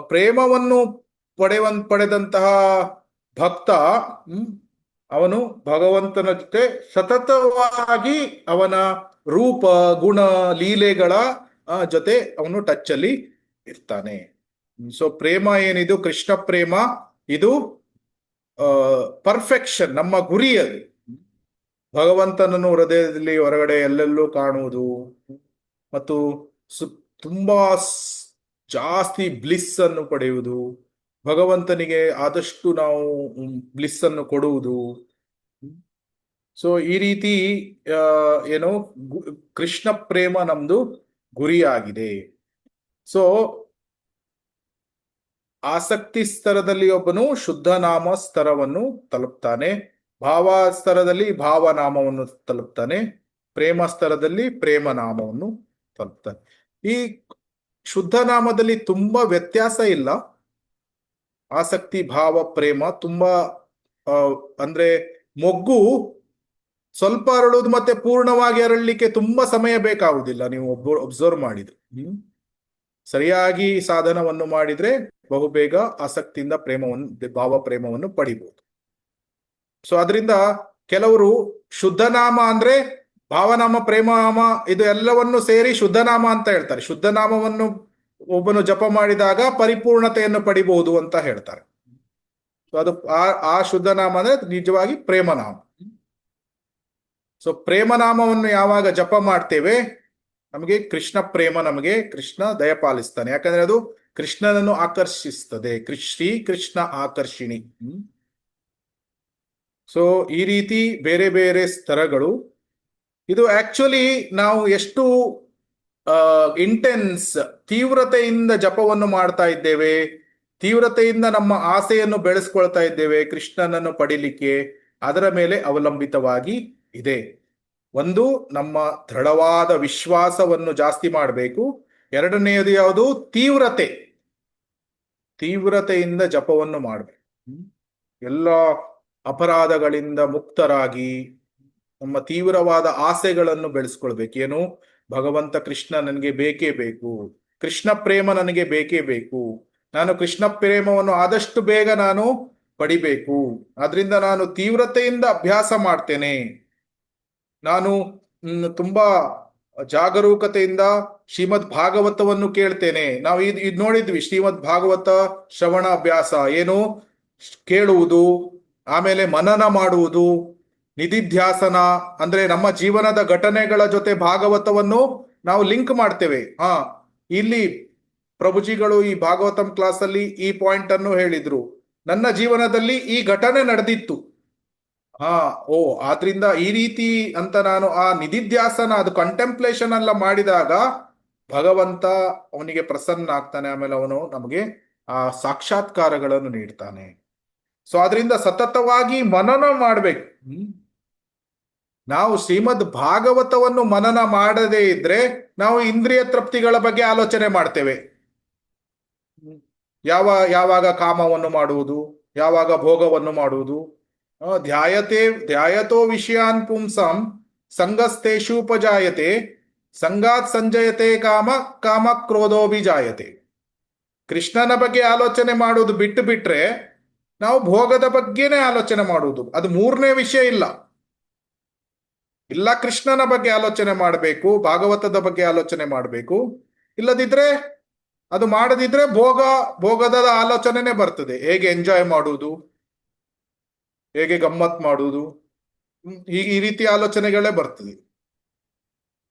ಪ್ರೇಮವನ್ನು ಪಡೆದಂತಹ ಭಕ್ತ ಅವನು ಭಗವಂತನ ಜೊತೆ ಸತತವಾಗಿ ಅವನ ರೂಪ, ಗುಣ, ಲೀಲೆಗಳ ಜೊತೆ ಅವನು ಟಚ್ ಅಲ್ಲಿ ಇರ್ತಾನೆ. ಸೊ ಪ್ರೇಮ ಏನಿದು ಕೃಷ್ಣ ಪ್ರೇಮ, ಇದು ಪರ್ಫೆಕ್ಷನ್, ನಮ್ಮ ಗುರಿ. ಅದು ಭಗವಂತನನ್ನು ಹೃದಯದಲ್ಲಿ ಹೊರಗಡೆ ಎಲ್ಲೆಲ್ಲೂ ಕಾಣುವುದು ಮತ್ತು ತುಂಬಾ ಜಾಸ್ತಿ ಬ್ಲಿಸ್ ಅನ್ನು ಪಡೆಯುವುದು, ಭಗವಂತನಿಗೆ ಆದಷ್ಟು ನಾವು ಬ್ಲಿಸ್ ಅನ್ನು ಕೊಡುವುದು. ಸೊ ಈ ರೀತಿ ಏನು ಕೃಷ್ಣ ಪ್ರೇಮ ನಮ್ದು ಗುರಿಯಾಗಿದೆ. ಸೊ ಆಸಕ್ತಿ ಸ್ತರದಲ್ಲಿ ಒಬ್ಬನು ಶುದ್ಧ ನಾಮ ಸ್ತರವನ್ನು ತಲುಪ್ತಾನೆ, ಭಾವ ಸ್ತರದಲ್ಲಿ ಭಾವನಾಮವನ್ನು ತಲುಪ್ತಾನೆ, ಪ್ರೇಮ ಸ್ತರದಲ್ಲಿ ಪ್ರೇಮ ನಾಮವನ್ನು ತಲುಪ್ತಾನೆ. ಈ ಶುದ್ಧ ನಾಮದಲ್ಲಿ ತುಂಬಾ ವ್ಯತ್ಯಾಸ ಇಲ್ಲ. ಆಸಕ್ತಿ, ಭಾವ, ಪ್ರೇಮ ತುಂಬಾ ಅಂದ್ರೆ ಮೊಗ್ಗು ಸ್ವಲ್ಪ ಅರಳುವುದು ಮತ್ತೆ ಪೂರ್ಣವಾಗಿ ಅರಳಲಿಕ್ಕೆ ತುಂಬಾ ಸಮಯ ಬೇಕಾಗುವುದಿಲ್ಲ. ನೀವು ಒಬ್ಸರ್ವ್ ಮಾಡಿದ್ರು ಸರಿಯಾಗಿ ಸಾಧನವನ್ನು ಮಾಡಿದ್ರೆ ಬಹುಬೇಗ ಆಸಕ್ತಿಯಿಂದ ಭಾವ ಪ್ರೇಮವನ್ನು ಪಡಿಬಹುದು. ಸೊ ಅದರಿಂದ ಕೆಲವರು ಶುದ್ಧನಾಮ ಅಂದ್ರೆ ಭಾವನಾಮ, ಪ್ರೇಮನಾಮ ಇದು ಎಲ್ಲವನ್ನು ಸೇರಿ ಶುದ್ಧನಾಮ ಅಂತ ಹೇಳ್ತಾರೆ. ಶುದ್ಧನಾಮವನ್ನು ಒಬ್ಬನು ಜಪ ಮಾಡಿದಾಗ ಪರಿಪೂರ್ಣತೆಯನ್ನು ಪಡಿಬಹುದು ಅಂತ ಹೇಳ್ತಾರೆ. ಸೊ ಅದು ಆ ಶುದ್ಧನಾಮ ಅಂದ್ರೆ ನಿಜವಾಗಿ ಪ್ರೇಮನಾಮ. ಸೊ ಪ್ರೇಮನಾಮವನ್ನು ಯಾವಾಗ ಜಪ ಮಾಡ್ತೇವೆ ನಮಗೆ ಕೃಷ್ಣ ಪ್ರೇಮ, ನಮಗೆ ಕೃಷ್ಣ ದಯಪಾಲಿಸ್ತಾನೆ. ಯಾಕಂದ್ರೆ ಅದು ಕೃಷ್ಣನನ್ನು ಆಕರ್ಷಿಸ್ತದೆ. ಶ್ರೀ ಕೃಷ್ಣ ಆಕರ್ಷಿಣಿ. ಸೊ ಈ ರೀತಿ ಬೇರೆ ಬೇರೆ ಸ್ತರಗಳು. ಇದು ಆಕ್ಚುಲಿ ನಾವು ಎಷ್ಟು ಇಂಟೆನ್ಸ್ ತೀವ್ರತೆಯಿಂದ ಜಪವನ್ನು ಮಾಡ್ತಾ ಇದ್ದೇವೆ, ತೀವ್ರತೆಯಿಂದ ನಮ್ಮ ಆಸೆಯನ್ನು ಬೆಳೆಸ್ಕೊಳ್ತಾ ಇದ್ದೇವೆ ಕೃಷ್ಣನನ್ನು ಪಡಿಲಿಕ್ಕೆ, ಅದರ ಮೇಲೆ ಅವಲಂಬಿತವಾಗಿ ಇದೆ. ಒಂದು, ನಮ್ಮ ದೃಢವಾದ ವಿಶ್ವಾಸವನ್ನು ಜಾಸ್ತಿ ಮಾಡಬೇಕು. ಎರಡನೆಯದು ಯಾವುದು? ತೀವ್ರತೆಯಿಂದ ಜಪವನ್ನು ಮಾಡಬೇಕು. ಎಲ್ಲ ಅಪರಾಧಗಳಿಂದ ಮುಕ್ತರಾಗಿ ನಮ್ಮ ತೀವ್ರವಾದ ಆಸೆಗಳನ್ನು ಬೆಳೆಸ್ಕೊಳ್ಬೇಕು. ಏನು? ಭಗವಂತ ಕೃಷ್ಣ ನನಗೆ ಬೇಕೇ ಬೇಕು, ಕೃಷ್ಣ ಪ್ರೇಮ ನನಗೆ ಬೇಕೇ ಬೇಕು, ನಾನು ಕೃಷ್ಣ ಪ್ರೇಮವನ್ನು ಆದಷ್ಟು ಬೇಗ ನಾನು ಪಡಿಬೇಕು. ಆದ್ರಿಂದ ನಾನು ತೀವ್ರತೆಯಿಂದ ಅಭ್ಯಾಸ ಮಾಡ್ತೇನೆ. ನಾನು ತುಂಬಾ ಜಾಗರೂಕತೆಯಿಂದ ಶ್ರೀಮದ್ ಭಾಗವತವನ್ನು ಕೇಳ್ತೇನೆ. ನಾವು ಇದು ನೋಡಿದ್ವಿ, ಶ್ರೀಮದ್ ಭಾಗವತ ಶ್ರವಣ ಅಭ್ಯಾಸ. ಏನು? ಕೇಳುವುದು, ಆಮೇಲೆ ಮನನ ಮಾಡುವುದು, ನಿಧಿಧ್ಯಾಸನ ಅಂದ್ರೆ ನಮ್ಮ ಜೀವನದ ಘಟನೆಗಳ ಜೊತೆ ಭಾಗವತವನ್ನು ನಾವು ಲಿಂಕ್ ಮಾಡ್ತೇವೆ. ಇಲ್ಲಿ ಪ್ರಭುಜಿಗಳು ಈ ಭಾಗವತಂ ಕ್ಲಾಸ್ ಅಲ್ಲಿ ಈ ಪಾಯಿಂಟ್ ಅನ್ನು ಹೇಳಿದ್ರು. ನನ್ನ ಜೀವನದಲ್ಲಿ ಈ ಘಟನೆ ನಡೆದಿತ್ತು. ಆದ್ರಿಂದ ಈ ರೀತಿ ಅಂತ ನಾನು ಆ ನಿಧಿಧ್ಯಾಸನ, ಅದು ಕಂಟೆಂಪ್ಲೇಷನ್ ಎಲ್ಲ ಮಾಡಿದಾಗ ಭಗವಂತ ಅವನಿಗೆ ಪ್ರಸನ್ನ ಆಗ್ತಾನೆ. ಆಮೇಲೆ ಅವನು ನಮಗೆ ಆ ಸಾಕ್ಷಾತ್ಕಾರಗಳನ್ನು ನೀಡ್ತಾನೆ. ಸೊ ಅದರಿಂದ ಸತತವಾಗಿ ಮನನ ಮಾಡ್ಬೇಕು. ನಾವು ಶ್ರೀಮದ್ ಭಾಗವತವನ್ನು ಮನನ ಮಾಡದೇ ಇದ್ರೆ ನಾವು ಇಂದ್ರಿಯ ತೃಪ್ತಿಗಳ ಬಗ್ಗೆ ಆಲೋಚನೆ ಮಾಡ್ತೇವೆ. ಯಾವಾಗ ಕಾಮವನ್ನು ಮಾಡುವುದು, ಯಾವಾಗ ಭೋಗವನ್ನು ಮಾಡುವುದು. ಧ್ಯಾಯತೋ ವಿಷಯಾನ್ ಪುಂಸಂ ಸಂಗಸ್ತೇಷೂಪಜಾಯತೆ ಸಂಗಾತ್ ಸಂಜಯತೆ ಕಾಮ ಕ್ರೋಧೋಭಿಜಾಯತೆ. ಕೃಷ್ಣನ ಬಗ್ಗೆ ಆಲೋಚನೆ ಮಾಡುವುದು ಬಿಟ್ಟು ಬಿಟ್ರೆ ನಾವು ಭೋಗದ ಬಗ್ಗೆನೇ ಆಲೋಚನೆ ಮಾಡುವುದು. ಅದು ಮೂರನೇ ವಿಷಯ ಇಲ್ಲ. ಕೃಷ್ಣನ ಬಗ್ಗೆ ಆಲೋಚನೆ ಮಾಡಬೇಕು, ಭಾಗವತದ ಬಗ್ಗೆ ಆಲೋಚನೆ ಮಾಡಬೇಕು. ಇಲ್ಲದಿದ್ರೆ, ಅದು ಮಾಡದಿದ್ರೆ ಭೋಗದ ಆಲೋಚನೆನೇ ಬರ್ತದೆ. ಹೇಗೆ ಎಂಜಾಯ್ ಮಾಡುವುದು, ಹೇಗೆ ಗಮ್ಮತ್ ಮಾಡುವುದು, ಈ ರೀತಿ ಆಲೋಚನೆಗಳೇ ಬರ್ತದೆ.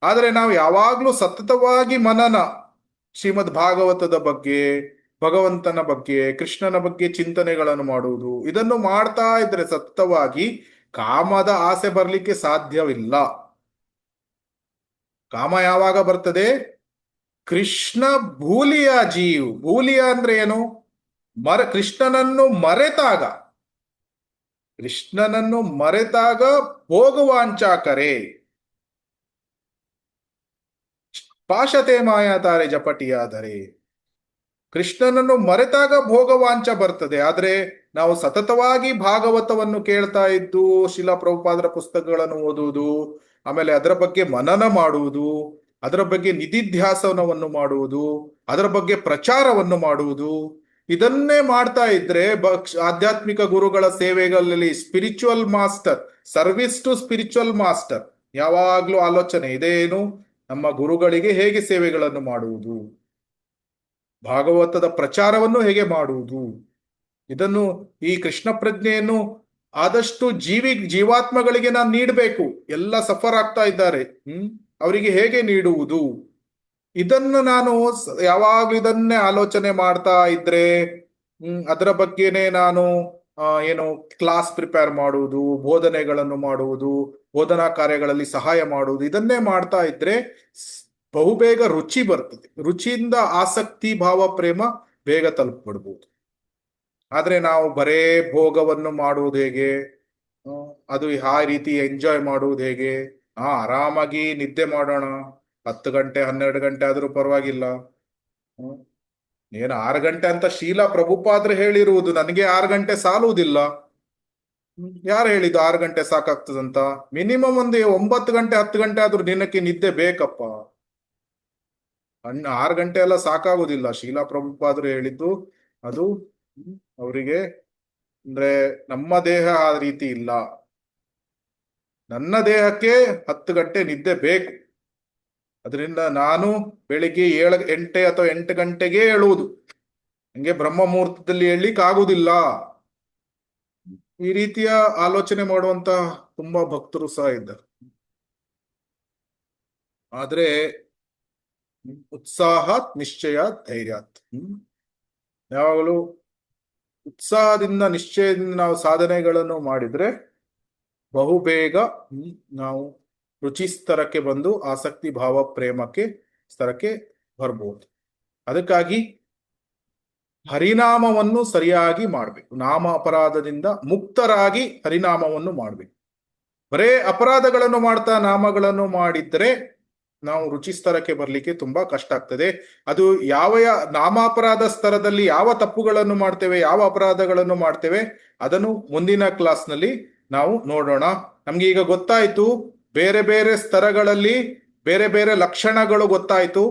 ಆದರೆ ನಾವು ಯಾವಾಗ್ಲೂ ಸತತವಾಗಿ ಮನನ, ಶ್ರೀಮದ್ ಭಾಗವತದ ಬಗ್ಗೆ, ಭಗವಂತನ ಬಗ್ಗೆ, ಕೃಷ್ಣನ ಬಗ್ಗೆ ಚಿಂತನೆಗಳನ್ನು ಮಾಡುವುದು, ಇದನ್ನು ಮಾಡ್ತಾ ಇದ್ರೆ ಸತತವಾಗಿ ಕಾಮದ ಆಸೆ ಬರ್ಲಿಕ್ಕೆ ಸಾಧ್ಯವಿಲ್ಲ. ಕಾಮ ಯಾವಾಗ ಬರ್ತದೆ? ಕೃಷ್ಣ ಭೂಲಿಯ ಜೀವ್. ಭೂಲಿಯ ಅಂದ್ರೆ ಏನು? ಕೃಷ್ಣನನ್ನು ಮರೆತಾಗ ಭೋಗವಾಂಚಾಕರೆ ಪಾಶತೆ ಮಾಯಾತಾರೆ ಜಪಟಿಯಾದರೆ. ಕೃಷ್ಣನನ್ನು ಮರೆತಾಗ ಭೋಗವಾಂಚ ಬರ್ತದೆ. ಆದ್ರೆ ನಾವು ಸತತವಾಗಿ ಭಾಗವತವನ್ನು ಕೇಳ್ತಾ ಇದ್ದು, ಶಿಲಾ ಪ್ರಭುಪಾದರ ಪುಸ್ತಕಗಳನ್ನು ಓದುವುದು, ಆಮೇಲೆ ಅದರ ಬಗ್ಗೆ ಮನನ ಮಾಡುವುದು, ಅದರ ಬಗ್ಗೆ ನಿಧಿಧ್ಯಾಸನವನ್ನು ಮಾಡುವುದು, ಅದರ ಬಗ್ಗೆ ಪ್ರಚಾರವನ್ನು ಮಾಡುವುದು, ಇದನ್ನೇ ಮಾಡ್ತಾ ಇದ್ರೆ ಆಧ್ಯಾತ್ಮಿಕ ಗುರುಗಳ ಸೇವೆಗಳಲ್ಲಿ spiritual master, service to spiritual master, ಯಾವಾಗ್ಲೂ ಆಲೋಚನೆ ಇದೇನು? ನಮ್ಮ ಗುರುಗಳಿಗೆ ಹೇಗೆ ಸೇವೆಗಳನ್ನು ಮಾಡುವುದು, ಭಾಗವತದ ಪ್ರಚಾರವನ್ನು ಹೇಗೆ ಮಾಡುವುದು, ಇದನ್ನು, ಈ ಕೃಷ್ಣ ಪ್ರಜ್ಞೆಯನ್ನು ಆದಷ್ಟು ಜೀವಾತ್ಮಗಳಿಗೆ ನಾನು ನೀಡಬೇಕು. ಎಲ್ಲ ಸಫರ್ ಆಗ್ತಾ ಇದ್ದಾರೆ, ಅವರಿಗೆ ಹೇಗೆ ನೀಡುವುದು, ಇದನ್ನು ನಾನು ಯಾವಾಗ್ಲೂ ಇದನ್ನೇ ಆಲೋಚನೆ ಮಾಡ್ತಾ ಇದ್ರೆ, ಅದರ ಬಗ್ಗೆನೆ ನಾನು ಕ್ಲಾಸ್ ಪ್ರಿಪೇರ್ ಮಾಡುವುದು, ಬೋಧನೆಗಳನ್ನು ಮಾಡುವುದು, ಬೋಧನಾ ಕಾರ್ಯಗಳಲ್ಲಿ ಸಹಾಯ ಮಾಡುವುದು, ಇದನ್ನೇ ಮಾಡ್ತಾ ಇದ್ರೆ ಬಹುಬೇಗ ರುಚಿ ಬರ್ತದೆ. ರುಚಿಯಿಂದ ಆಸಕ್ತಿ, ಭಾವ, ಪ್ರೇಮ ಬೇಗ ತಲುಪಬಿಡ್ಬೋದು. ಆದ್ರೆ ನಾವು ಬರೇ ಭೋಗವನ್ನು ಮಾಡುವುದು ಹೇಗೆ, ಅದು ಆ ರೀತಿ ಎಂಜಾಯ್ ಮಾಡುವುದು ಹೇಗೆ? ಆರಾಮಾಗಿ ನಿದ್ದೆ ಮಾಡೋಣ, 10 ಗಂಟೆ 12 ಗಂಟೆ ಆದ್ರೂ ಪರವಾಗಿಲ್ಲ. ಏನು 6 ಗಂಟೆ ಅಂತ ಶೀಲಾ ಪ್ರಭುಪಾದ್ರು ಹೇಳಿರುವುದು, ನನಗೆ 6 ಗಂಟೆ ಸಾಲುವುದಿಲ್ಲ. ಯಾರು ಹೇಳಿದ್ದು 6 ಗಂಟೆ ಸಾಕಾಗ್ತದಂತ? ಮಿನಿಮಮ್ ಒಂದು 9 ಗಂಟೆ 10 ಗಂಟೆ ಆದ್ರೂ ದಿನಕ್ಕೆ ನಿದ್ದೆ ಬೇಕಪ್ಪ. 6 ಗಂಟೆ ಎಲ್ಲ ಸಾಕಾಗುದಿಲ್ಲ. ಶೀಲಾ ಪ್ರಭುಪಾದ್ರು ಹೇಳಿದ್ದು ಅದು ಅವರಿಗೆ, ಅಂದ್ರೆ ನಮ್ಮ ದೇಹ ಆ ರೀತಿ ಇಲ್ಲ. ನನ್ನ ದೇಹಕ್ಕೆ 10 ಗಂಟೆ ನಿದ್ದೆ ಬೇಕು. ಅದರಿಂದ ನಾನು ಬೆಳಿಗ್ಗೆ 8 ಗಂಟೆಗೆ ಏಳುವುದು. ಹಂಗೆ ಬ್ರಹ್ಮ ಮುಹೂರ್ತದಲ್ಲಿ ಏಳ್ಲಿಕ್ಕೆ ಆಗುದಿಲ್ಲ. ಈ ರೀತಿಯ ಆಲೋಚನೆ ಮಾಡುವಂತ ತುಂಬಾ ಭಕ್ತರು ಸಹ ಇದ್ದಾರೆ. ಆದ್ರೆ ಉತ್ಸಾಹಾತ್ ನಿಶ್ಚಯಾತ್ ಧೈರ್ಯಾತ್. ಯಾವಾಗಲೂ ಉತ್ಸಾಹದಿಂದ ನಿಶ್ಚಯದಿಂದ ನಾವು ಸಾಧನೆಗಳನ್ನು ಮಾಡಿದ್ರೆ ಬಹುಬೇಗ ನಾವು ರುಚಿ ಸ್ತರಕ್ಕೆ ಬಂದು ಆಸಕ್ತಿ ಭಾವ ಪ್ರೇಮಕ್ಕೆ ಸ್ತರಕ್ಕೆ ಬರ್ಬೋದು. ಅದಕ್ಕಾಗಿ ಹರಿನಾಮವನ್ನು ಸರಿಯಾಗಿ ಮಾಡಬೇಕು. ನಾಮ ಅಪರಾಧದಿಂದ ಮುಕ್ತರಾಗಿ ಹರಿನಾಮವನ್ನು ಮಾಡಬೇಕು. ಬರೇ ಅಪರಾಧಗಳನ್ನು ಮಾಡ್ತಾ ನಾಮಗಳನ್ನು ಮಾಡಿದ್ರೆ ನಾವು ರುಚಿ ಸ್ತರಕ್ಕೆ ಬರ್ಲಿಕ್ಕೆ ತುಂಬಾ ಕಷ್ಟ ಆಗ್ತದೆ. ಅದು ಯಾವ ನಾಮಾಪರಾಧ ಸ್ತರದಲ್ಲಿ ಯಾವ ತಪ್ಪುಗಳನ್ನು ಮಾಡ್ತೇವೆ, ಯಾವ ಅಪರಾಧಗಳನ್ನು ಮಾಡ್ತೇವೆ, ಅದನ್ನು ಮುಂದಿನ ಕ್ಲಾಸ್ನಲ್ಲಿ ನಾವು ನೋಡೋಣ. ನಮ್ಗೆ ಈಗ ಗೊತ್ತಾಯ್ತು ಬೇರೆ ಬೇರೆ ಸ್ತರಗಳಲ್ಲಿ ಬೇರೆ ಬೇರೆ ಲಕ್ಷಣಗಳು ಗೊತ್ತಾಯ್ತು.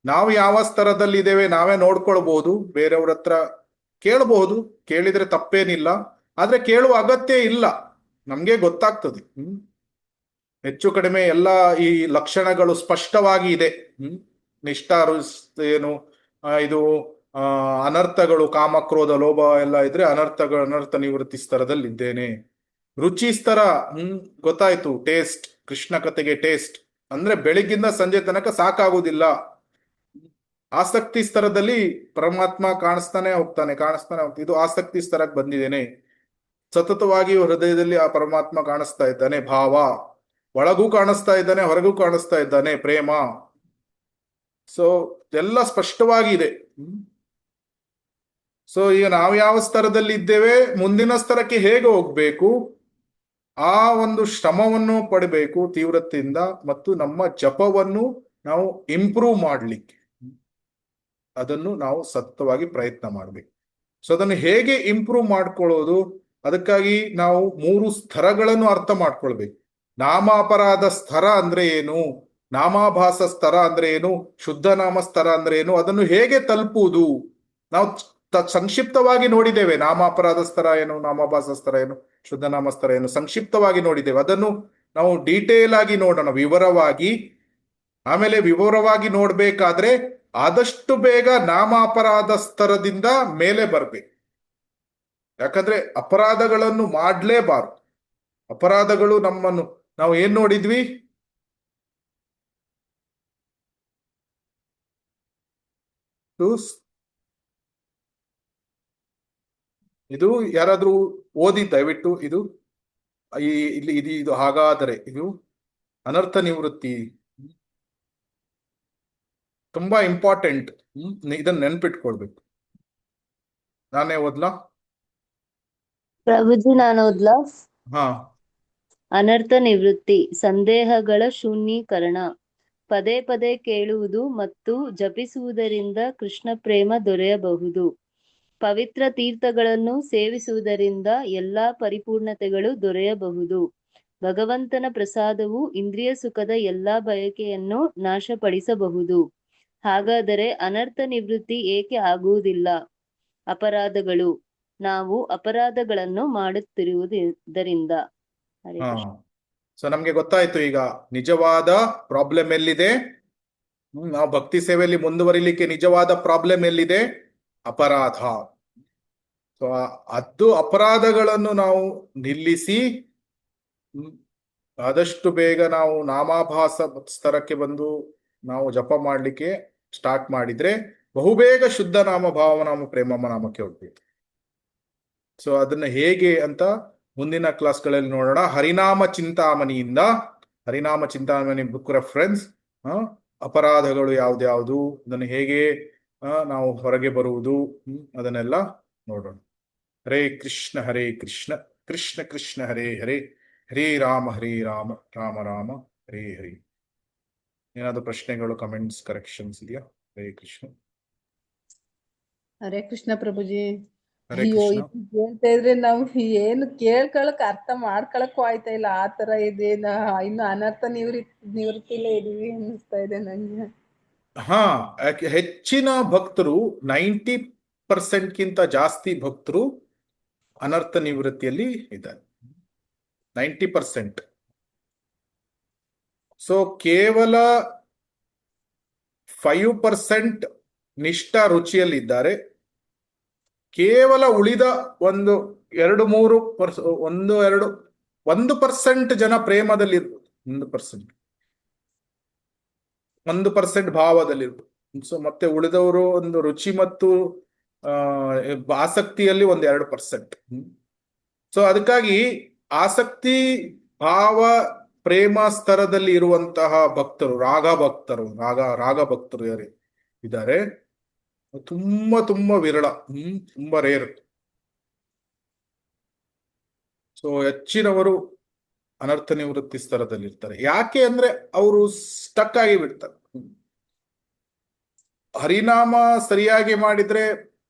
ನಾವು ಯಾವ ಸ್ತರದಲ್ಲಿ ಇದ್ದೇವೆ ನಾವೇ ನೋಡ್ಕೊಳ್ಬಹುದು, ಬೇರೆಯವ್ರ ಹತ್ರ ಕೇಳಬಹುದು, ಕೇಳಿದ್ರೆ ತಪ್ಪೇನಿಲ್ಲ. ಆದ್ರೆ ಕೇಳುವ ಅಗತ್ಯ ಇಲ್ಲ, ನಮ್ಗೆ ಗೊತ್ತಾಗ್ತದೆ. ಹೆಚ್ಚು ಕಡಿಮೆ ಎಲ್ಲ ಈ ಲಕ್ಷಣಗಳು ಸ್ಪಷ್ಟವಾಗಿ ಇದೆ. ನಿಷ್ಠಾರು ಏನು ಇದು ಅನರ್ಥಗಳು, ಕಾಮ ಕ್ರೋಧ ಲೋಭ ಎಲ್ಲ ಇದ್ರೆ ಅನರ್ಥ ನಿವೃತ್ತಿ ಸ್ತರದಲ್ಲಿ ಇದ್ದೇನೆ. ರುಚಿ ಸ್ತರ ಗೊತ್ತಾಯ್ತು, ಟೇಸ್ಟ್, ಕೃಷ್ಣ ಕಥೆಗೆ ಟೇಸ್ಟ್ ಅಂದ್ರೆ ಬೆಳಿಗ್ಗಿಂದ ಸಂಜೆ ತನಕ ಸಾಕಾಗುವುದಿಲ್ಲ. ಆಸಕ್ತಿ ಸ್ತರದಲ್ಲಿ ಪರಮಾತ್ಮ ಕಾಣಿಸ್ತಾನೆ ಹೋಗ್ತಾನೆ. ಇದು ಆಸಕ್ತಿ ಸ್ತರಕ್ಕೆ ಬಂದಿದ್ದೇನೆ. ಸತತವಾಗಿ ಹೃದಯದಲ್ಲಿ ಆ ಪರಮಾತ್ಮ ಕಾಣಿಸ್ತಾ ಇದ್ದಾನೆ. ಭಾವ ಒಳಗೂ ಕಾಣಿಸ್ತಾ ಇದ್ದಾನೆ, ಹೊರಗೂ ಕಾಣಿಸ್ತಾ ಇದ್ದಾನೆ. ಪ್ರೇಮ. ಸೊ ಎಲ್ಲ ಸ್ಪಷ್ಟವಾಗಿ ಇದೆ. ಸೊ ಈಗ ನಾವು ಯಾವ ಸ್ತರದಲ್ಲಿ ಇದ್ದೇವೆ, ಮುಂದಿನ ಸ್ತರಕ್ಕೆ ಹೇಗೆ ಹೋಗ್ಬೇಕು, ಆ ಒಂದು ಶ್ರಮವನ್ನು ಪಡಬೇಕು ತೀವ್ರತೆಯಿಂದ. ಮತ್ತು ನಮ್ಮ ಜಪವನ್ನು ನಾವು ಇಂಪ್ರೂವ್ ಮಾಡ್ಲಿಕ್ಕೆ ಅದನ್ನು ನಾವು ಸತತವಾಗಿ ಪ್ರಯತ್ನ ಮಾಡಬೇಕು. ಸೊ ಅದನ್ನು ಹೇಗೆ ಇಂಪ್ರೂವ್ ಮಾಡ್ಕೊಳ್ಳೋದು, ಅದಕ್ಕಾಗಿ ನಾವು 3 ಸ್ತರಗಳನ್ನು ಅರ್ಥ ಮಾಡ್ಕೊಳ್ಬೇಕು. ನಾಮಾಪರಾಧ ಸ್ತರ ಅಂದ್ರೆ ಏನು, ನಾಮಾಭಾಸ ಸ್ತರ ಅಂದ್ರೆ ಏನು, ಶುದ್ಧ ನಾಮ ಸ್ತರ ಅಂದ್ರೆ ಏನು, ಅದನ್ನು ಹೇಗೆ ತಲುಪುವುದು ನಾವು ಸಂಕ್ಷಿಪ್ತವಾಗಿ ನೋಡಿದ್ದೇವೆ. ನಾಮಾಪರಾಧ ಸ್ತರ ಏನು, ನಾಮಾಭಾಸ ಸ್ತರ ಏನು, ಶುದ್ಧ ನಾಮ ಸ್ತರ ಏನು ಸಂಕ್ಷಿಪ್ತವಾಗಿ ನೋಡಿದ್ದೇವೆ. ಅದನ್ನು ನಾವು ಡೀಟೇಲ್ ಆಗಿ ನೋಡೋಣ, ವಿವರವಾಗಿ. ಆಮೇಲೆ ವಿವರವಾಗಿ ನೋಡ್ಬೇಕಾದ್ರೆ ಆದಷ್ಟು ಬೇಗ ನಾಮ ಅಪರಾಧ ಸ್ತರದಿಂದ ಮೇಲೆ ಬರ್ಬೇಕು. ಯಾಕಂದ್ರೆ ಅಪರಾಧಗಳನ್ನು ಮಾಡ್ಲೇಬಾರ್ದು. ಅಪರಾಧಗಳು ನಮ್ಮನ್ನು, ನಾವು ಏನ್ ನೋಡಿದ್ವಿ, ಇದು ಯಾರಾದ್ರೂ ಓದಿ ದಯವಿಟ್ಟು ಇದು ಇಲ್ಲಿ ಇದು ಹಾಗಾದರೆ ಇದು ಅನರ್ಥ ನಿವೃತ್ತಿ ತುಂಬಾ ಇಂಪಾರ್ಟೆಂಟ್. ಇದನ್ನ ನೆನ್ಪಿಟ್ಕೊಳ್ಬೇಕು. ನಾನೇ ಓದ್ಲಾ? ಪ್ರಭುಜಿ ನಾನು ಓದ್ಲಾ? ಹಾ. ಅನರ್ಥ ನಿವೃತ್ತಿ, ಸಂದೇಹಗಳ ಶೂನ್ಯೀಕರಣ. ಪದೇ ಪದೇ ಕೇಳುವುದು ಮತ್ತು ಜಪಿಸುವುದರಿಂದ ಕೃಷ್ಣ ಪ್ರೇಮ ದೊರೆಯಬಹುದು. ಪವಿತ್ರ ತೀರ್ಥಗಳನ್ನು ಸೇವಿಸುವುದರಿಂದ ಎಲ್ಲಾ ಪರಿಪೂರ್ಣತೆಗಳು ದೊರೆಯಬಹುದು. ಭಗವಂತನ ಪ್ರಸಾದವು ಇಂದ್ರಿಯ ಸುಖದ ಎಲ್ಲಾ ಬಯಕೆಯನ್ನು ನಾಶಪಡಿಸಬಹುದು. ಹಾಗಾದರೆ ಅನರ್ಥ ನಿವೃತ್ತಿ ಏಕೆ ಆಗುವುದಿಲ್ಲ? ಅಪರಾಧಗಳು, ನಾವು ಅಪರಾಧಗಳನ್ನು ಮಾಡುತ್ತಿರುವುದರಿಂದ. ಹರೇ ಹಾ. ಕೃಷ್ಣ. ಸೊ ನಮ್ಗೆ ಗೊತ್ತಾಯ್ತು ಈಗ ನಿಜವಾದ ಪ್ರಾಬ್ಲಮ್ ಎಲ್ಲಿದೆ. ನಾವು ಭಕ್ತಿ ಸೇವೆಯಲ್ಲಿ ಮುಂದುವರಿಲಿಕ್ಕೆ ನಿಜವಾದ ಪ್ರಾಬ್ಲಮ್ ಎಲ್ಲಿದೆ? ಅಪರಾಧ. ಸೊ ಅದು ಅಪರಾಧಗಳನ್ನು ನಾವು ನಿಲ್ಲಿಸಿ ಆದಷ್ಟು ಬೇಗ ನಾವು ನಾಮಾಭಾಸ ಸ್ತರಕ್ಕೆ ಬಂದು ನಾವು ಜಪ ಮಾಡ್ಲಿಕ್ಕೆ ಸ್ಟಾರ್ಟ್ ಮಾಡಿದ್ರೆ ಬಹುಬೇಗ ಶುದ್ಧ ನಾಮ ಭಾವನಾಮ ಪ್ರೇಮ ನಾಮಕ್ಕೆ ಹೋಗ್ಬೇಕು. ಸೊ ಅದನ್ನ ಹೇಗೆ ಅಂತ ಮುಂದಿನ ಕ್ಲಾಸ್ಗಳಲ್ಲಿ ನೋಡೋಣ. ಹರಿನಾಮ ಚಿಂತಾಮಣಿಯಿಂದ, ಹರಿನಾಮ ಚಿಂತಾಮಣಿ ಬುಕ್ ರೆಫರೆನ್ಸ್, ಅಪರಾಧಗಳು ಯಾವ್ದ್ಯಾವುದು, ಅದನ್ನು ಹೇಗೆ ನಾವು ಹೊರಗೆ ಬರುವುದು, ಅದನ್ನೆಲ್ಲ ನೋಡೋಣ. ಹರೇ ಕೃಷ್ಣ ಹರೇ ಕೃಷ್ಣ, ಕೃಷ್ಣ ಕೃಷ್ಣ ಹರೇ ಹರೇ, ಹರೇ ರಾಮ ರಾಮ ರಾಮ ಹರೇ ಹರಿ. ಏನಾದ್ರು ಪ್ರಶ್ನೆಗಳು, ಕಮೆಂಟ್ಸ್, ಕರೆಕ್ಷನ್ಸ್ ಇದೆಯಾ? ಹರೇ ಕೃಷ್ಣ. ಹರೇ ಕೃಷ್ಣ ಪ್ರಭುಜಿ. ಹರೇ ಅಯ್ಯೋ, ಕೃಷ್ಣ. ಇದು ಕೇಳ್ತಾ ಇದ್ರೆ ನಾವು ಏನು ಕೇಳ್ಕೊಳಕ್ ಅರ್ಥ ಮಾಡ್ಕೊಳಕ್ಕೂ ಆಯ್ತಾ ಇಲ್ಲ. ಆ ತರ ಇದೆ. ಇನ್ನು ಅನರ್ಥ ನಿವೃತ್ತಿಲೇ ಇದೀವಿ ಅನ್ನಿಸ್ತಾ ಇದೆ ನಂಗೆ. ಹಾ, ಹೆಚ್ಚಿನ ಭಕ್ತರು 90% ಜಾಸ್ತಿ ಭಕ್ತರು ಅನರ್ಥ ನಿವೃತ್ತಿಯಲ್ಲಿ ಇದ್ದಾರೆ. 90%. ಸೊ ಕೇವಲ 5% ನಿಷ್ಠಾ ರುಚಿಯಲ್ಲಿದ್ದಾರೆ. ಕೇವಲ ಉಳಿದ 1% ಜನ ಪ್ರೇಮದಲ್ಲಿ 1% ಭಾವದಲ್ಲಿರ್ಬೋದು. ಸೊ ಮತ್ತೆ ಉಳಿದವರು ಒಂದು ರುಚಿ ಮತ್ತು ಆಸಕ್ತಿಯಲ್ಲಿ ಒಂದು 2%. ಸೊ ಅದಕ್ಕಾಗಿ ಆಸಕ್ತಿ ಭಾವ ಪ್ರೇಮ ಸ್ತರದಲ್ಲಿ ಇರುವಂತಹ ಭಕ್ತರು, ರಾಗ ಭಕ್ತರು ಯಾರು ಇದ್ದಾರೆ, ತುಂಬಾ ತುಂಬಾ ವಿರಳ, ತುಂಬಾ ರೇರ್. ಸೊ ಹೆಚ್ಚಿನವರು ಅನರ್ಥ ನಿವೃತ್ತಿ ಸ್ತರದಲ್ಲಿ ಇರ್ತಾರೆ. ಯಾಕೆ ಅಂದ್ರೆ ಅವರು ಸ್ಟಕ್ ಆಗಿ ಬಿಡ್ತಾರೆ. ಹರಿನಾಮ ಸರಿಯಾಗಿ ಮಾಡಿದ್ರೆ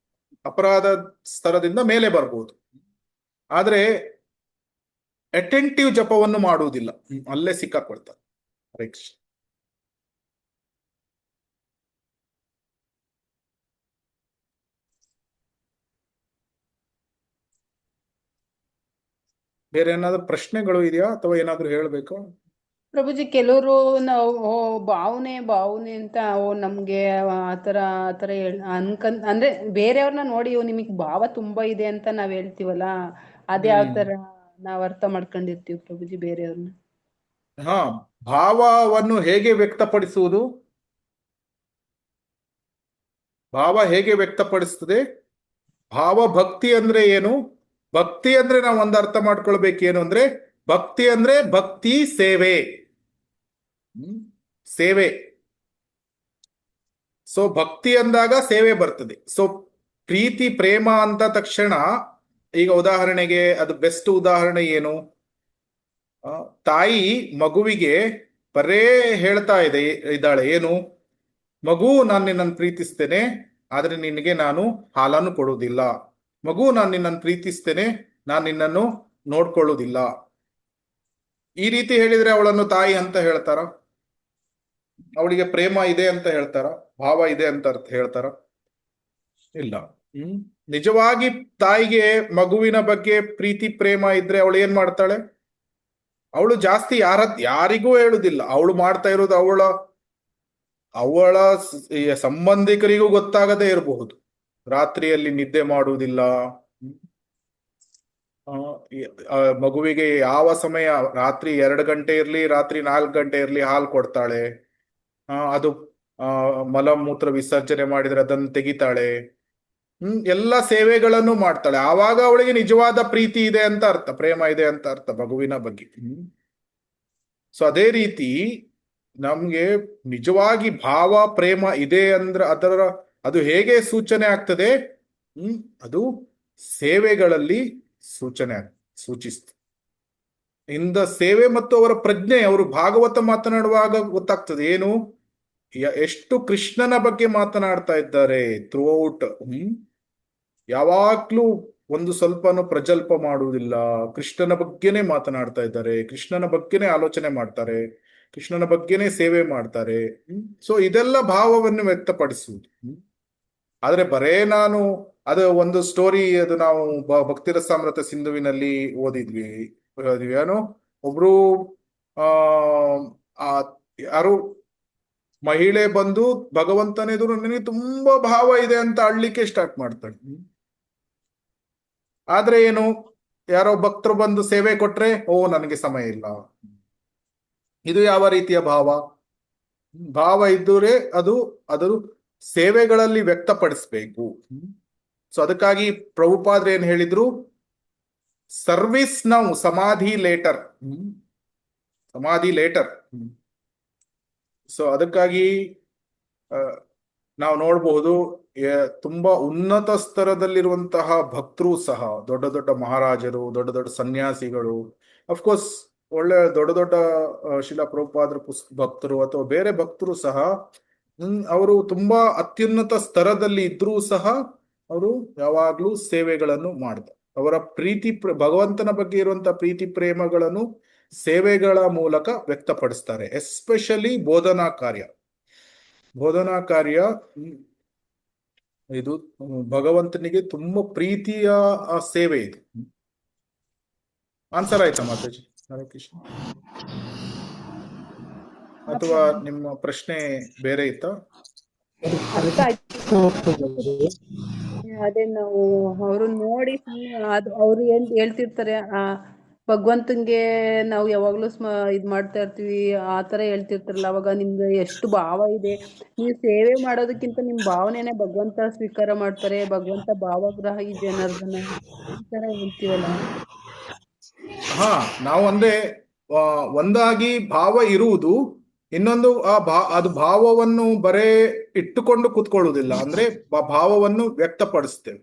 ಅಪರಾಧ ಸ್ತರದಿಂದ ಮೇಲೆ ಬರ್ಬೋದು, ಆದ್ರೆ ಅಟೆಂಟಿವ್ ಜಪವನ್ನು ಮಾಡುವುದಿಲ್ಲ, ಅಲ್ಲೇ ಸಿಕ್ಕಾಕೊಳ್ತಾರೆ. ಹರೇ ಕೃಷ್ಣ. ಬೇರೆ ಏನಾದ್ರು ಪ್ರಶ್ನೆಗಳು ಇದೆಯಾ ಅಥವಾ ಏನಾದ್ರು ಹೇಳ್ಬೇಕಾ? ಪ್ರಭುಜಿ, ಕೆಲವರು ನಾವು ಭಾವನೆ ಅಂತ ನಮ್ಗೆ ಆತರ ಅಂದ್ರೆ ಬೇರೆಯವ್ರನ್ನ ನೋಡಿ ನಿಮಗ್ ಭಾವ ತುಂಬಾ ಇದೆ ಅಂತ ನಾವ್ ಹೇಳ್ತೀವಲ್ಲ, ಅದ್ಯಾವ ತರ ನಾವ್ ಅರ್ಥ ಮಾಡ್ಕೊಂಡಿರ್ತೀವಿ ಪ್ರಭುಜಿ ಬೇರೆಯವ್ರನ್ನ? ಭಾವವನ್ನು ಹೇಗೆ ವ್ಯಕ್ತಪಡಿಸುವುದು? ಭಾವ ಹೇಗೆ ವ್ಯಕ್ತಪಡಿಸ್ತದೆ? ಭಾವ ಭಕ್ತಿ ಅಂದ್ರೆ ಏನು? ಭಕ್ತಿ ಅಂದ್ರೆ ನಾವು ಒಂದು ಅರ್ಥ ಮಾಡ್ಕೊಳ್ಬೇಕೇನು ಅಂದ್ರೆ, ಭಕ್ತಿ ಅಂದ್ರೆ ಭಕ್ತಿ ಸೇವೆ. ಸೇವೆ. ಸೊ ಭಕ್ತಿ ಅಂದಾಗ ಸೇವೆ ಬರ್ತದೆ. ಸೊ ಪ್ರೀತಿ ಪ್ರೇಮ ಅಂತ ತಕ್ಷಣ, ಈಗ ಉದಾಹರಣೆಗೆ ಅದು ಬೆಸ್ಟ್ ಉದಾಹರಣೆ ಏನು? ತಾಯಿ ಮಗುವಿಗೆ ಬರೇ ಹೇಳ್ತಾ ಇದ್ದಾಳೆ ಏನು? ಮಗು, ನಾನು ನಿನ್ನನ್ನು ಪ್ರೀತಿಸ್ತೇನೆ, ಆದ್ರೆ ನಿನಗೆ ನಾನು ಹಾಲನ್ನು ಕೊಡುವುದಿಲ್ಲ. ಮಗು, ನಾನು ನಿನ್ನನ್ನು ಪ್ರೀತಿಸ್ತೇನೆ, ನಾನು ನಿನ್ನನ್ನು ನೋಡ್ಕೊಳ್ಳುವುದಿಲ್ಲ. ಈ ರೀತಿ ಹೇಳಿದ್ರೆ ಅವಳನ್ನು ತಾಯಿ ಅಂತ ಹೇಳ್ತಾರ? ಅವಳಿಗೆ ಪ್ರೇಮ ಇದೆ ಅಂತ ಹೇಳ್ತಾರ? ಭಾವ ಇದೆ ಅಂತ ಹೇಳ್ತಾರ? ಇಲ್ಲ. ನಿಜವಾಗಿ ತಾಯಿಗೆ ಮಗುವಿನ ಬಗ್ಗೆ ಪ್ರೀತಿ ಪ್ರೇಮ ಇದ್ರೆ ಅವಳು ಏನ್ ಮಾಡ್ತಾಳೆ? ಅವಳು ಜಾಸ್ತಿ ಯಾರಿಗೂ ಹೇಳುದಿಲ್ಲ. ಅವಳು ಮಾಡ್ತಾ ಇರೋದು ಅವಳ ಸಂಬಂಧಿಕರಿಗೂ ಗೊತ್ತಾಗದೇ ಇರಬಹುದು. ರಾತ್ರಿಯಲ್ಲಿ ನಿದ್ದೆ ಮಾಡುವುದಿಲ್ಲ. ಮಗುವಿಗೆ ಯಾವ ಸಮಯ, ರಾತ್ರಿ 2 ಗಂಟೆ ಇರ್ಲಿ, ರಾತ್ರಿ 4 ಗಂಟೆ ಇರ್ಲಿ, ಹಾಲು ಕೊಡ್ತಾಳೆ. ಅದು ಮಲಮೂತ್ರ ವಿಸರ್ಜನೆ ಮಾಡಿದ್ರೆ ಅದನ್ನು ತೆಗಿತಾಳೆ. ಎಲ್ಲ ಸೇವೆಗಳನ್ನು ಮಾಡ್ತಾಳೆ. ಆವಾಗ ಅವಳಿಗೆ ನಿಜವಾದ ಪ್ರೀತಿ ಇದೆ ಅಂತ ಅರ್ಥ, ಪ್ರೇಮ ಇದೆ ಅಂತ ಅರ್ಥ ಮಗುವಿನ ಬಗ್ಗೆ. ಸೊ ಅದೇ ರೀತಿ ನಮ್ಗೆ ನಿಜವಾಗಿ ಭಾವ ಪ್ರೇಮ ಇದೆ ಅಂದ್ರೆ ಅದು ಹೇಗೆ ಸೂಚನೆ ಆಗ್ತದೆ? ಅದು ಸೇವೆಗಳಲ್ಲಿ ಸೂಚಿಸ್ತದೆ. ಇಂದ ಸೇವೆ ಮತ್ತು ಅವರ ಪ್ರಜ್ಞೆ, ಅವರು ಭಾಗವತ ಮಾತನಾಡುವಾಗ ಗೊತ್ತಾಗ್ತದೆ ಏನು, ಎಷ್ಟು ಕೃಷ್ಣನ ಬಗ್ಗೆ ಮಾತನಾಡ್ತಾ ಇದ್ದಾರೆ ಥ್ರೂಔಟ್. ಯಾವಾಗ್ಲೂ ಒಂದು ಸ್ವಲ್ಪನೂ ಪ್ರಜಲ್ಪ ಮಾಡುವುದಿಲ್ಲ, ಕೃಷ್ಣನ ಬಗ್ಗೆನೇ ಮಾತನಾಡ್ತಾ ಇದ್ದಾರೆ, ಕೃಷ್ಣನ ಬಗ್ಗೆನೇ ಆಲೋಚನೆ ಮಾಡ್ತಾರೆ, ಕೃಷ್ಣನ ಬಗ್ಗೆನೇ ಸೇವೆ ಮಾಡ್ತಾರೆ. ಸೊ ಇದೆಲ್ಲ ಭಾವವನ್ನು ವ್ಯಕ್ತಪಡಿಸುವುದು. ಆದ್ರೆ ಬರೇ ನಾನು ಅದು ಒಂದು ಸ್ಟೋರಿ, ಅದು ನಾವು ಭಕ್ತಿರಸಾಮೃತ ಸಿಂಧುವಿನಲ್ಲಿ ಓದಿದ್ವಿ. ಏನು, ಒಬ್ರು ಯಾರು ಮಹಿಳೆ ಬಂದು ಭಗವಂತನ ಎದುರು ನನಗೆ ತುಂಬಾ ಭಾವ ಇದೆ ಅಂತ ಅಳ್ಲಿಕ್ಕೆ ಸ್ಟಾರ್ಟ್ ಮಾಡ್ತಾಳೆ. ಆದ್ರೆ ಏನು, ಯಾರೋ ಭಕ್ತರು ಬಂದು ಸೇವೆ ಕೊಟ್ರೆ, ನನಗೆ ಸಮಯ ಇಲ್ಲ. ಇದು ಯಾವ ರೀತಿಯ ಭಾವ? ಭಾವ ಇದ್ದರೆ ಅದು ಸೇವೆಗಳಲ್ಲಿ ವ್ಯಕ್ತಪಡಿಸ್ಬೇಕು. ಸೊ ಅದಕ್ಕಾಗಿ ಪ್ರಭುಪಾದ್ರು ಏನ್ ಹೇಳಿದ್ರು, ಸರ್ವಿಸ್ ನೌ, ಸಮಾಧಿ ಲೇಟರ್. ಸೊ ಅದಕ್ಕಾಗಿ ನಾವು ನೋಡಬಹುದು, ತುಂಬಾ ಉನ್ನತ ಸ್ತರದಲ್ಲಿರುವಂತಹ ಭಕ್ತರು ಸಹ, ದೊಡ್ಡ ದೊಡ್ಡ ಮಹಾರಾಜರು, ದೊಡ್ಡ ದೊಡ್ಡ ಸನ್ಯಾಸಿಗಳು, ಅಫ್ಕೋರ್ಸ್ ಒಳ್ಳೆ ದೊಡ್ಡ ದೊಡ್ಡ ಶಿಲಾ ಪ್ರಭುಪಾದ್ರ ಭಕ್ತರು ಅಥವಾ ಬೇರೆ ಭಕ್ತರು ಸಹ, ಅವರು ತುಂಬಾ ಅತ್ಯುನ್ನತ ಸ್ತರದಲ್ಲಿ ಇದ್ರೂ ಸಹ ಅವರು ಯಾವಾಗ್ಲೂ ಸೇವೆಗಳನ್ನು ಮಾಡ್ತಾರೆ. ಅವರ ಭಗವಂತನ ಬಗ್ಗೆ ಇರುವಂತಹ ಪ್ರೀತಿ ಪ್ರೇಮಗಳನ್ನು ಸೇವೆಗಳ ಮೂಲಕ ವ್ಯಕ್ತಪಡಿಸ್ತಾರೆ. ಎಸ್ಪೆಷಲಿ ಬೋಧನಾ ಕಾರ್ಯ ಇದು ಭಗವಂತನಿಗೆ ತುಂಬಾ ಪ್ರೀತಿಯ ಸೇವೆ ಇದು. ಆನ್ಸರ್ ಆಯ್ತಾ ಮಾತಾಜಿ? ಹರೇ ಕೃಷ್ಣ. ಅಥವಾ ನಿಮ್ಮ ಪ್ರಶ್ನೆ ಬೇರೆ ಇತ್ತಾ? ಅರ್ಥ ಆಯ್ತು. ಅದೇ ನಾವು ಅವ್ರನ್ನ ನೋಡಿ ಅವ್ರು ಹೇಳ್ತಿರ್ತಾರೆ, ಭಗವಂತಂಗೆ ನಾವು ಯಾವಾಗ್ಲೂ ಇದ್ ಮಾಡ್ತಾ ಇರ್ತೀವಿ, ಆ ತರ ಹೇಳ್ತಿರ್ತಾರಲ್ಲ, ಅವಾಗ ನಿಮ್ಗೆ ಎಷ್ಟು ಭಾವ ಇದೆ. ನೀವು ಸೇವೆ ಮಾಡೋದಕ್ಕಿಂತ ನಿಮ್ ಭಾವನೆನೆ ಭಗವಂತ ಸ್ವೀಕಾರ ಮಾಡ್ತಾರೆ, ಭಗವಂತ ಭಾವಗ್ರಾಹಿ ಜನಾರ್ದನ ಈ ತರ ಹೇಳ್ತೀವಲ್ಲ. ಹಾ, ನಾವು ಅಂದ್ರೆ ಆ, ಒಂದಾಗಿ ಭಾವ ಇರುವುದು, ಇನ್ನೊಂದು ಅದು ಭಾವವನ್ನು ಬರೇ ಇಟ್ಟುಕೊಂಡು ಕೂತ್ಕೊಳ್ಳುವುದಿಲ್ಲ, ಅಂದ್ರೆ ಭಾವವನ್ನು ವ್ಯಕ್ತಪಡಿಸ್ತೇವೆ.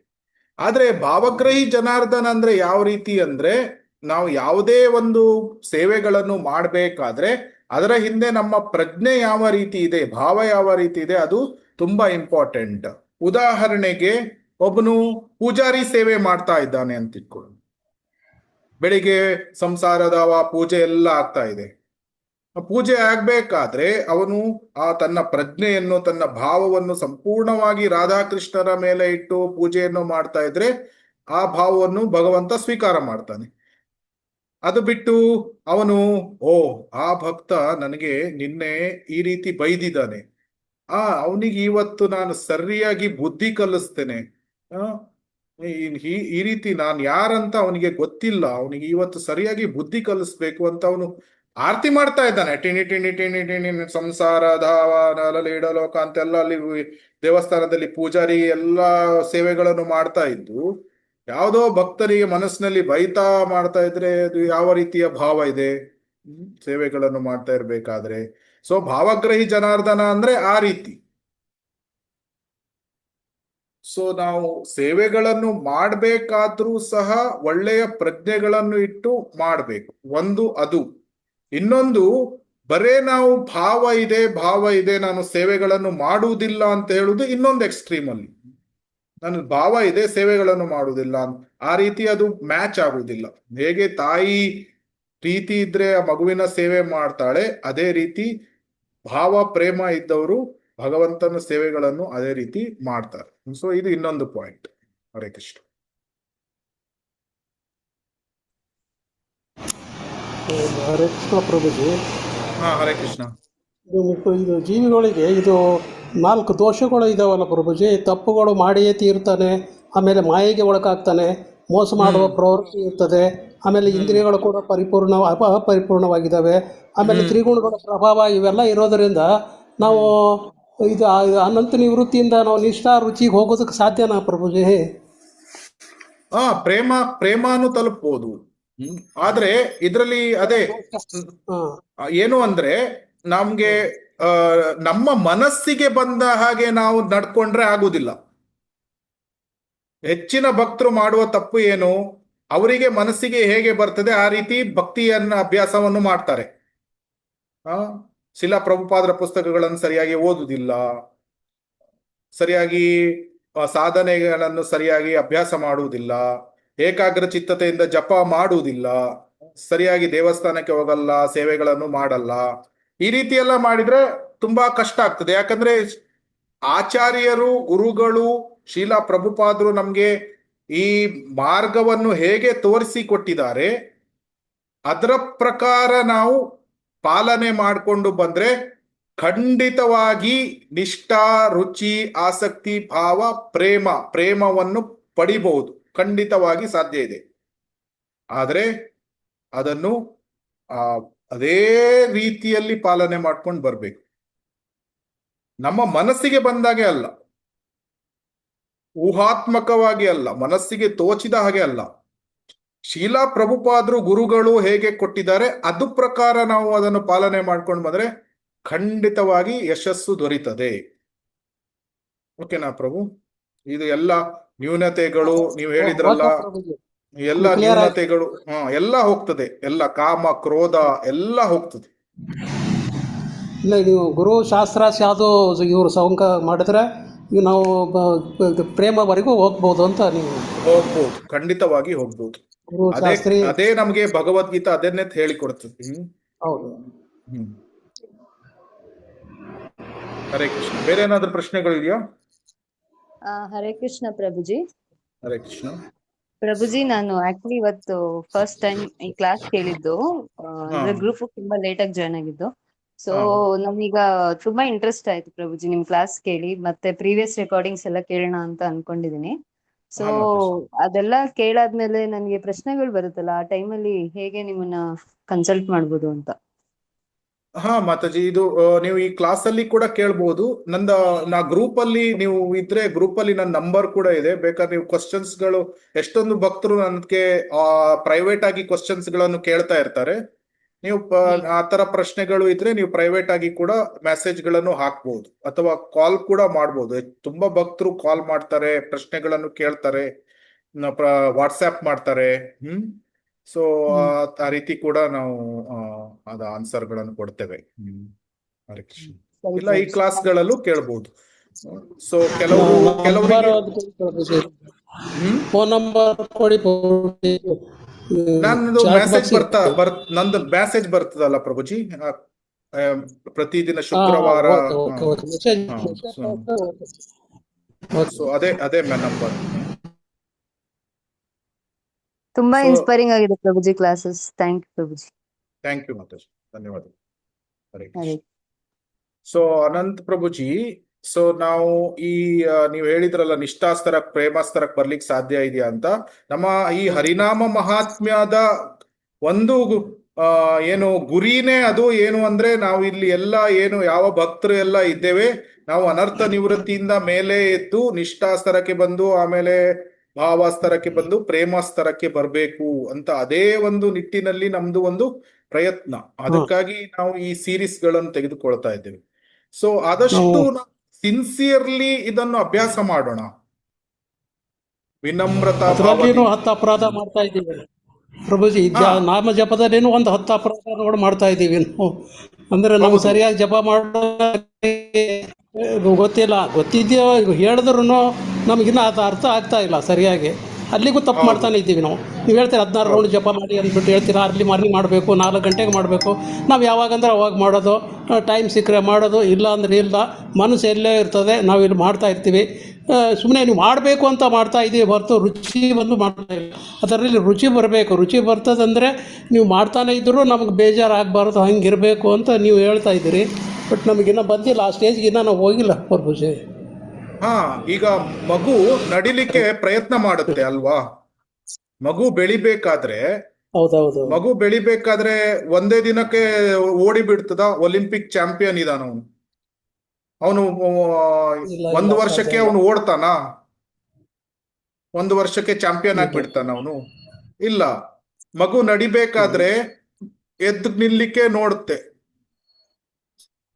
ಆದ್ರೆ ಭಾವಗ್ರಹಿ ಜನಾರ್ದನ ಅಂದ್ರೆ ಯಾವ ರೀತಿ ಅಂದ್ರೆ, ನಾವು ಯಾವುದೇ ಒಂದು ಸೇವೆಗಳನ್ನು ಮಾಡಬೇಕಾದ್ರೆ ಅದರ ಹಿಂದೆ ನಮ್ಮ ಪ್ರಜ್ಞೆ ಯಾವ ರೀತಿ ಇದೆ, ಭಾವ ಯಾವ ರೀತಿ ಇದೆ, ಅದು ತುಂಬಾ ಇಂಪಾರ್ಟೆಂಟ್. ಉದಾಹರಣೆಗೆ, ಒಬ್ಬನು ಪೂಜಾರಿ ಸೇವೆ ಮಾಡ್ತಾ ಇದ್ದಾನೆ ಅಂತ ಇಟ್ಕೊಳ್ಳಿ. ಬೆಳಿಗ್ಗೆ ಸಂಸಾರದ ಪೂಜೆ ಎಲ್ಲ ಆಗ್ತಾ ಇದೆ. ಆ ಪೂಜೆ ಆಗ್ಬೇಕಾದ್ರೆ ಅವನು ತನ್ನ ಪ್ರಜ್ಞೆಯನ್ನು, ತನ್ನ ಭಾವವನ್ನು ಸಂಪೂರ್ಣವಾಗಿ ರಾಧಾಕೃಷ್ಣರ ಮೇಲೆ ಇಟ್ಟು ಪೂಜೆಯನ್ನು ಮಾಡ್ತಾ ಇದ್ರೆ ಆ ಭಾವವನ್ನು ಭಗವಂತ ಸ್ವೀಕಾರ ಮಾಡ್ತಾನೆ. ಅದು ಬಿಟ್ಟು ಅವನು, ಓ, ಆ ಭಕ್ತ ನನಗೆ ನಿನ್ನೆ ಈ ರೀತಿ ಬೈದಿದ್ದಾನೆ, ಅವನಿಗೆ ಇವತ್ತು ನಾನು ಸರಿಯಾಗಿ ಬುದ್ಧಿ ಕಲಿಸ್ತೇನೆ, ಈ ರೀತಿ ನಾನು ಯಾರಂತ ಅವನಿಗೆ ಗೊತ್ತಿಲ್ಲ, ಅವನಿಗೆ ಇವತ್ತು ಸರಿಯಾಗಿ ಬುದ್ಧಿ ಕಲಿಸ್ಬೇಕು ಅಂತ ಅವನು ಆರತಿ ಮಾಡ್ತಾ ಇದ್ದಾನೆ. ಟಿಣಿ ಟಿಣಿ ಟಿಣಿ ಟಿಣಿ ಸಂಸಾರ ಧಾವ ನಲಲಿ ಇಡಲೋಕ ಅಂತೆಲ್ಲ ಅಲ್ಲಿ ದೇವಸ್ಥಾನದಲ್ಲಿ ಪೂಜಾರಿ ಎಲ್ಲಾ ಸೇವೆಗಳನ್ನು ಮಾಡ್ತಾ ಇದ್ದು, ಯಾವುದೋ ಭಕ್ತರಿಗೆ ಮನಸ್ಸಿನಲ್ಲಿ ಬೈತಾ ಮಾಡ್ತಾ ಇದ್ರೆ ಅದು ಯಾವ ರೀತಿಯ ಭಾವ ಇದೆ ಸೇವೆಗಳನ್ನು ಮಾಡ್ತಾ ಇರ್ಬೇಕಾದ್ರೆ. ಸೊ ಭಾವಗ್ರಹಿ ಜನಾರ್ದನ ಅಂದ್ರೆ ಆ ರೀತಿ. ಸೊ ನಾವು ಸೇವೆಗಳನ್ನು ಮಾಡಬೇಕಾದ್ರೂ ಸಹ ಒಳ್ಳೆಯ ಪ್ರಜ್ಞೆಗಳನ್ನು ಇಟ್ಟು ಮಾಡಬೇಕು, ಒಂದು ಅದು. ಇನ್ನೊಂದು, ಬರೇ ನಾವು ಭಾವ ಇದೆ ನಾನು ಸೇವೆಗಳನ್ನು ಮಾಡುವುದಿಲ್ಲ ಅಂತ ಹೇಳುದು ಇನ್ನೊಂದು ಎಕ್ಸ್ಟ್ರೀಮ್ ಅಲ್ಲಿ. ನನ್ನ ಭಾವ ಇದೆ, ಸೇವೆಗಳನ್ನು ಮಾಡುವುದಿಲ್ಲ, ಆ ರೀತಿ ಅದು ಮ್ಯಾಚ್ ಆಗುವುದಿಲ್ಲ. ಹೇಗೆ ತಾಯಿ ಪ್ರೀತಿ ಇದ್ರೆ ಆ ಮಗುವಿನ ಸೇವೆ ಮಾಡ್ತಾಳೆ, ಅದೇ ರೀತಿ ಭಾವ ಪ್ರೇಮ ಇದ್ದವರು ಭಗವಂತನ ಸೇವೆಗಳನ್ನು ಅದೇ ರೀತಿ ಮಾಡ್ತಾರೆ. ಸೊ ಇದು ಇನ್ನೊಂದು ಪಾಯಿಂಟ್. ಹರೇ ಕೃಷ್ಣ. ಹರೇ ಕೃಷ್ಣ ಪ್ರಭುಜಿ. ಹರೇ ಕೃಷ್ಣ. ಇದು ಜೀವಿಗಳಿಗೆ ಇದು 4 ದೋಷಗಳು ಇದಾವಲ್ಲ ಪ್ರಭುಜಿ. ತಪ್ಪುಗಳು ಮಾಡಿಯೇ ತೀರ್ತಾನೆ, ಆಮೇಲೆ ಮಾಯೆಗೆ ಒಳಗಾಗ್ತಾನೆ, ಮೋಸ ಮಾಡುವ ಪ್ರವೃತ್ತಿ ಇರ್ತದೆ, ಆಮೇಲೆ ಇಂದ್ರಿಯಗಳು ಕೂಡ ಅಪರಿಪೂರ್ಣವಾಗಿದ್ದಾವೆ, ಆಮೇಲೆ ತ್ರಿಗುಣಗಳ ಪ್ರಭಾವ ಇವೆಲ್ಲ ಇರೋದರಿಂದ ನಾವು ಇದು ಅನಂತ ನಿವೃತ್ತಿಯಿಂದ ನಾವು ನಿಷ್ಠಾ ರುಚಿಗೆ ಹೋಗೋದಕ್ಕೆ ಸಾಧ್ಯನಾ ಪ್ರಭುಜಿ? ಪ್ರೇಮಾನು ತಲುಪಬಹುದು. ಆದ್ರೆ ಇದರಲ್ಲಿ ಅದೇ ಏನು ಅಂದ್ರೆ, ನಮ್ಗೆ ನಮ್ಮ ಮನಸ್ಸಿಗೆ ಬಂದ ಹಾಗೆ ನಾವು ನಡ್ಕೊಂಡ್ರೆ ಆಗುದಿಲ್ಲ. ಹೆಚ್ಚಿನ ಭಕ್ತರು ಮಾಡುವ ತಪ್ಪು ಏನು, ಅವರಿಗೆ ಮನಸ್ಸಿಗೆ ಹೇಗೆ ಬರ್ತದೆ ಆ ರೀತಿ ಭಕ್ತಿಯನ್ನ ಅಭ್ಯಾಸವನ್ನು ಮಾಡ್ತಾರೆ. ಶಿಲಾ ಪ್ರಭುಪಾದರ ಪುಸ್ತಕಗಳನ್ನು ಸರಿಯಾಗಿ ಓದುವುದಿಲ್ಲ, ಸರಿಯಾಗಿ ಸಾಧನೆಗಳನ್ನು ಸರಿಯಾಗಿ ಅಭ್ಯಾಸ ಮಾಡುವುದಿಲ್ಲ, ಏಕಾಗ್ರ ಚಿತ್ತತೆಯಿಂದ ಜಪ ಮಾಡುವುದಿಲ್ಲ, ಸರಿಯಾಗಿ ದೇವಸ್ಥಾನಕ್ಕೆ ಹೋಗಲ್ಲ, ಸೇವೆಗಳನ್ನು ಮಾಡಲ್ಲ. ಈ ರೀತಿ ಎಲ್ಲ ಮಾಡಿದ್ರೆ ತುಂಬಾ ಕಷ್ಟ ಆಗ್ತದೆ. ಯಾಕಂದ್ರೆ ಆಚಾರ್ಯರು, ಗುರುಗಳು, ಶೀಲಾ ಪ್ರಭುಪಾದರು ನಮ್ಗೆ ಈ ಮಾರ್ಗವನ್ನು ಹೇಗೆ ತೋರಿಸಿಕೊಟ್ಟಿದ್ದಾರೆ ಅದರ ಪ್ರಕಾರ ನಾವು ಪಾಲನೆ ಮಾಡಿಕೊಂಡು ಬಂದ್ರೆ ಖಂಡಿತವಾಗಿ ನಿಷ್ಠಾ, ರುಚಿ, ಆಸಕ್ತಿ, ಭಾವ, ಪ್ರೇಮವನ್ನು ಪಡಿಬಹುದು. ಖಂಡಿತವಾಗಿ ಸಾಧ್ಯ ಇದೆ. ಆದರೆ ಅದನ್ನು ಅದೇ ರೀತಿಯಲ್ಲಿ ಪಾಲನೆ ಮಾಡ್ಕೊಂಡು ಬರ್ಬೇಕು. ನಮ್ಮ ಮನಸ್ಸಿಗೆ ಬಂದಾಗೆ ಅಲ್ಲ, ಊಹಾತ್ಮಕವಾಗಿ ಅಲ್ಲ, ಮನಸ್ಸಿಗೆ ತೋಚಿದ ಹಾಗೆ ಅಲ್ಲ. ಶೀಲಾ ಪ್ರಭುಪಾದರು ಗುರುಗಳು ಹೇಗೆ ಕೊಟ್ಟಿದ್ದಾರೆ ಅದು ಪ್ರಕಾರ ನಾವು ಅದನ್ನು ಪಾಲನೆ ಮಾಡ್ಕೊಂಡು ಬಂದ್ರೆ ಖಂಡಿತವಾಗಿ ಯಶಸ್ಸು ದೊರೀತದೆ. ಓಕೆನಾ ಪ್ರಭು? ಇದು ಎಲ್ಲ ನ್ಯೂನತೆಗಳು ನೀವು ಹೇಳಿದ್ರಲ್ಲ, ಎಲ್ಲ ನ್ಯೂನತೆಗಳು ಎಲ್ಲ ಹೋಗ್ತದೆ, ಎಲ್ಲ ಕಾಮ ಕ್ರೋಧ ಎಲ್ಲ ಹೋಗ್ತದೆ. ಇಲ್ಲ, ನೀವು ಗುರು ಶಾಸ್ತ್ರ ಯಾವುದು ಇವರು ಸಂಕ ಮಾಡಿದ್ರೆ ನಾವು ಪ್ರೇಮವರೆಗೂ ಹೋಗ್ಬೋದು ಅಂತ ನೀವು ಹೋಗ್ಬೋದು, ಖಂಡಿತವಾಗಿ ಹೋಗ್ಬೋದು. ಅದೇ ನಮ್ಗೆ ಭಗವದ್ಗೀತಾ ಅದನ್ನೇ ಹೇಳಿಕೊಡ್ತದೆ. ಹೌದು. ಹರೇ ಕೃಷ್ಣ. ಬೇರೆ ಏನಾದ್ರೂ ಪ್ರಶ್ನೆಗಳು ಇದೆಯಾ? ಹರೇ ಕೃಷ್ಣ ಪ್ರಭುಜಿ. ಹರೇ ಕೃಷ್ಣ ಪ್ರಭುಜಿ, ನಾನು ಆಕ್ಚುಲಿ ಇವತ್ತು ಫಸ್ಟ್ ಟೈಮ್ ಈ ಕ್ಲಾಸ್ ಕೇಳಿದ್ದು, ಅಂದ್ರೆ ಗ್ರೂಪ್ ತುಂಬಾ ಲೇಟ್ ಆಗಿ ಜಾಯ್ನ್ ಆಗಿದ್ದು. ಸೊ ನಮೀಗ ತುಂಬಾ ಇಂಟ್ರೆಸ್ಟ್ ಆಯ್ತು ಪ್ರಭುಜಿ ನಿಮ್ ಕ್ಲಾಸ್ ಕೇಳಿ, ಮತ್ತೆ ಪ್ರೀವಿಯಸ್ ರೆಕಾರ್ಡಿಂಗ್ಸ್ ಎಲ್ಲ ಕೇಳೋಣ ಅಂತ ಅನ್ಕೊಂಡಿದೀನಿ. ಸೊ ಹಾ ಮಾತಾಜಿ. ಅದೆಲ್ಲ ಕೇಳಾದ್ಮೇಲೆ ನನಗೆ ಪ್ರಶ್ನೆಗಳು ಬರುತ್ತಲ್ಲ, ಆ ಟೈಮಲ್ಲಿ ಹೇಗೆ ನಿಮ್ಮನ್ನ ಕನ್ಸಲ್ಟ್ ಮಾಡ್ಬೋದು ಅಂತ. ಹಾ ಮಾತಾಜಿ, ಇದು ನೀವು ಈ ಕ್ಲಾಸ್ ಅಲ್ಲಿ ಕೂಡ ಕೇಳ್ಬೋದು. ನಾ ಗ್ರೂಪ್ ಅಲ್ಲಿ ನೀವು ಇದ್ರೆ, ಗ್ರೂಪ್ ಅಲ್ಲಿ ನನ್ನ ನಂಬರ್ ಕೂಡ ಇದೆ. ಬೇಕಾದ್ರೆ ನೀವು ಕ್ವಶನ್ಸ್ ಗಳು, ಎಷ್ಟೊಂದು ಭಕ್ತರು ನನಗೆ ಪ್ರೈವೇಟ್ ಆಗಿ ಕ್ವಶನ್ಸ್ ಗಳನ್ನು ಕೇಳ್ತಾ ಇರ್ತಾರೆ. ನೀವು ಆ ತರ ಪ್ರಶ್ನೆಗಳು ಇದ್ರೆ ನೀವು ಪ್ರೈವೇಟ್ ಆಗಿ ಕೂಡ ಮೆಸೇಜ್ ಗಳನ್ನು ಹಾಕ್ಬಹುದು, ಅಥವಾ ಕಾಲ್ ಕೂಡ ಮಾಡ್ಬೋದು. ತುಂಬಾ ಭಕ್ತರು ಕಾಲ್ ಮಾಡ್ತಾರೆ, ಪ್ರಶ್ನೆಗಳನ್ನು ಕೇಳ್ತಾರೆ, ವಾಟ್ಸ್ಆಪ್ ಮಾಡ್ತಾರೆ. ಸೊ ಆ ರೀತಿ ಕೂಡ ನಾವು ಅದ ಆನ್ಸರ್ಗಳನ್ನು ಕೊಡ್ತೇವೆ. ಹರೇ ಕೃಷ್ಣ. ಸರಿ ಇಲ್ಲ, ಈ ಸರ್. ಕ್ಲಾಸ್ಗಳಲ್ಲೂ ಕೇಳ್ಬೋದು. ಸೊ ಕೆಲವರಿಗೆ ಫೋನ್ ನಂಬರ್ ಕೊಡಿ ಪ್ರಭುಜಿ. ನಂದು ಚಾಟ್ ಮೆಸೇಜ್ ಬಾಕ್ಸ್ ನಂದು ಮೆಸೇಜ್ ಬರ್ತದಲ್ಲ ಪ್ರಭುಜಿ, ಪ್ರತಿದಿನ ಶುಕ್ರವಾರ. ಸೊ ಅದೇ ನಂಬರ್. ತುಂಬಾ So, ಇನ್ಸ್ಪೈರಿಂಗ್ ಆಗಿದೆ Prabhuji classes. Thank you Prabhuji. Thank you Mataji, ಧನ್ಯವಾದ. ಹರೇ ಕೃಷ್ಣ. ಹರೇ. ಸೊ ಅನಂತ್ ಪ್ರಭುಜಿ, ಸೊ ನಾವು ಈ ನೀವು ಹೇಳಿದ್ರಲ್ಲ ನಿಷ್ಠಾಸ್ತರಕ್ ಪ್ರೇಮಸ್ತರಕ್ ಬರ್ಲಿಕ್ಕೆ ಸಾಧ್ಯ ಇದೆಯಾ ಅಂತ. ನಮ್ಮ ಈ ಹರಿನಾಮ ಮಹಾತ್ಮ್ಯದ ಒಂದು ಏನು ಗುರಿನೇ ಅದು ಏನು ಅಂದ್ರೆ, ನಾವು ಇಲ್ಲಿ ಎಲ್ಲ ಏನು ಯಾವ ಭಕ್ತರು ಎಲ್ಲ ಇದ್ದೇವೆ, ನಾವು ಅನರ್ಥ ನಿವೃತ್ತಿಯಿಂದ ಮೇಲೆ ಎದ್ದು ನಿಷ್ಠಾಸ್ತರಕ್ಕೆ ಬಂದು, ಆಮೇಲೆ ಭಾವಾಸ್ತರಕ್ಕೆ ಬಂದು ಪ್ರೇಮಸ್ತರಕ್ಕೆ ಬರಬೇಕು ಅಂತ, ಅದೇ ಒಂದು ನಿಟ್ಟಿನಲ್ಲಿ ನಮ್ದು ಒಂದು ಪ್ರಯತ್ನ. ಅದಕ್ಕಾಗಿ ನಾವು ಈ ಸೀರೀಸ್ ಗಳನ್ನು ತೆಗೆದುಕೊಳ್ತಾ ಇದ್ದೇವೆ. ಸೊ ಆದಷ್ಟು ಸಿನ್ಸಿಯರ್ಲಿ ಇದನ್ನು ಅಭ್ಯಾಸ ಮಾಡೋಣ. ವಿನಮ್ರತಾ ಅದರಲ್ಲಿನೂ 10 ಅಪರಾಧ ಮಾಡ್ತಾ ಇದ್ದೀವಿ ಪ್ರಭುಜಿ. ನಾಮ ಜಪದಲ್ಲಿನೂ ಒಂದು 10 ಅಪರಾಧಗಳು ಮಾಡ್ತಾ ಇದ್ದೀವಿ ನಾವು. ಅಂದ್ರೆ ನಮ್ಗೆ ಸರಿಯಾಗಿ ಜಪ ಮಾಡೋ ಗೊತ್ತಿದೆಯೋ ಹೇಳಿದ್ರು ನಮಗಿನ್ನ ಅದು ಅರ್ಥ ಆಗ್ತಾ ಇಲ್ಲ ಸರಿಯಾಗಿ. ಅಲ್ಲಿಗೂ ತಪ್ಪು ಮಾಡ್ತಾನೆ ಇದ್ದೀವಿ ನಾವು. ನೀವು ಹೇಳ್ತೀರ 16 ರೌಂಡ್ ಜಪ ಮಾಡಿ ಅಂದ್ಬಿಟ್ಟು ಹೇಳ್ತೀರಾ, ಅರ್ಲಿ ಮಾರ್ನಿಂಗ್ ಮಾಡಬೇಕು, 4 ಗಂಟೆಗೆ ಮಾಡಬೇಕು. ನಾವು ಯಾವಾಗಂದ್ರೆ ಅವಾಗ ಮಾಡೋದು, ಟೈಮ್ ಸಿಕ್ಕರೆ ಮಾಡೋದು, ಇಲ್ಲ ಅಂದ್ರೆ ಇಲ್ಲ. ಮನಸ್ಸು ಎಲ್ಲೇ ಇರ್ತದೆ, ನಾವು ಇಲ್ಲಿ ಮಾಡ್ತಾ ಇರ್ತೀವಿ. ಸುಮ್ಮನೆ ನೀವು ಮಾಡಬೇಕು ಅಂತ ಮಾಡ್ತಾ ಇದ್ದೀವಿ ಹೊರತು ರುಚಿ ಬಂದು ಮಾಡ್ತಾ ಇಲ್ಲ. ಅದರಲ್ಲಿ ರುಚಿ ಬರಬೇಕು. ರುಚಿ ಬರ್ತದಂದರೆ ನೀವು ಮಾಡ್ತಾನೆ ಇದ್ದರೂ ನಮಗೆ ಬೇಜಾರಾಗಬಾರ್ದು, ಹಂಗಿರಬೇಕು ಅಂತ ನೀವು ಹೇಳ್ತಾ ಇದ್ದೀರಿ. ಬಟ್ ನಮಗಿನ್ನ ಬಂದಿಲ್ಲ, ಆ ಸ್ಟೇಜ್ಗೆ ಇನ್ನೂ ನಾವು ಹೋಗಿಲ್ಲ ಪ್ರಭುಜಿ. ಈಗ ಮಗು ನಡಿಲಿಕ್ಕೆ ಪ್ರಯತ್ನ ಮಾಡುತ್ತೆ ಅಲ್ವಾ? ಮಗು ಬೆಳಿಬೇಕಾದ್ರೆ ಒಂದೇ ದಿನಕ್ಕೆ ಓಡಿ ಬಿಡ್ತದ? ಒಲಿಂಪಿಕ್ ಚಾಂಪಿಯನ್ ಇದಾನ ಅವನು 1 ವರ್ಷಕ್ಕೆ ಅವನು ಓಡ್ತಾನ? 1 ವರ್ಷಕ್ಕೆ ಚಾಂಪಿಯನ್ ಆಗ್ಬಿಡ್ತಾನ ಅವನು? ಇಲ್ಲ. ಮಗು ನಡಿಬೇಕಾದ್ರೆ ಎದ್ದು ನಿಲ್ಲಿಕ್ಕೆ ನೋಡುತ್ತೆ,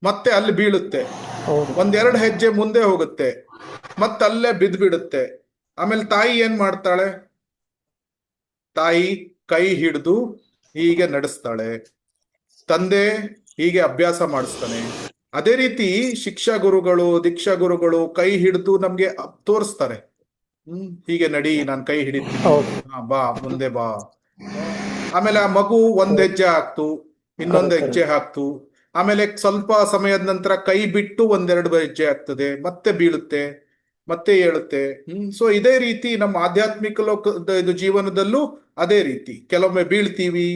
ಮತ್ತೆ ಅಲ್ಲಿ ಬೀಳುತ್ತೆ, 1-2 ಹೆಜ್ಜೆ ಮುಂದೆ ಹೋಗುತ್ತೆ, ಮತ್ತೆ ಅಲ್ಲೇ ಬಿದ್ದು ಬಿಡುತ್ತೆ. ಆಮೇಲೆ ತಾಯಿ ಏನ್ ಮಾಡ್ತಾಳೆ? ತಾಯಿ ಕೈ ಹಿಡಿದು ಹೀಗೆ ನಡೆಸ್ತಾಳೆ, ತಂದೆ ಹೀಗೆ ಅಭ್ಯಾಸ ಮಾಡಿಸ್ತಾನೆ. ಅದೇ ರೀತಿ ಶಿಕ್ಷಾ ಗುರುಗಳು, ದೀಕ್ಷಾ ಗುರುಗಳು ಕೈ ಹಿಡಿದು ನಮ್ಗೆ ತೋರಿಸ್ತಾರೆ. ಹೀಗೆ ನಡಿ, ನಾನು ಕೈ ಹಿಡಿತೀನಿ, ಬಾ ಮುಂದೆ ಬಾ. ಆಮೇಲೆ ಆ ಮಗು 1 ಹೆಜ್ಜೆ ಹಾಕ್ತು, ಇನ್ನೊಂದು ಹೆಜ್ಜೆ ಹಾಕ್ತು, ಆಮೇಲೆ ಸ್ವಲ್ಪ ಸಮಯದ ನಂತರ ಕೈ ಬಿಟ್ಟು 1-2 ಹೆಜ್ಜೆ ಆಗ್ತದೆ, ಮತ್ತೆ ಬೀಳುತ್ತೆ, ಮತ್ತೆ ಏಳುತ್ತೆ. ಸೊ ಇದೇ ರೀತಿ ನಮ್ಮ ಆಧ್ಯಾತ್ಮಿಕ ಇದು ಜೀವನದಲ್ಲೂ ಅದೇ ರೀತಿ. ಕೆಲವೊಮ್ಮೆ ಬೀಳ್ತೀವಿ,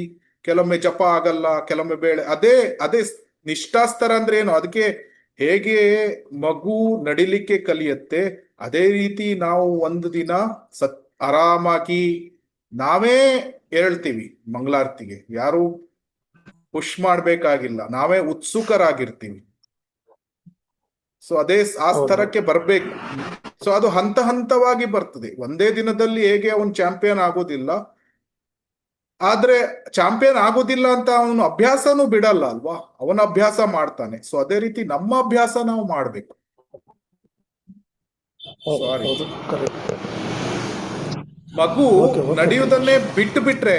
ಕೆಲವೊಮ್ಮೆ ಜಪ ಆಗಲ್ಲ, ಕೆಲವೊಮ್ಮೆ ಅದೇ ನಿಷ್ಠಾಸ್ತರ ಅಂದ್ರೆ ಏನು? ಅದಕ್ಕೆ ಹೇಗೆ ಮಗು ನಡಿಲಿಕ್ಕೆ ಕಲಿಯುತ್ತೆ, ಅದೇ ರೀತಿ ನಾವು ಒಂದು ದಿನ ಆರಾಮಾಗಿ ನಾವೇ ಏಳ್ತೀವಿ ಮಂಗಳಾರತಿಗೆ. ಯಾರು ಪುಷ್ ಮಾಡ್ಬೇಕಾಗಿಲ್ಲ, ನಾವೇ ಉತ್ಸುಕರಾಗಿರ್ತೀವಿ. ಸೊ ಅದೇ ಆ ಸ್ತರಕ್ಕೆ ಬರ್ಬೇಕು. ಸೊ ಅದು ಹಂತ ಹಂತವಾಗಿ ಬರ್ತದೆ. ಒಂದೇ ದಿನದಲ್ಲಿ ಹೇಗೆ ಅವನು ಚಾಂಪಿಯನ್ ಆಗೋದಿಲ್ಲ. ಆದ್ರೆ ಚಾಂಪಿಯನ್ ಆಗೋದಿಲ್ಲ ಅಂತ ಅವನು ಅಭ್ಯಾಸನೂ ಬಿಡಲ್ಲ ಅಲ್ವಾ, ಅವನ ಅಭ್ಯಾಸ ಮಾಡ್ತಾನೆ. ಸೊ ಅದೇ ರೀತಿ ನಮ್ಮ ಅಭ್ಯಾಸ ನಾವು ಮಾಡ್ಬೇಕು. ಸಾರಿ, ಮಗು ನಡೆಯುವುದನ್ನೇ ಬಿಟ್ಟು ಬಿಟ್ರೆ,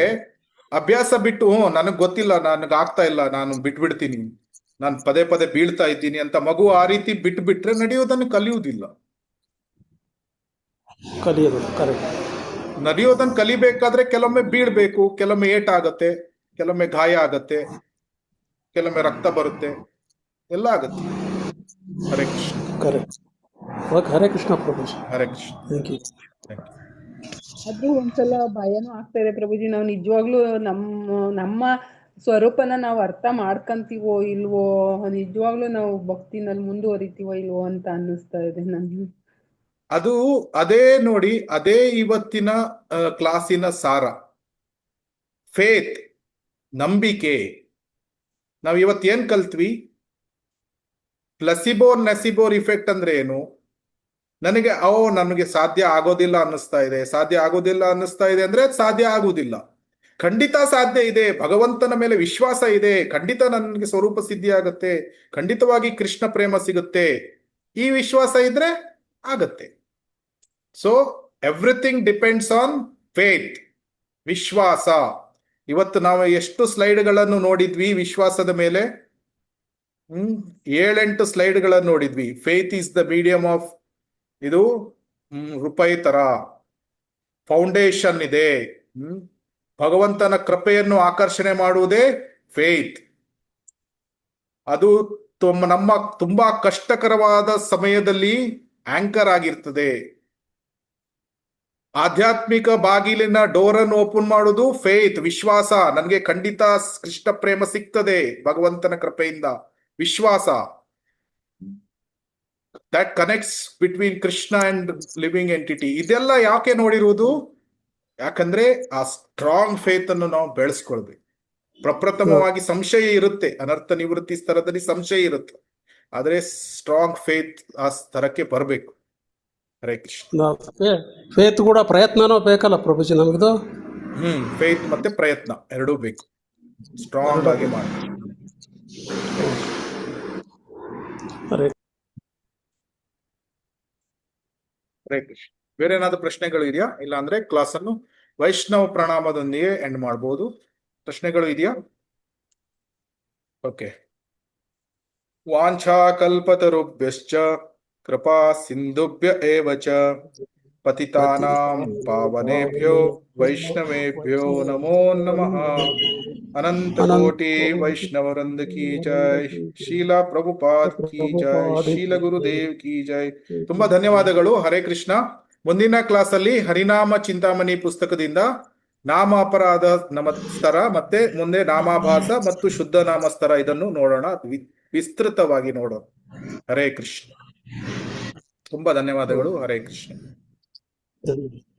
ಅಭ್ಯಾಸ ಬಿಟ್ಟು ನನಗ್ ಗೊತ್ತಿಲ್ಲ, ನನಗ್ ಆಗ್ತಾ ಇಲ್ಲ, ನಾನು ಬಿಟ್ಬಿಡ್ತೀನಿ, ನಾನು ಪದೇ ಪದೇ ಬೀಳ್ತಾ ಇದ್ದೀನಿ ಅಂತ ಮಗು ಆ ರೀತಿ ಬಿಟ್ಟು ಬಿಟ್ರೆ ನಡೆಯೋದನ್ನು ಕಲಿಯುವುದಿಲ್ಲ. ನಡೆಯೋದನ್ನ ಕಲಿಬೇಕಾದ್ರೆ ಕೆಲವೊಮ್ಮೆ ಬೀಳ್ಬೇಕು, ಕೆಲವೊಮ್ಮೆ ಏಟಾಗತ್ತೆ, ಕೆಲವೊಮ್ಮೆ ಗಾಯ ಆಗತ್ತೆ, ಕೆಲವೊಮ್ಮೆ ರಕ್ತ ಬರುತ್ತೆ, ಎಲ್ಲ ಆಗತ್ತೆ. ಹರೇ ಕೃಷ್ಣ. ಹರೇ ಕೃಷ್ಣ ಪ್ರಭುಜಿ. ಹರೇ ಕೃಷ್ಣ. ಅದು ಒಂದ್ಸಲ ಭಯನೂ ಆಗ್ತಾ ಇದೆ ಪ್ರಭುಜಿ. ನಾವು ನಿಜವಾಗ್ಲೂ ನಮ್ಮ ಸ್ವರೂಪನ ನಾವು ಅರ್ಥ ಮಾಡ್ಕಂತೀವೋ ಇಲ್ವೋ, ನಿಜವಾಗ್ಲೂ ನಾವು ಭಕ್ತಿನಲ್ಲಿ ಮುಂದುವರಿತೀವೋ ಇಲ್ವೋ ಅಂತ ಅನ್ನಿಸ್ತಾ ಇದೆ ನನ್ಗೆ. ಅದು ಅದೇ ನೋಡಿ, ಅದೇ ಇವತ್ತಿನ ಕ್ಲಾಸಿನ ಸಾರ. ಫೇತ್, ನಂಬಿಕೆ. ನಾವು ಇವತ್ತೇನ್ ಕಲ್ತ್ವಿ? ಪ್ಲಸಿಬೋರ್ ನೆಸಿಬೋರ್ ಇಫೆಕ್ಟ್ ಅಂದ್ರೆ ಏನು? ನನಗೆ ಸಾಧ್ಯ ಆಗೋದಿಲ್ಲ ಅನ್ನಿಸ್ತಾ ಇದೆ ಅಂದ್ರೆ ಸಾಧ್ಯ ಆಗುವುದಿಲ್ಲ. ಖಂಡಿತ ಸಾಧ್ಯ ಇದೆ, ಭಗವಂತನ ಮೇಲೆ ವಿಶ್ವಾಸ ಇದೆ, ಖಂಡಿತ ನನಗೆ ಸ್ವರೂಪ ಸಿದ್ಧಿ ಆಗತ್ತೆ, ಖಂಡಿತವಾಗಿ ಕೃಷ್ಣ ಪ್ರೇಮ ಸಿಗುತ್ತೆ, ಈ ವಿಶ್ವಾಸ ಇದ್ರೆ ಆಗತ್ತೆ. So everything depends on faith, ವಿಶ್ವಾಸ. ಇವತ್ತು ನಾವು ಎಷ್ಟು ಸ್ಲೈಡ್ಗಳನ್ನು ನೋಡಿದ್ವಿ ವಿಶ್ವಾಸದ ಮೇಲೆ? 7-8 ಸ್ಲೈಡ್ಗಳನ್ನು ನೋಡಿದ್ವಿ. Faith is the medium of, ಇದು ರೂಪಾಯಿ ತರ ಫೌಂಡೇಶನ್ ಇದೆ. ಭಗವಂತನ ಕೃಪೆಯನ್ನು ಆಕರ್ಷಣೆ ಮಾಡುವುದೇ ಫೇತ್. ಅದು ನಮ್ಮ ತುಂಬಾ ಕಷ್ಟಕರವಾದ ಸಮಯದಲ್ಲಿ ಆಂಕರ್ ಆಗಿರ್ತದೆ. ಆಧ್ಯಾತ್ಮಿಕ ಬಾಗಿಲಿನ ಡೋರ್ ಅನ್ನು ಓಪನ್ ಮಾಡುವುದು ಫೇತ್, ವಿಶ್ವಾಸ. ನನಗೆ ಖಂಡಿತ ಕೃಷ್ಣ ಪ್ರೇಮ ಸಿಗ್ತದೆ ಭಗವಂತನ ಕೃಪೆಯಿಂದ, ವಿಶ್ವಾಸ. That connects between Krishna and living entity. ಇದೆಲ್ಲ ಯಾಕೆ ನೋಡಿರುವುದು? ಯಾಕಂದ್ರೆ ಆ ಸ್ಟ್ರಾಂಗ್ ಫೇತ್ ಅನ್ನು ನಾವು ಬೆಳೆಸ್ಕೊಳ್ಬೇಕು. ಪ್ರಪ್ರಥಮವಾಗಿ ಸಂಶಯ ಇರುತ್ತೆ, ಅನರ್ಥ ನಿವೃತ್ತಿ ಸ್ತರದಲ್ಲಿ ಸಂಶಯ ಇರುತ್ತೆ, ಆದ್ರೆ ಸ್ಟ್ರಾಂಗ್ ಫೇತ್ ಆ ಸ್ತರಕ್ಕೆ ಬರಬೇಕು. ಹರೇ ಕೃಷ್ಣ. ಫೇತ್ ಕೂಡ ಪ್ರಯತ್ನನೂ ಬೇಕಲ್ಲ ಪ್ರಭುಜಿ ನಮ್ದು? ಫೇತ್ ಮತ್ತೆ ಪ್ರಯತ್ನ ಎರಡೂ ಬೇಕು, ಸ್ಟ್ರಾಂಗ್ ಆಗಿ ಮಾಡಿ. ಹರೇ ಹರೇ ಕೃಷ್ಣ. ಬೇರೆ ಏನಾದ್ರು ಪ್ರಶ್ನೆಗಳು ಇದೆಯಾ? ಇಲ್ಲ ಅಂದ್ರೆ ಕ್ಲಾಸ್ ಅನ್ನು ವೈಷ್ಣವ ಪ್ರಣಾಮದೊಂದಿಗೆ ಎಂಡ್ ಮಾಡಬಹುದು. ಪ್ರಶ್ನೆಗಳು ಇದೆಯಾ? ಓಕೆ. ವಾಂಛಾ ಕಲ್ಪತರುಭ್ಯಶ್ಚ ಕೃಪಾ ಸಿಂಧುಭ್ಯ ಏವ ಚ ಪತಿತಾನಾಂ ಪಾವನೇಭ್ಯೋ ವೈಷ್ಣವೇಭ್ಯೋ ನಮೋ ನಮಃ. ಅನಂತ ಕೋಟಿ ವೈಷ್ಣವವೃಂದ ಕಿ ಜೈ. ಶೀಲ ಪ್ರಭುಪಾದ್ ಕಿ ಜೈ. ಶೀಲ ಗುರುದೇವ್ ಕಿ ಜೈ. ತುಂಬಾ ಧನ್ಯವಾದಗಳು. ಹರೇ ಕೃಷ್ಣ. ಮುಂದಿನ ಕ್ಲಾಸ್ ಅಲ್ಲಿ ಹರಿನಾಮ ಚಿಂತಾಮಣಿ ಪುಸ್ತಕದಿಂದ ನಾಮ ಅಪರಾಧ ನಮಸ್ತರ ಮತ್ತೆ ಮುಂದೆ ನಾಮಾಭಾಸ ಮತ್ತು ಶುದ್ಧ ನಾಮಸ್ತರ, ಇದನ್ನು ನೋಡೋಣ, ವಿಸ್ತೃತವಾಗಿ ನೋಡೋಣ. ಹರೇ ಕೃಷ್ಣ. ತುಂಬಾ ಧನ್ಯವಾದಗಳು. ಹರೇ ಕೃಷ್ಣ. ಧನ್ಯವಾದ.